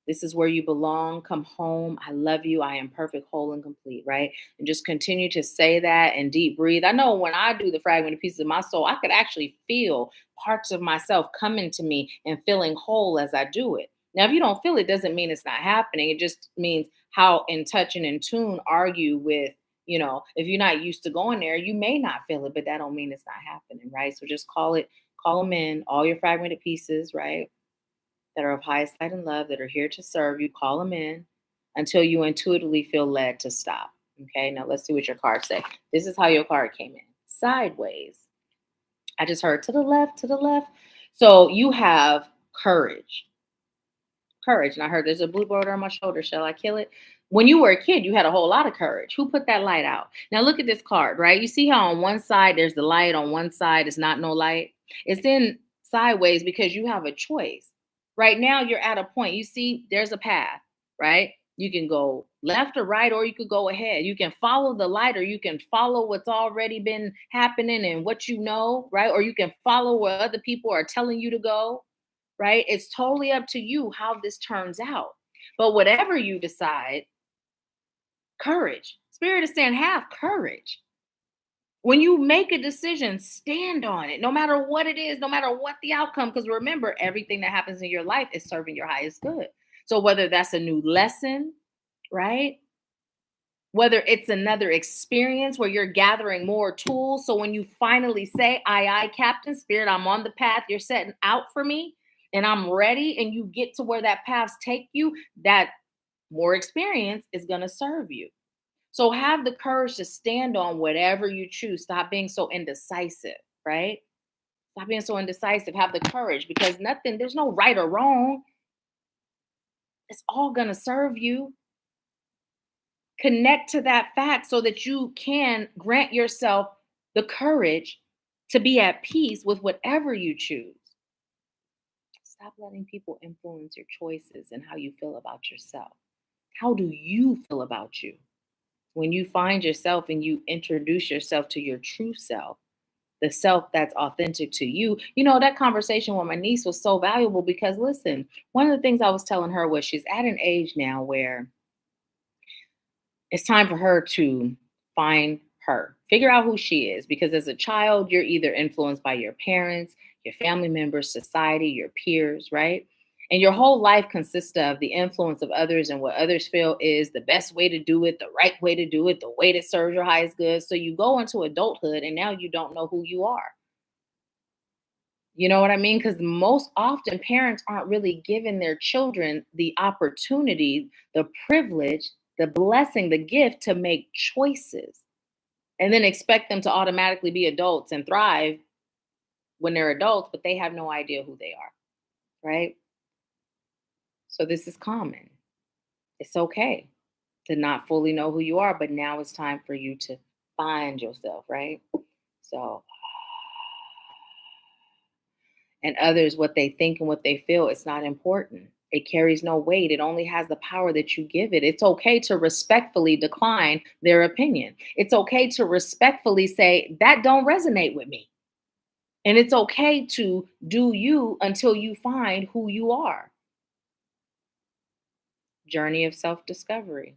This is where you belong. Come home. I love you. I am perfect, whole, and complete, right? And just continue to say that and deep breathe. I know when I do the fragmented pieces of my soul, I could actually feel parts of myself coming to me and feeling whole as I do it. Now, if you don't feel it, doesn't mean it's not happening. It just means how in touch and in tune are you with, if you're not used to going there, you may not feel it, but that don't mean it's not happening, right? So just call them in, all your fragmented pieces, right? that are of highest light and love that are here to serve you. Call them in until you intuitively feel led to stop. Okay, now let's see what your cards say. This is how your card came in sideways. I just heard to the left, to the left. So you have courage. Courage. And I heard there's a blue bird on my shoulder. Shall I kill it? When you were a kid, you had a whole lot of courage. Who put that light out? Now look at this card, right? You see how on one side there's the light, on one side it's not no light. It's in sideways because you have a choice. Right now you're at a point. You see, there's a path, right? You can go left or right, or you could go ahead. You can follow the light, or you can follow what's already been happening and what you know, right? Or you can follow where other people are telling you to go, right? It's totally up to you how this turns out. But whatever you decide, courage. Spirit is saying, have courage. When you make a decision, stand on it, no matter what it is, no matter what the outcome. Because remember, everything that happens in your life is serving your highest good. So whether that's a new lesson, right? Whether it's another experience where you're gathering more tools. So when you finally say, aye, Captain Spirit, I'm on the path you're setting out for me and I'm ready, and you get to where that paths take you, that more experience is going to serve you. So have the courage to stand on whatever you choose. Stop being so indecisive, right? Stop being so indecisive. Have the courage because there's no right or wrong. It's all going to serve you. Connect to that fact so that you can grant yourself the courage to be at peace with whatever you choose. Stop letting people influence your choices and how you feel about yourself. How do you feel about you? When you find yourself and you introduce yourself to your true self, the self that's authentic to you. You know, that conversation with my niece was so valuable because listen, one of the things I was telling her was she's at an age now where it's time for her to find her, figure out who she is. Because as a child, you're either influenced by your parents, your family members, society, your peers, right? And your whole life consists of the influence of others and what others feel is the best way to do it, the right way to do it, the way that serves your highest good. So you go into adulthood and now you don't know who you are. You know what I mean? Because most often parents aren't really giving their children the opportunity, the privilege, the blessing, the gift to make choices and then expect them to automatically be adults and thrive when they're adults, but they have no idea who they are, right? So this is common. It's okay to not fully know who you are, but now it's time for you to find yourself, right? So and others what they think and what they feel, it's not important. It carries no weight. It only has the power that you give it. It's okay to respectfully decline their opinion. It's okay to respectfully say that don't resonate with me. And it's okay to do you until you find who you are. Journey of self-discovery.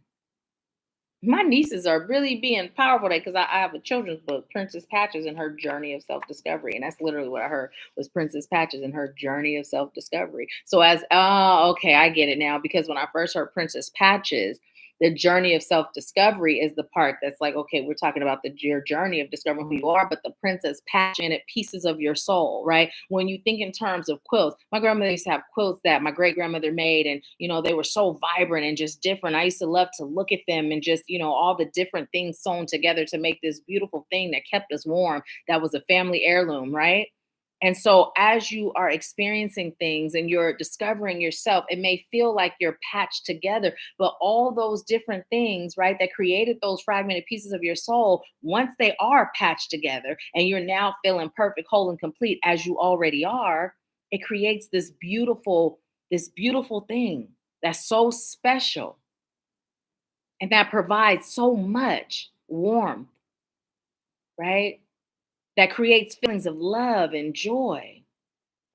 My nieces are really being powerful today because I have a children's book, Princess Patches and Her Journey of Self-Discovery. And that's literally what I heard was Princess Patches and Her Journey of Self-Discovery. So okay, I get it now. Because when I first heard Princess Patches, the journey of self-discovery is the part that's like, okay, we're talking about your journey of discovering who you are, but the princess patch in it pieces of your soul, right? When you think in terms of quilts, my grandmother used to have quilts that my great grandmother made, and they were so vibrant and just different. I used to love to look at them and just, all the different things sewn together to make this beautiful thing that kept us warm. That was a family heirloom, right? And so, as you are experiencing things and you're discovering yourself, it may feel like you're patched together, but all those different things, right, that created those fragmented pieces of your soul, once they are patched together and you're now feeling perfect, whole, and complete as you already are, it creates this beautiful thing that's so special and that provides so much warmth, right? That creates feelings of love and joy.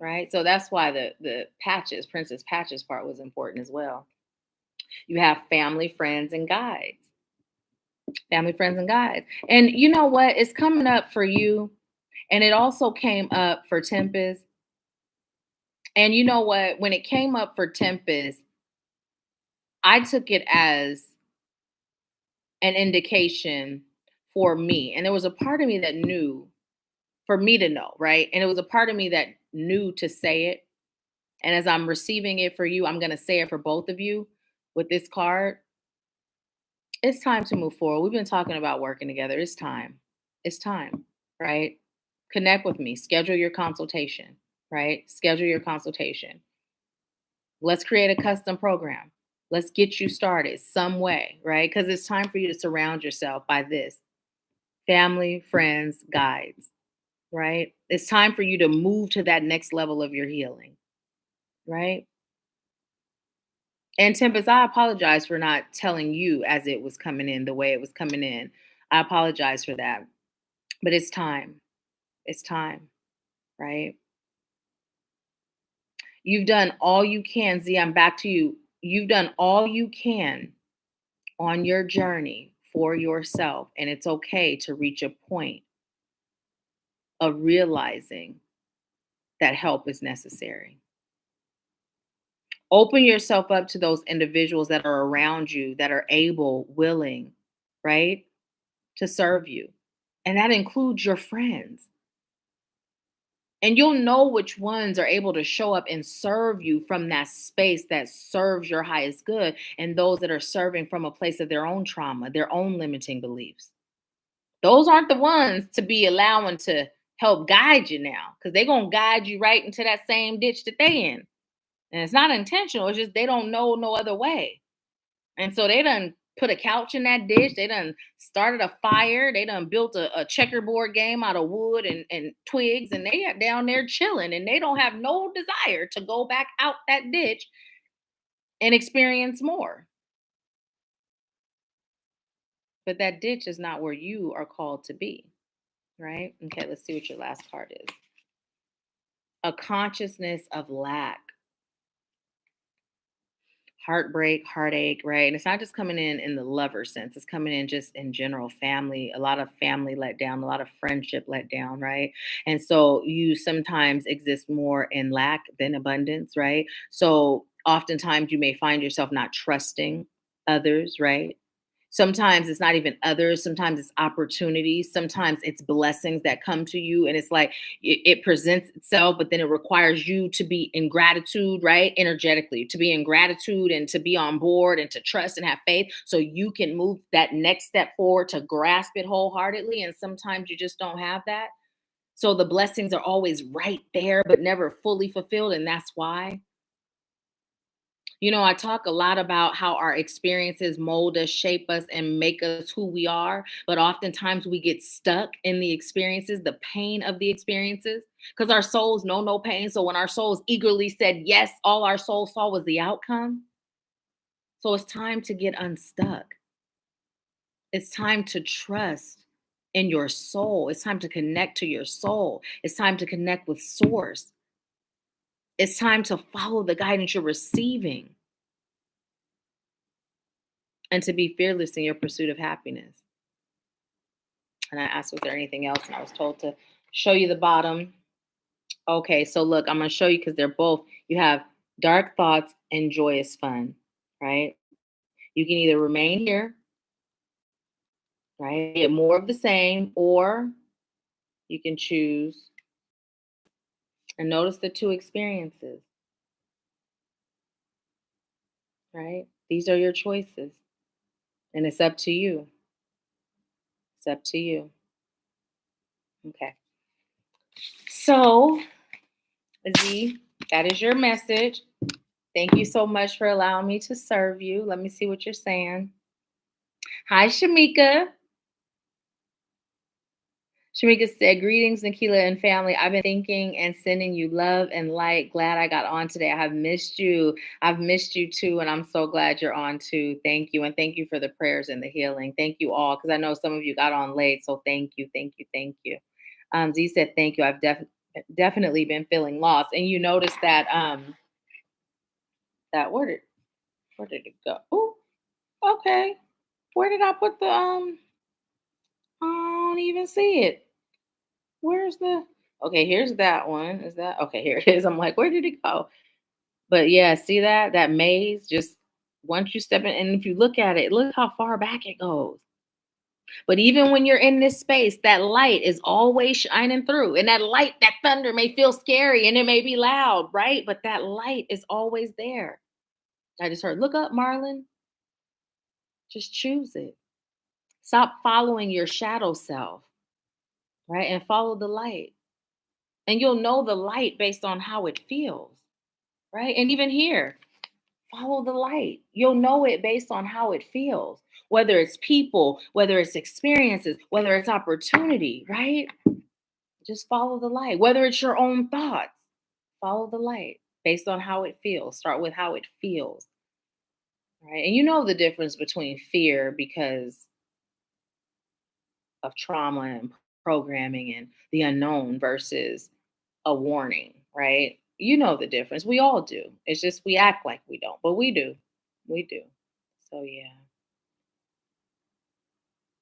Right? So that's why the patches, Princess Patches part was important as well. You have family, friends, and guides. Family, friends, and guides. And you know what? It's coming up for you. And it also came up for Tempest. And you know what? When it came up for Tempest, I took it as an indication for me. And there was a part of me that knew, for me to know, right? And it was a part of me that knew to say it. And as I'm receiving it for you, I'm going to say it for both of you with this card. It's time to move forward. We've been talking about working together. It's time. It's time, right? Connect with me. Schedule your consultation, right? Schedule your consultation. Let's create a custom program. Let's get you started some way, right? Because it's time for you to surround yourself by this family, friends, guides, right? It's time for you to move to that next level of your healing, right? And Tempest, I apologize for not telling you as it was coming in, the way it was coming in. I apologize for that. But it's time. It's time, right? You've done all you can. Z, I'm back to you. You've done all you can on your journey for yourself. And it's okay to reach a point of realizing that help is necessary. Open yourself up to those individuals that are around you that are able, willing, right, to serve you. And that includes your friends. And you'll know which ones are able to show up and serve you from that space that serves your highest good, and those that are serving from a place of their own trauma, their own limiting beliefs. Those aren't the ones to be allowing to help guide you now, because they're going to guide you right into that same ditch that they in. And it's not intentional. It's just they don't know no other way. And so they done put a couch in that dish. They done started a fire. They done built a checkerboard game out of wood and twigs. And they are down there chilling. And they don't have no desire to go back out that ditch and experience more. But that ditch is not where you are called to be. Right? Okay, let's see what your last card is. A consciousness of lack. Heartbreak, heartache, right? And it's not just coming in the lover sense. It's coming in just in general, family, a lot of family let down, a lot of friendship let down, right? And so you sometimes exist more in lack than abundance, right? So oftentimes you may find yourself not trusting others, right? Sometimes it's not even others. Sometimes it's opportunities. Sometimes it's blessings that come to you. And it's like it presents itself, but then it requires you to be in gratitude, right? Energetically, to be in gratitude and to be on board and to trust and have faith so you can move that next step forward to grasp it wholeheartedly. And sometimes you just don't have that. So the blessings are always right there, but never fully fulfilled. And that's why. You know, I talk a lot about how our experiences mold us, shape us, and make us who we are. But oftentimes we get stuck in the experiences, the pain of the experiences, because our souls know no pain. So when our souls eagerly said yes, all our soul saw was the outcome. So it's time to get unstuck. It's time to trust in your soul. It's time to connect to your soul. It's time to connect with source. It's time to follow the guidance you're receiving and to be fearless in your pursuit of happiness. And I asked, was there anything else? And I was told to show you the bottom. Okay, so look, I'm going to show you because they're both, you have dark thoughts and joyous fun, right? You can either remain here, right? Get more of the same, or you can choose and notice the two experiences, right? These are your choices, and it's up to you. It's up to you. Okay. So, Z, that is your message. Thank you so much for allowing me to serve you. Let me see what you're saying. Hi, Shamika. Shamika said, greetings, Nahkila and family. I've been thinking and sending you love and light. Glad I got on today. I have missed you. I've missed you too. And I'm so glad you're on too. Thank you. And thank you for the prayers and the healing. Thank you all. Because I know some of you got on late. So thank you. Thank you. Thank you. Z said, thank you. I've definitely been feeling lost. And you notice that, that where did it go? Oh, okay. Where did I put the I don't even see it. Where's the okay, here's that one. Is that okay, here it is. I'm like, where did it go? But yeah, see that? That maze, just once you step in, and if you look at it, look how far back it goes. But even when you're in this space, that light is always shining through. And that light, that thunder may feel scary and it may be loud, right? But that light is always there. I just heard, look up, Marlon. Just choose it. Stop following your shadow self, right? And follow the light. And you'll know the light based on how it feels, right? And even here, follow the light. You'll know it based on how it feels, whether it's people, whether it's experiences, whether it's opportunity, right? Just follow the light. Whether it's your own thoughts, follow the light based on how it feels. Start with how it feels, right? And you know the difference between fear because of trauma and programming and the unknown versus a warning, right? You know the difference. We all do. It's just we act like we don't, but we do. We do. So, yeah.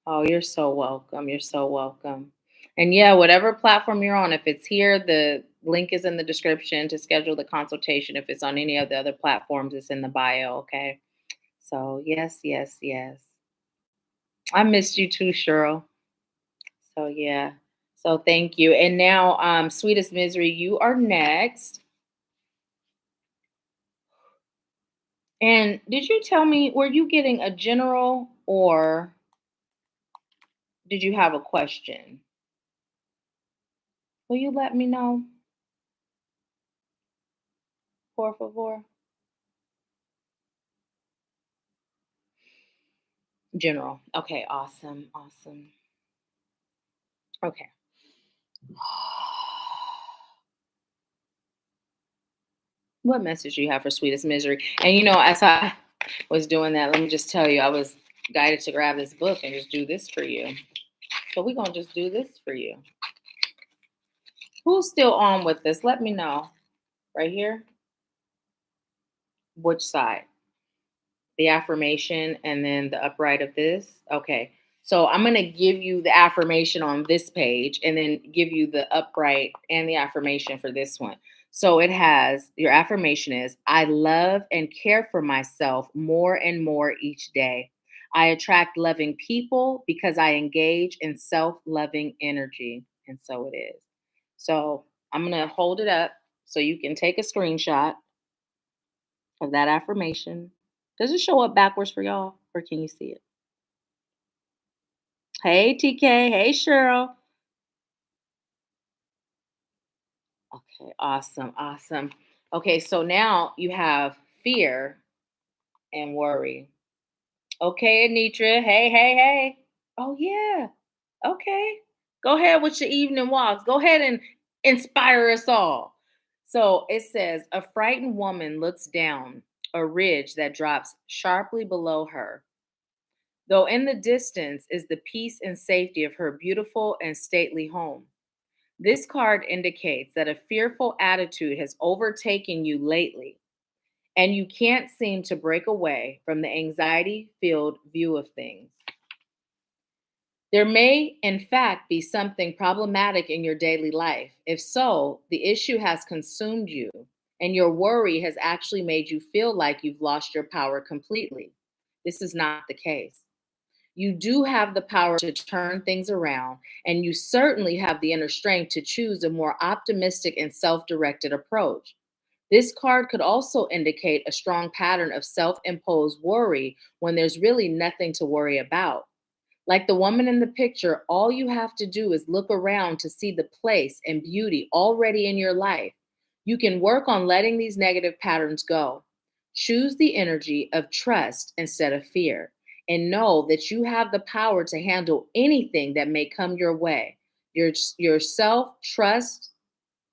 Oh, you're so welcome. You're so welcome. And yeah, whatever platform you're on, if it's here, the link is in the description to schedule the consultation. If it's on any of the other platforms, it's in the bio. Okay. So, yes, yes, yes. I missed you too, Cheryl. So, yeah. So, thank you. And now, Sweetest Misery, you are next. And did you tell me, were you getting a general or did you have a question? Will you let me know, por favor? General. Okay, awesome. Awesome. Okay. What message do you have for Sweetest Misery? And as I was doing that, let me just tell you, I was guided to grab this book and just do this for you. So we're gonna just do this for you. Who's still on with this? Let me know. Right here. Which side? The affirmation and then the upright of this. Okay. So I'm going to give you the affirmation on this page and then give you the upright and the affirmation for this one. So it has your affirmation is I love and care for myself more and more each day. I attract loving people because I engage in self loving energy. And so it is. So I'm going to hold it up so you can take a screenshot of that affirmation. Does it show up backwards for y'all or can you see it? Hey, TK. Hey, Cheryl. Okay, awesome. Awesome. Okay, so now you have fear and worry. Okay, Anitra. Hey, hey, hey. Oh, yeah. Okay. Go ahead with your evening walks. Go ahead and inspire us all. So it says a frightened woman looks down a ridge that drops sharply below her. Though in the distance is the peace and safety of her beautiful and stately home. This card indicates that a fearful attitude has overtaken you lately, and you can't seem to break away from the anxiety filled view of things. There may, in fact, be something problematic in your daily life. If so, the issue has consumed you, and your worry has actually made you feel like you've lost your power completely. This is not the case. You do have the power to turn things around, and you certainly have the inner strength to choose a more optimistic and self directed approach. This card could also indicate a strong pattern of self imposed worry when there's really nothing to worry about. Like the woman in the picture, all you have to do is look around to see the place and beauty already in your life. You can work on letting these negative patterns go. Choose the energy of trust instead of fear, and know that you have the power to handle anything that may come your way. Your self trust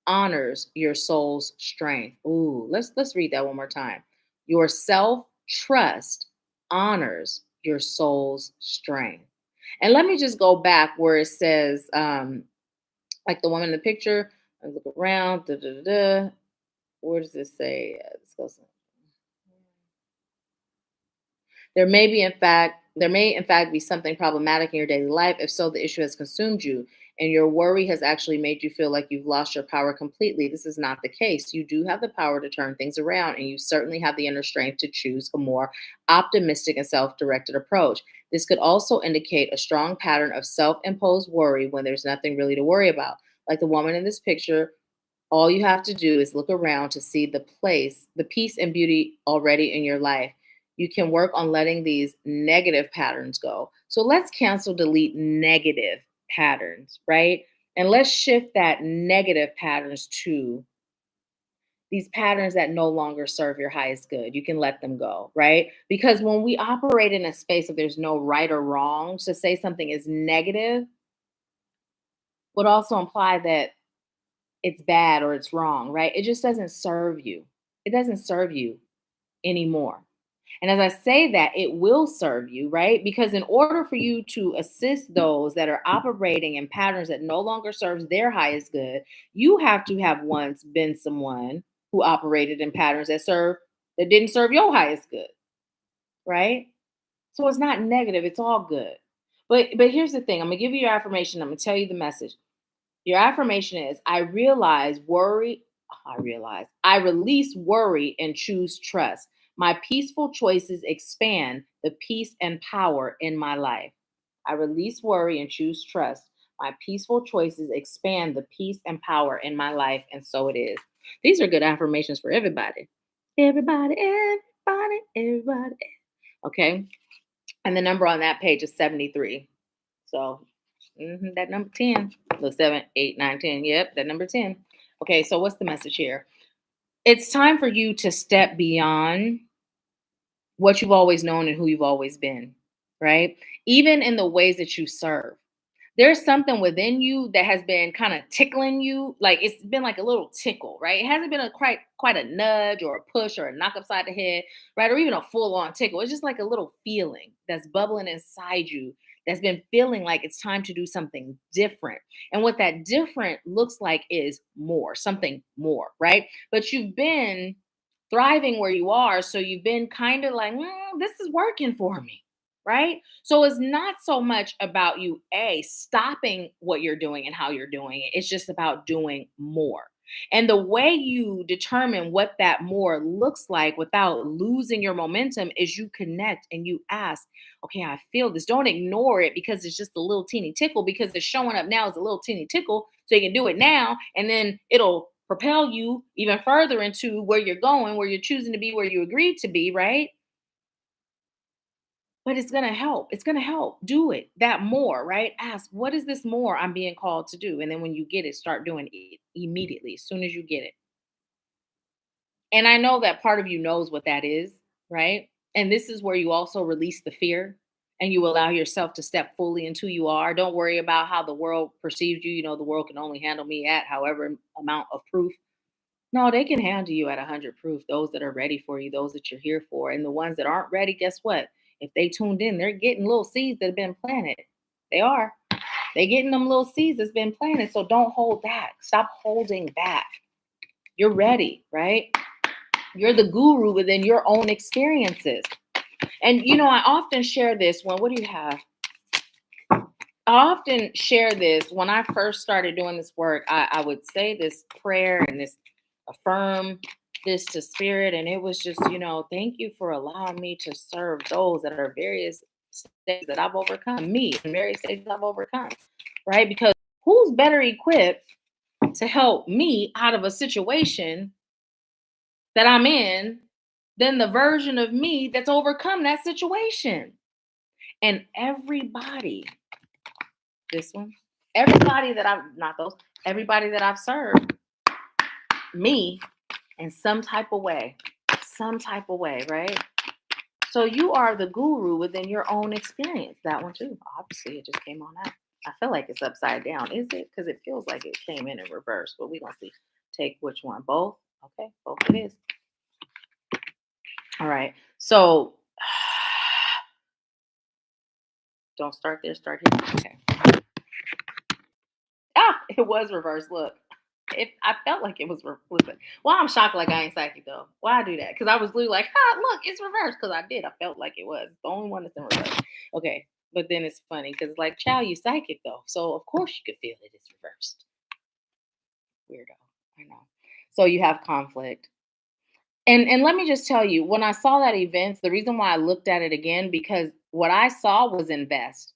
honors your soul's strength. Ooh, let's read that one more time. Your self trust honors your soul's strength. And let me just go back where it says, like the woman in the picture. I look around. Da, da, da, da. Where does this say? Let's go. There may in fact be something problematic in your daily life. If so, the issue has consumed you and your worry has actually made you feel like you've lost your power completely. This is not the case. You do have the power to turn things around, and you certainly have the inner strength to choose a more optimistic and self-directed approach. This could also indicate a strong pattern of self-imposed worry when there's nothing really to worry about. Like the woman in this picture, all you have to do is look around to see the peace and beauty already in your life. You can work on letting these negative patterns go. So let's cancel, delete negative patterns, right? And let's shift that negative patterns to these patterns that no longer serve your highest good. You can let them go, right? Because when we operate in a space of there's no right or wrong, to say something is negative would also imply that it's bad or it's wrong, right? It just doesn't serve you. It doesn't serve you anymore. And as I say that, it will serve you, right? Because in order for you to assist those that are operating in patterns that no longer serves their highest good, you have to have once been someone who operated in patterns that didn't serve your highest good, right? So it's not negative, it's all good. But here's the thing. I'm going to give you your affirmation. I'm going to tell you the message. Your affirmation is I release worry and choose trust. My peaceful choices expand the peace and power in my life. I release worry and choose trust. My peaceful choices expand the peace and power in my life, and so it is. These are good affirmations for everybody. Everybody, everybody, everybody. Okay. And the number on that page is 73. So that number 10. Look, 7, 8, 9, 10. Yep, that number 10. Okay, so what's the message here? It's time for you to step beyond what you've always known and who you've always been, right? Even in the ways that you serve. There's something within you that has been kind of tickling you. Like it's been like a little tickle, right? It hasn't been a quite a nudge or a push or a knock upside the head, right? Or even a full on tickle. It's just like a little feeling that's bubbling inside you that's been feeling like it's time to do something different. And what that different looks like is more, something more, right? But you've been thriving where you are. So you've been kind of like, this is working for me, right? So it's not so much about you, stopping what you're doing and how you're doing it. It's just about doing more. And the way you determine what that more looks like without losing your momentum is you connect and you ask, okay, I feel this. Don't ignore it because it's just a little teeny tickle, because it's showing up now as a little teeny tickle. So you can do it now, and then it'll propel you even further into where you're going, where you're choosing to be, where you agreed to be, right? But it's going to help. It's going to help. Do it that more, right? Ask, what is this more I'm being called to do? And then when you get it, start doing it immediately, as soon as you get it. And I know that part of you knows what that is, right? And this is where you also release the fear and you allow yourself to step fully into who you are. Don't worry about how the world perceives you. You know, the world can only handle me at however amount of proof. No, they can handle you at 100 proof. Those that are ready for you, those that you're here for. And the ones that aren't ready, guess what? If they tuned in, they're getting little seeds that have been planted. They are. They getting them little seeds that's been planted. So don't hold back. Stop holding back. You're ready, right? You're the guru within your own experiences. And you know, I often share this when what do you have? I often share this when I first started doing this work. I would say this prayer and this affirm this to spirit. And it was just, thank you for allowing me to serve those that are various stages that I've overcome, me in various stages I've overcome, right? Because who's better equipped to help me out of a situation that I'm in than the version of me that's overcome that situation? And everybody, this one, everybody that I've, not those, everybody that I've served, me in some type of way, right? So you are the guru within your own experience. That one too. Obviously, it just came on out. I feel like it's upside down. Is it? Because it feels like it came in reverse. But we're going to see. Take which one? Both? Okay, both it is. All right. So don't start there. Start here. Okay. Ah, it was reverse. Look. If I felt like it was listen. Well, I'm shocked like I ain't psychic though. Why I do that? Because I was literally like, look, it's reversed. Because I did. I felt like it was. The only one that's in reverse. Okay. But then it's funny because like, child, you psychic though. So of course you could feel it. It's reversed. Weirdo. I know. So you have conflict. And let me just tell you, when I saw that event, the reason why I looked at it again, because what I saw was invest.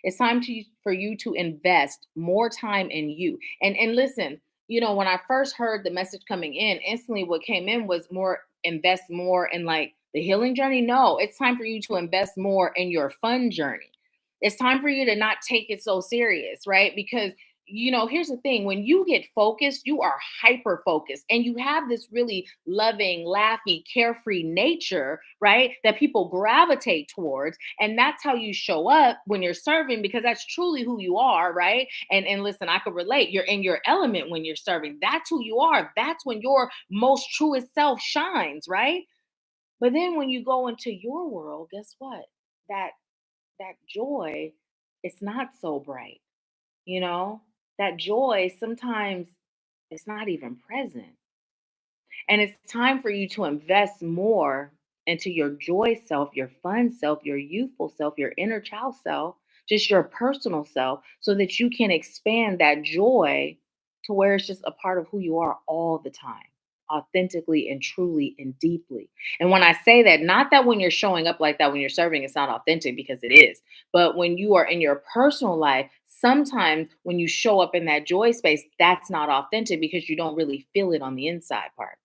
It's time for you to invest more time in you. And listen, when I first heard the message coming in, instantly what came in was more invest more in like the healing journey. No, it's time for you to invest more in your fun journey. It's time for you to not take it so serious, right? Because here's the thing, when you get focused, you are hyper focused and you have this really loving, laughy, carefree nature, right? That people gravitate towards. And that's how you show up when you're serving because that's truly who you are, right? And listen, I could relate. You're in your element when you're serving. That's who you are. That's when your most truest self shines, right? But then when you go into your world, guess what? That that joy, it's not so bright, you know? That joy sometimes it's not even present. And it's time for you to invest more into your joy self, your fun self, your youthful self, your inner child self, just your personal self, so that you can expand that joy to where it's just a part of who you are all the time, authentically and truly and deeply. And when I say that, not that when you're showing up like that, when you're serving, it's not authentic because it is, but when you are in your personal life, sometimes when you show up in that joy space, that's not authentic because you don't really feel it on the inside part,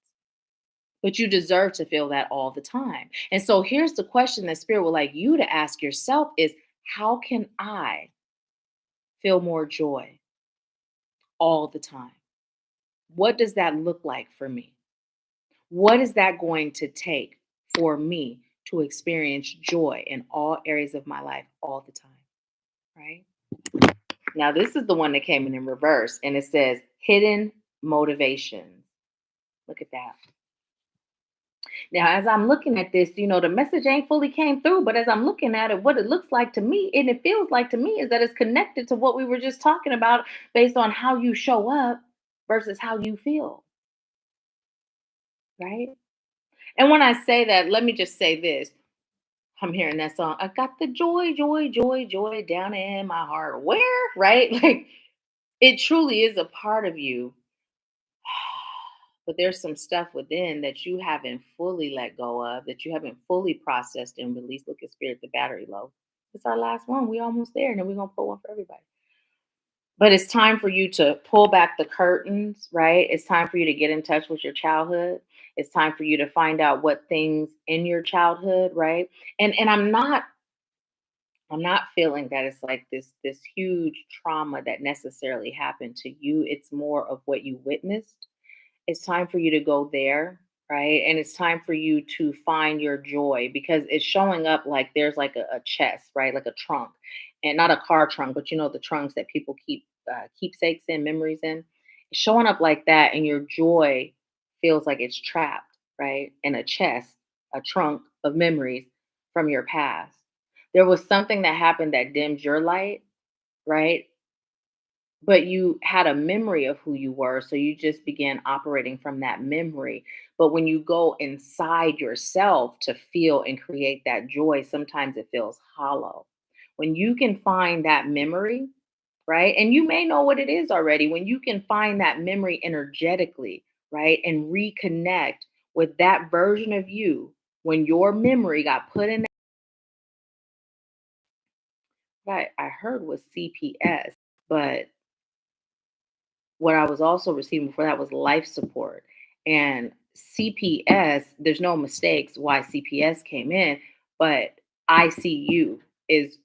but you deserve to feel that all the time. And so here's the question that spirit would like you to ask yourself is, how can I feel more joy all the time? What does that look like for me? What is that going to take for me to experience joy in all areas of my life all the time? Right? Now, this is the one that came in reverse and it says hidden motivations. Look at that. Now, as I'm looking at this, the message ain't fully came through, but as I'm looking at it, what it looks like to me and it feels like to me is that it's connected to what we were just talking about based on how you show up versus how you feel, right? And when I say that, let me just say this. I'm hearing that song. I got the joy, joy, joy, joy down in my heart. Where? Right? Like it truly is a part of you. But there's some stuff within that you haven't fully let go of, that you haven't fully processed and released. Look at spirit, the battery low. It's our last one. We almost there, and then we're gonna pull one for everybody. But it's time for you to pull back the curtains, right? It's time for you to get in touch with your childhood. It's time for you to find out what things in your childhood, right? And I'm not feeling that it's like this huge trauma that necessarily happened to you. It's more of what you witnessed. It's time for you to go there, right? And it's time for you to find your joy because it's showing up like there's like a chest, right? Like a trunk, and not a car trunk, but the trunks that people keep keepsakes in, memories in. It's showing up like that, and your joy feels like it's trapped, right? In a chest, a trunk of memories from your past. There was something that happened that dimmed your light, right? But you had a memory of who you were, so you just began operating from that memory. But when you go inside yourself to feel and create that joy, sometimes it feels hollow. When you can find that memory, right? And you may know what it is already. When you can find that memory energetically, right? And reconnect with that version of you when your memory got put in, that I heard was CPS, but what I was also receiving before that was life support. And CPS, there's no mistakes why CPS came in, but ICU is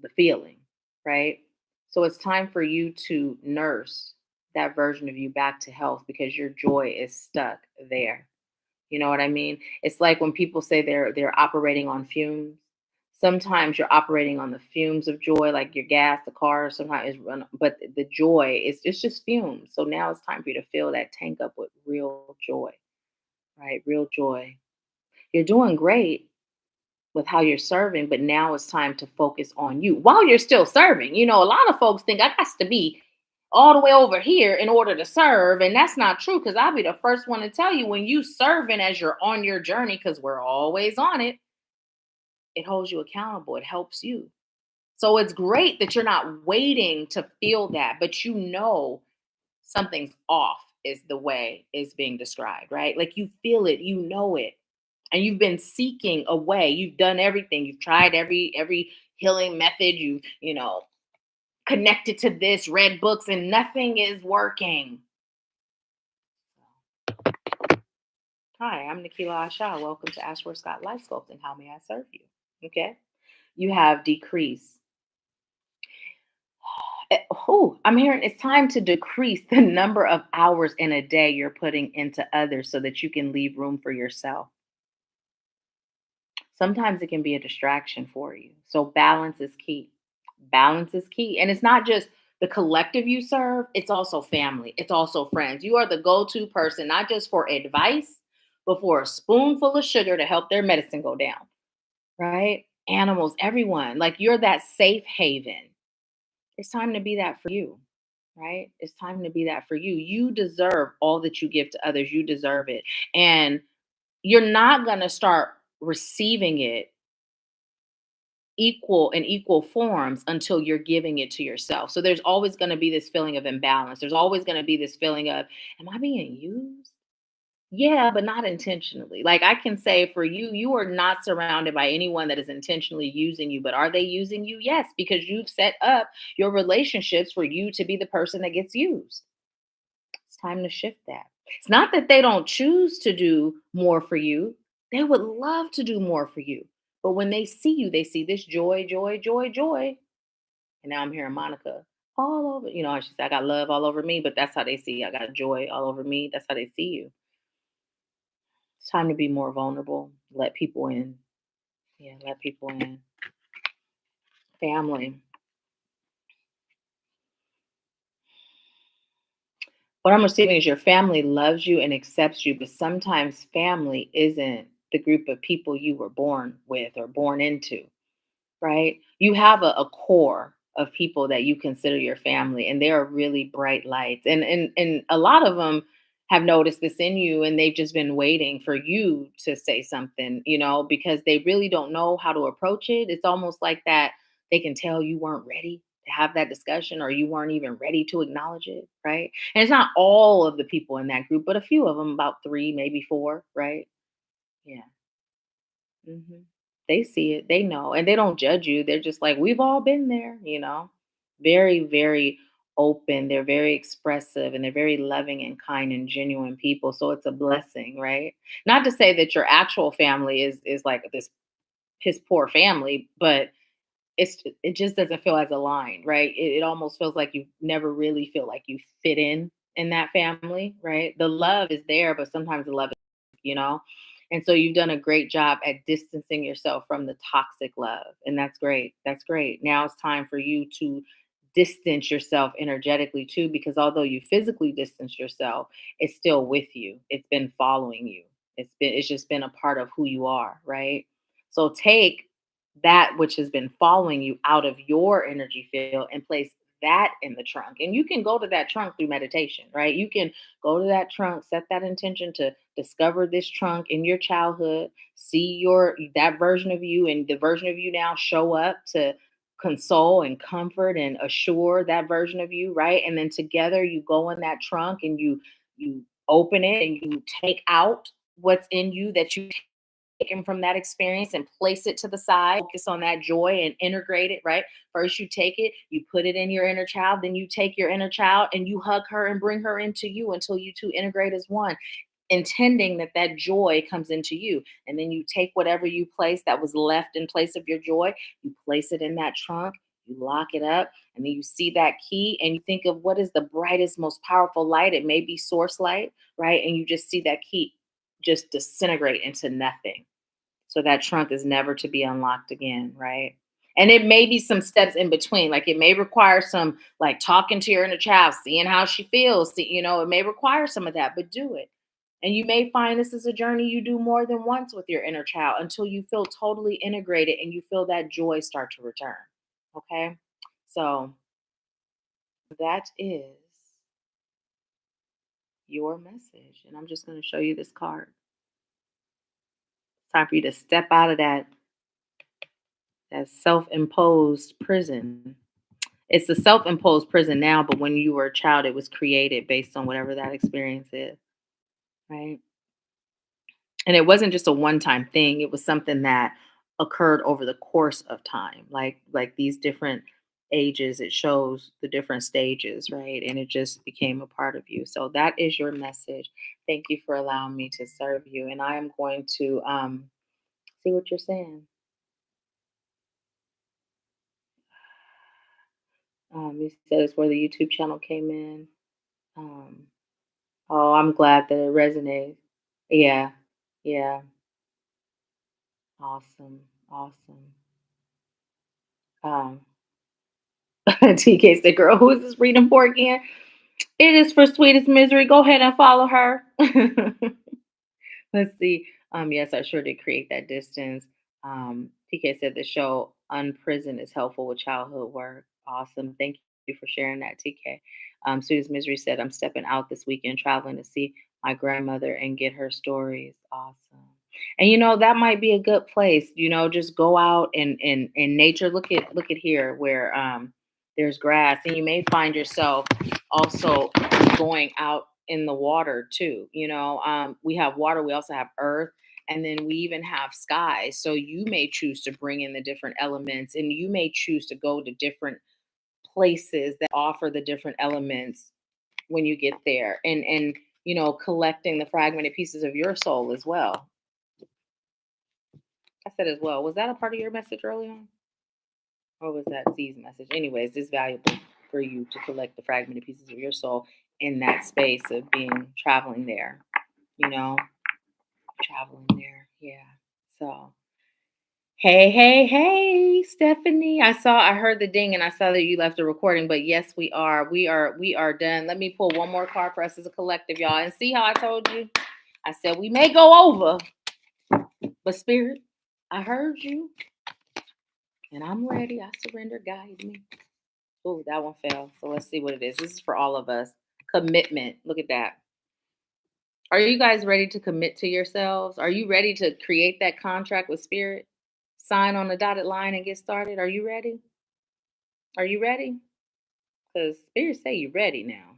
the feeling, right? So it's time for you to nurse that version of you back to health because your joy is stuck there. You know what I mean? It's like when people say they're operating on fumes. Sometimes you're operating on the fumes of joy, like your gas, the car sometimes is run, but the joy is it's just fumes. So now it's time for you to fill that tank up with real joy, right? Real joy. You're doing great with how you're serving, but now it's time to focus on you while you're still serving. A lot of folks think I got to be all the way over here in order to serve. And that's not true, because I'll be the first one to tell you, when you serving as you're on your journey, because we're always on it, it holds you accountable. It helps you. So it's great that you're not waiting to feel that, but you know something's off is the way it's being described, right? Like you feel it, you know it. And you've been seeking a way. You've done everything. You've tried every healing method. You connected to this, read books, and nothing is working. Hi, I'm Nahkila Isha. Welcome to Ashworth Scott Life Sculpting. How may I serve you? Okay. You have decreased. I'm hearing it's time to decrease the number of hours in a day you're putting into others so that you can leave room for yourself. Sometimes it can be a distraction for you. So balance is key. Balance is key. And it's not just the collective you serve, it's also family, it's also friends. You are the go to person, not just for advice, but for a spoonful of sugar to help their medicine go down, right? Animals, everyone. Like you're that safe haven. It's time to be that for you, right? It's time to be that for you. You deserve all that you give to others. You deserve it. And you're not going to start receiving it equal forms until you're giving it to yourself. So there's always going to be this feeling of imbalance. There's always going to be this feeling of, am I being used? Yeah, but not intentionally. Like I can say for you, you are not surrounded by anyone that is intentionally using you, but are they using you? Yes, because you've set up your relationships for you to be the person that gets used. It's time to shift that. It's not that they don't choose to do more for you. They would love to do more for you. But when they see you, they see this joy, joy, joy, joy. And now I'm hearing Monica all over. She said, I got love all over me, but that's how they see you. I got joy all over me. That's how they see you. It's time to be more vulnerable. Let people in. Yeah, let people in. Family. What I'm receiving is your family loves you and accepts you, but sometimes family isn't the group of people you were born with or born into, right? You have a core of people that you consider your family, and they are really bright lights. And a lot of them have noticed this in you, and they've just been waiting for you to say something, because they really don't know how to approach it. It's almost like that they can tell you weren't ready to have that discussion, or you weren't even ready to acknowledge it, right? And it's not all of the people in that group, but a few of them, about three, maybe four, right? Yeah. Mhm. They see it, they know, and they don't judge you. They're just like, "We've all been there." Very, very open. They're very expressive, and they're very loving and kind and genuine people. So it's a blessing, right? Not to say that your actual family is like this piss poor family, but it just doesn't feel as aligned, right? It almost feels like you never really feel like you fit in that family, right? The love is there, but sometimes the love is, you know. And so you've done a great job at distancing yourself from the toxic love, and that's great. That's great. Now it's time for you to distance yourself energetically too, because although you physically distance yourself, it's still with you. It's been following you. It's just been a part of who you are, right? So take that which has been following you out of your energy field and place that in the trunk. And you can go to that trunk through meditation, right? You can go to that trunk, set that intention to discover this trunk in your childhood, see your that version of you and the version of you now show up to console and comfort and assure that version of you, right? And then together you go in that trunk and you open it and you take out what's in you that you taken from that experience and place it to the side, focus on that joy and integrate it, right? First, you take it, you put it in your inner child, then you take your inner child and you hug her and bring her into you until you two integrate as one, intending that that joy comes into you. And then you take whatever you place that was left in place of your joy, you place it in that trunk, you lock it up, and then you see that key and you think of what is the brightest, most powerful light. It may be source light, right? And you just see that key just disintegrate into nothing. So that trunk is never to be unlocked again, right? And it may be some steps in between. Like it may require some like talking to your inner child, seeing how she feels. It may require some of that, but do it. And you may find this is a journey you do more than once with your inner child until you feel totally integrated and you feel that joy start to return. Okay. So that is your message. And I'm just going to show you this card. It's time for you to step out of that self-imposed prison. It's a self-imposed prison now, but when you were a child, it was created based on whatever that experience is, right? And it wasn't just a one-time thing. It was something that occurred over the course of time, like these different ages. It shows the different stages, right? And it just became a part of you. So that is your message. Thank you for allowing me to serve you. And I am going to see what you're saying. You said it's where the YouTube channel came in. Um, oh, I'm glad that it resonates. Yeah, yeah, awesome, awesome. Um, TK said, "Girl, who is this reading for again?" It is for Sweetest Misery. Go ahead and follow her. Let's see. Yes, I sure did create that distance. TK said the show Unprison is helpful with childhood work. Awesome. Thank you for sharing that, TK. Sweetest Misery said, I'm stepping out this weekend traveling to see my grandmother and get her stories. Awesome. And that might be a good place. Just go out and nature. Look at here where there's grass, and you may find yourself also going out in the water too. We have water, we also have earth, and then we even have sky. So you may choose to bring in the different elements, and you may choose to go to different places that offer the different elements when you get there, and collecting the fragmented pieces of your soul as well. I said as well. Was that a part of your message early on? Or was that C's message? Anyways, it's valuable for you to collect the fragmented pieces of your soul in that space of being traveling there, you know, traveling there. Yeah. So, hey, hey, hey, Stephanie. I heard the ding and I saw that you left the recording, but yes, we are. We are done. Let me pull one more card for us as a collective, y'all. And see how I told you? I said we may go over, but Spirit, I heard you and I'm ready. I surrender, guide me. Oh, that one fell. So let's see what it is. This is for all of us. Commitment. Look at that. Are you guys ready to commit to yourselves? Are you ready to create that contract with Spirit? Sign on the dotted line and get started? Are you ready? Are you ready? Because Spirit say you're ready now.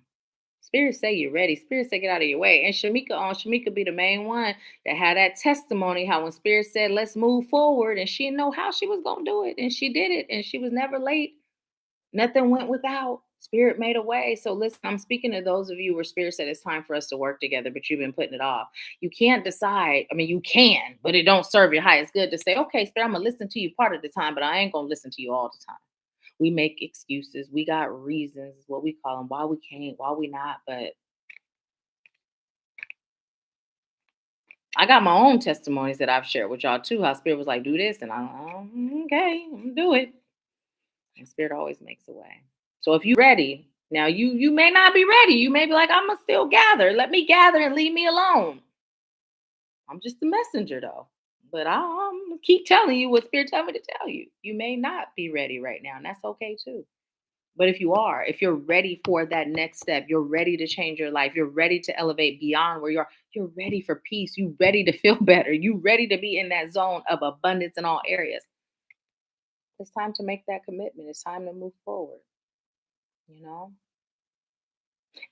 Spirit say you're ready. Spirit say get out of your way. And Shamika be the main one that had that testimony how when Spirit said, let's move forward, and she didn't know how she was going to do it. And she did it. And she was never late. Nothing went without. Spirit made a way. So listen, I'm speaking to those of you where Spirit said it's time for us to work together, but you've been putting it off. You can't decide. I mean, you can, but it don't serve your highest good to say, okay, Spirit, I'm gonna listen to you part of the time, but I ain't gonna listen to you all the time. We make excuses. We got reasons, is what we call them, why we can't, why we not. But I got my own testimonies that I've shared with y'all too. How Spirit was like, do this, and I'm okay, I'm gonna do it. And Spirit always makes a way. So if you're ready, now you may not be ready. You may be like, I'm gonna still gather. Let me gather and leave me alone. I'm just the messenger though. But I'm keep telling you what Spirit tell me to tell you. You may not be ready right now, and that's okay too. But if you're ready for that next step, you're ready to change your life, you're ready to elevate beyond where you are, you're ready for peace, you ready to feel better, you ready to be in that zone of abundance in all areas. It's time to make that commitment. It's time to move forward, you know?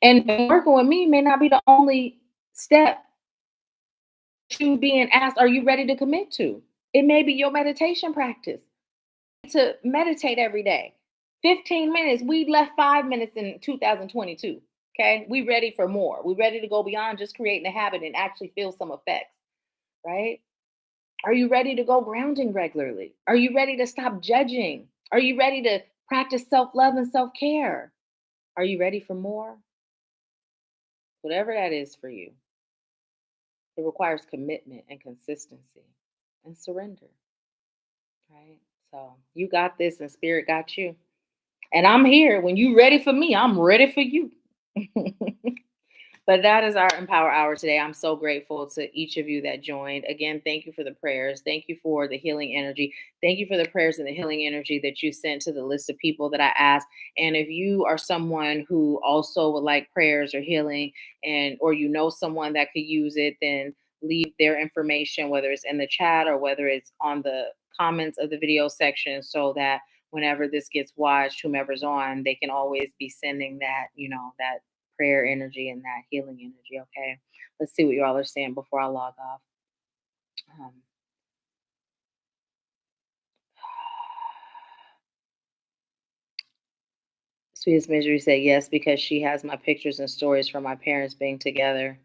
And working with me may not be the only step to being asked, are you ready to commit to? It may be your meditation practice to meditate every day. 15 minutes. We left 5 minutes in 2022. Okay. We ready for more. We ready to go beyond just creating a habit and actually feel some effects, right? Are you ready to go grounding regularly? Are you ready to stop judging? Are you ready to practice self love and self care? Are you ready for more? Whatever that is for you. It requires commitment and consistency and surrender, right? So you got this, and Spirit got you. And I'm here. When you ready for me, I'm ready for you. But But that is our Empower Hour today. I'm so grateful to each of you that joined. Again, thank you for the prayers. Thank you for the healing energy. Thank you for the prayers and the healing energy that you sent to the list of people that I asked. And if you are someone who also would like prayers or healing, and or you know someone that could use it, then leave their information, whether it's in the chat or whether it's on the comments of the video section, so that whenever this gets watched, whomever's on, they can always be sending that, that prayer energy and that healing energy. Okay. Let's see what you all are saying before I log off. Um, Sweetest Misery said yes, because she has my pictures and stories from my parents being together.